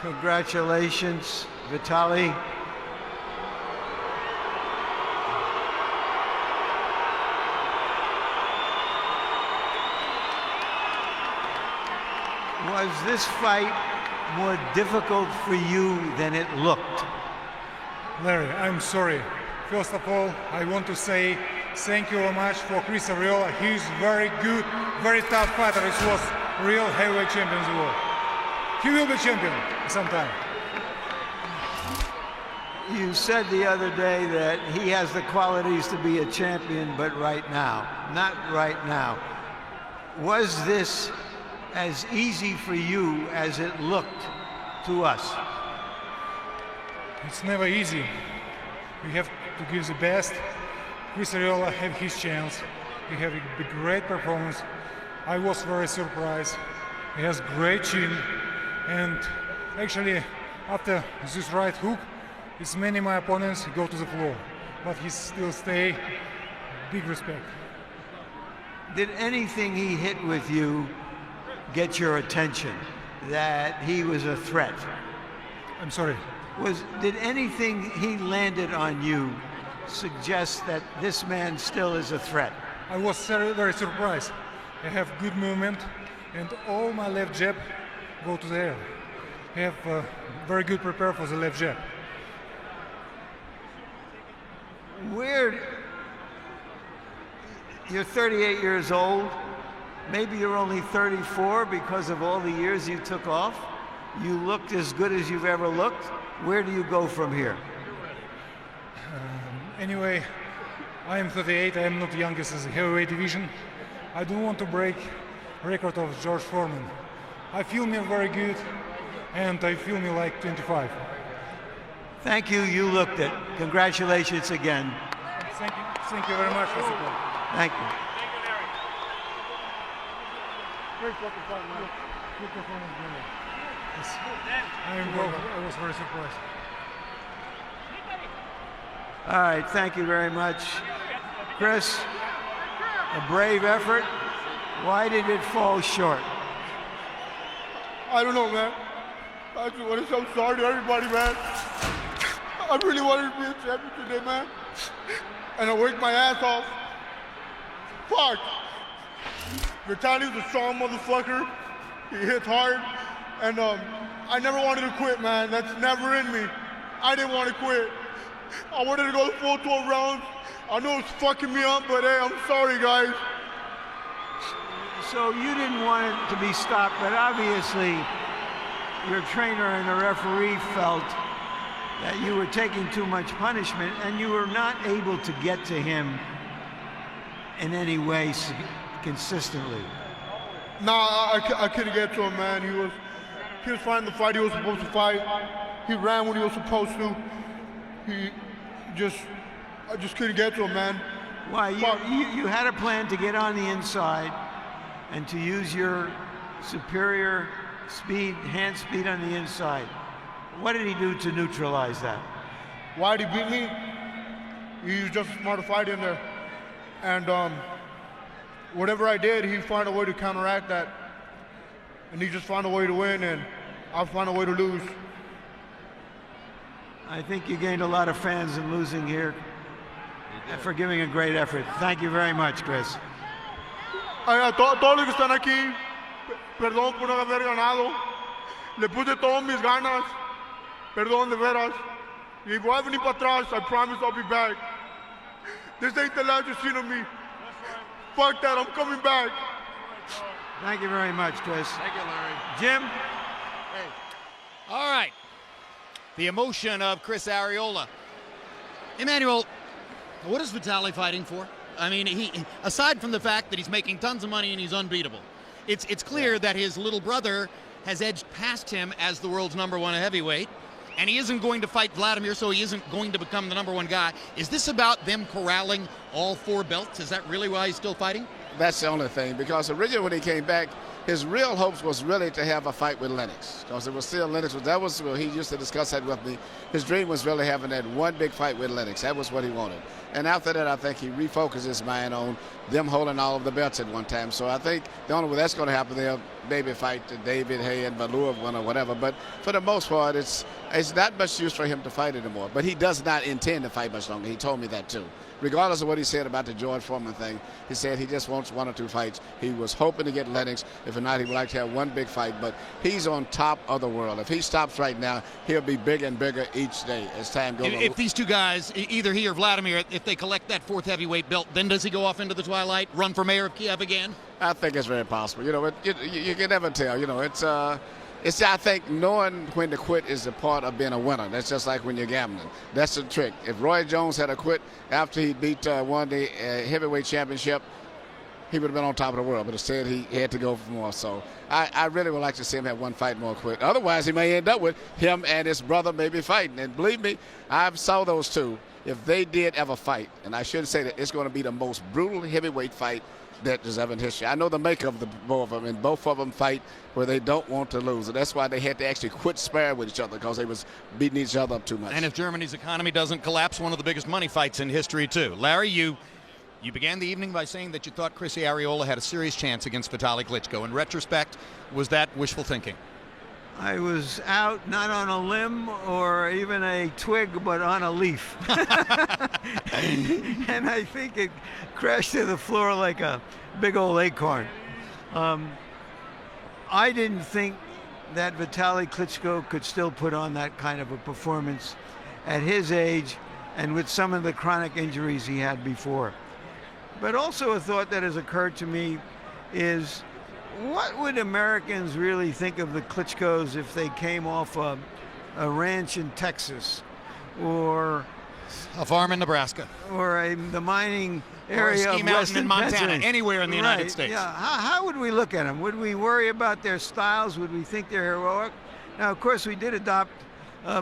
Congratulations, Vitali. Was this fight more difficult for you than it looked? Larry, I'm sorry. First of all, I want to say thank you very much for Chris Arreola. He's very good, very tough fighter. He was real heavyweight champion in the world. He will be champion sometime. You said the other day that he has the qualities to be a champion, but right now, not right now. Was this as easy for you as it looked to us? It's never easy. We have to give the best. Chris Arreola have his chance. He have a great performance. I was very surprised. He has great chin, and actually after this right hook, it's many of my opponents go to the floor, but he still stay. Big respect. Did anything he hit with you get your attention, that he was a threat? I'm sorry? Did anything he landed on you suggest that this man still is a threat? I was very, very surprised. I have good movement, and all my left jab go to the air. I have very good prepare for the left jab. You're 38 years old. Maybe you're only 34 because of all the years you took off. You looked as good as you've ever looked. Where do you go from here? Anyway, I am 38. I am not the youngest in the heavyweight division. I don't want to break record of George Foreman. I feel me very good, and I feel me like 25. Thank you. You looked it. Congratulations again. Thank you. Thank you very much for support. Thank you. Great fucking fight, man. Good performance, man. I was very surprised. All right, thank you very much. Chris, a brave effort. Why did it fall short? I don't know, man. I just want to say I'm sorry to everybody, man. I really wanted to be a champion today, man. And I worked my ass off. Fuck. Vitali's a strong motherfucker. He hits hard. And I never wanted to quit, man. That's never in me. I didn't want to quit. I wanted to go the full 12 rounds. I know it's fucking me up, but hey, I'm sorry, guys. So you didn't want it to be stopped, but obviously your trainer and the referee felt that you were taking too much punishment and you were not able to get to him in any way consistently. Nah, I couldn't get to him, man. He was fighting the fight he was supposed to fight. He ran when he was supposed to. I just couldn't get to him, man. Why? You had a plan to get on the inside and to use your superior speed, hand speed on the inside. What did he do to neutralize that? Why did he beat me? He was just a smarter fighter in there. And whatever I did, he found a way to counteract that. And he just found a way to win, and I found a way to lose. I think you gained a lot of fans in losing here for giving a great effort. Thank you very much, Chris. A todos los que están aquí, perdón por no haber ganado. Le puse todas mis ganas. Perdón, de veras. Y voy a venir para atrás. I promise I'll be back. This ain't the last you've seen of me. Fuck that, I'm coming back. Thank you very much, Chris. Thank you, Larry. Jim? Hey. All right. The emotion of Chris Arreola. Emmanuel, what is Vitali fighting for? I mean, he aside from the fact that he's making tons of money and he's unbeatable, it's clear that his little brother has edged past him as the world's #1 heavyweight, and he isn't going to fight Vladimir, so he isn't going to become the #1 guy. Is this about them corralling all 4 belts? Is that really why he's still fighting? That's the only thing, because originally when he came back, his real hopes was really to have a fight with Lennox, because it was still Lennox. He used to discuss that with me. His dream was really having that one big fight with Lennox. That was what he wanted. And after that, I think he refocused his mind on them holding all of the belts at one time. So I think the only way that's going to happen, they'll maybe fight David Hay and Valur or whatever. But for the most part, it's not much use for him to fight anymore. But he does not intend to fight much longer. He told me that too. Regardless of what he said about the George Foreman thing, he said he just wants 1 or 2 fights. He was hoping to get Lennox. If not, he would like to have one big fight. But he's on top of the world. If he stops right now, he'll be bigger and bigger each day as time goes on. If these 2 guys, either he or Vladimir, if they collect that 4th heavyweight belt, then does he go off into the twilight, run for mayor of Kiev again? I think it's very possible. You know, you can never tell. You know, it's I think knowing when to quit is a part of being a winner. That's just like when you're gambling. That's the trick. If Roy Jones had to quit after he won the heavyweight championship, he would have been on top of the world. But instead, he had to go for more. So I really would like to see him have one fight more quit. Otherwise, he may end up with him and his brother maybe fighting. And believe me, I've saw those 2. If they did ever fight, and I should say that it's going to be the most brutal heavyweight fight that is ever in history. I know the makeup of the both of them, and both of them fight where they don't want to lose. And that's why they had to actually quit sparring with each other, because they was beating each other up too much. And if Germany's economy doesn't collapse, one of the biggest money fights in history, too. Larry, you began the evening by saying that you thought Chris Arreola had a serious chance against Vitali Klitschko. In retrospect, was that wishful thinking? I was out not on a limb or even a twig, but on a leaf. And I think it crashed to the floor like a big old acorn. I didn't think that Vitali Klitschko could still put on that kind of a performance at his age and with some of the chronic injuries he had before. But also a thought that has occurred to me is, what would Americans really think of the Klitschkos if they came off a ranch in Texas, or a farm in Nebraska, or the mining area or a ski of mountain in Montana, Pennsylvania? anywhere in the United States? Yeah. How would we look at them? Would we worry about their styles? Would we think they're heroic? Now, of course, we did adopt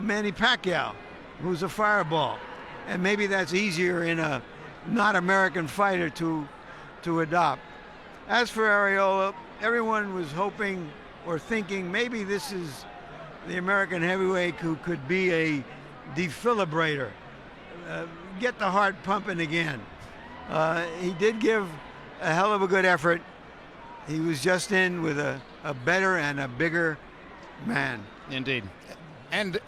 Manny Pacquiao, who's a fireball, and maybe that's easier in a not American fighter to adopt. As for Arreola, everyone was hoping or thinking maybe this is the American heavyweight who could be a defibrillator, get the heart pumping again. He did give a hell of a good effort. He was just in with a better and a bigger man. Indeed. And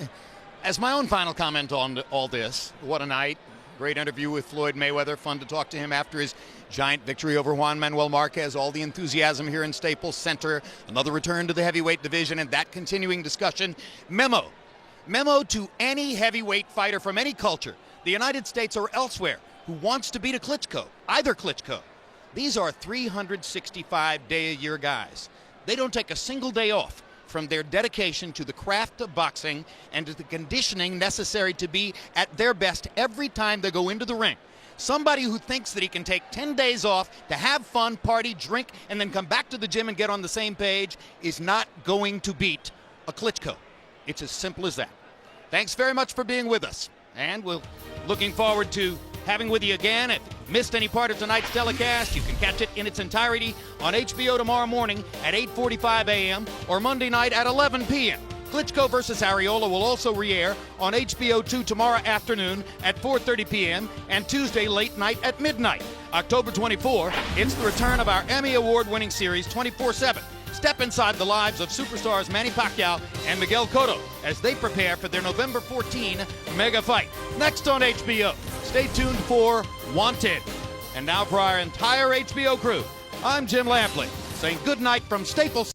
as my own final comment on all this, what a night. Great interview with Floyd Mayweather. Fun to talk to him after his giant victory over Juan Manuel Marquez. All the enthusiasm here in Staples Center. Another return to the heavyweight division and that continuing discussion. Memo to any heavyweight fighter from any culture, the United States or elsewhere, who wants to beat a Klitschko, either Klitschko. These are 365-day-a-year guys. They don't take a single day off from their dedication to the craft of boxing and to the conditioning necessary to be at their best every time they go into the ring. Somebody who thinks that he can take 10 days off to have fun, party, drink, and then come back to the gym and get on the same page is not going to beat a Klitschko. It's as simple as that. Thanks very much for being with us. And we're looking forward to having with you again. If you missed any part of tonight's telecast, you can catch it in its entirety on HBO tomorrow morning at 8:45 a.m. or Monday night at 11 p.m. Klitschko versus Arreola will also re-air on HBO 2 tomorrow afternoon at 4:30 p.m. and Tuesday late night at midnight. October 24, it's the return of our Emmy Award-winning series 24/7. Step inside the lives of superstars Manny Pacquiao and Miguel Cotto as they prepare for their November 14 mega fight. Next on HBO, stay tuned for Wanted. And now for our entire HBO crew, I'm Jim Lampley, saying good night from Staples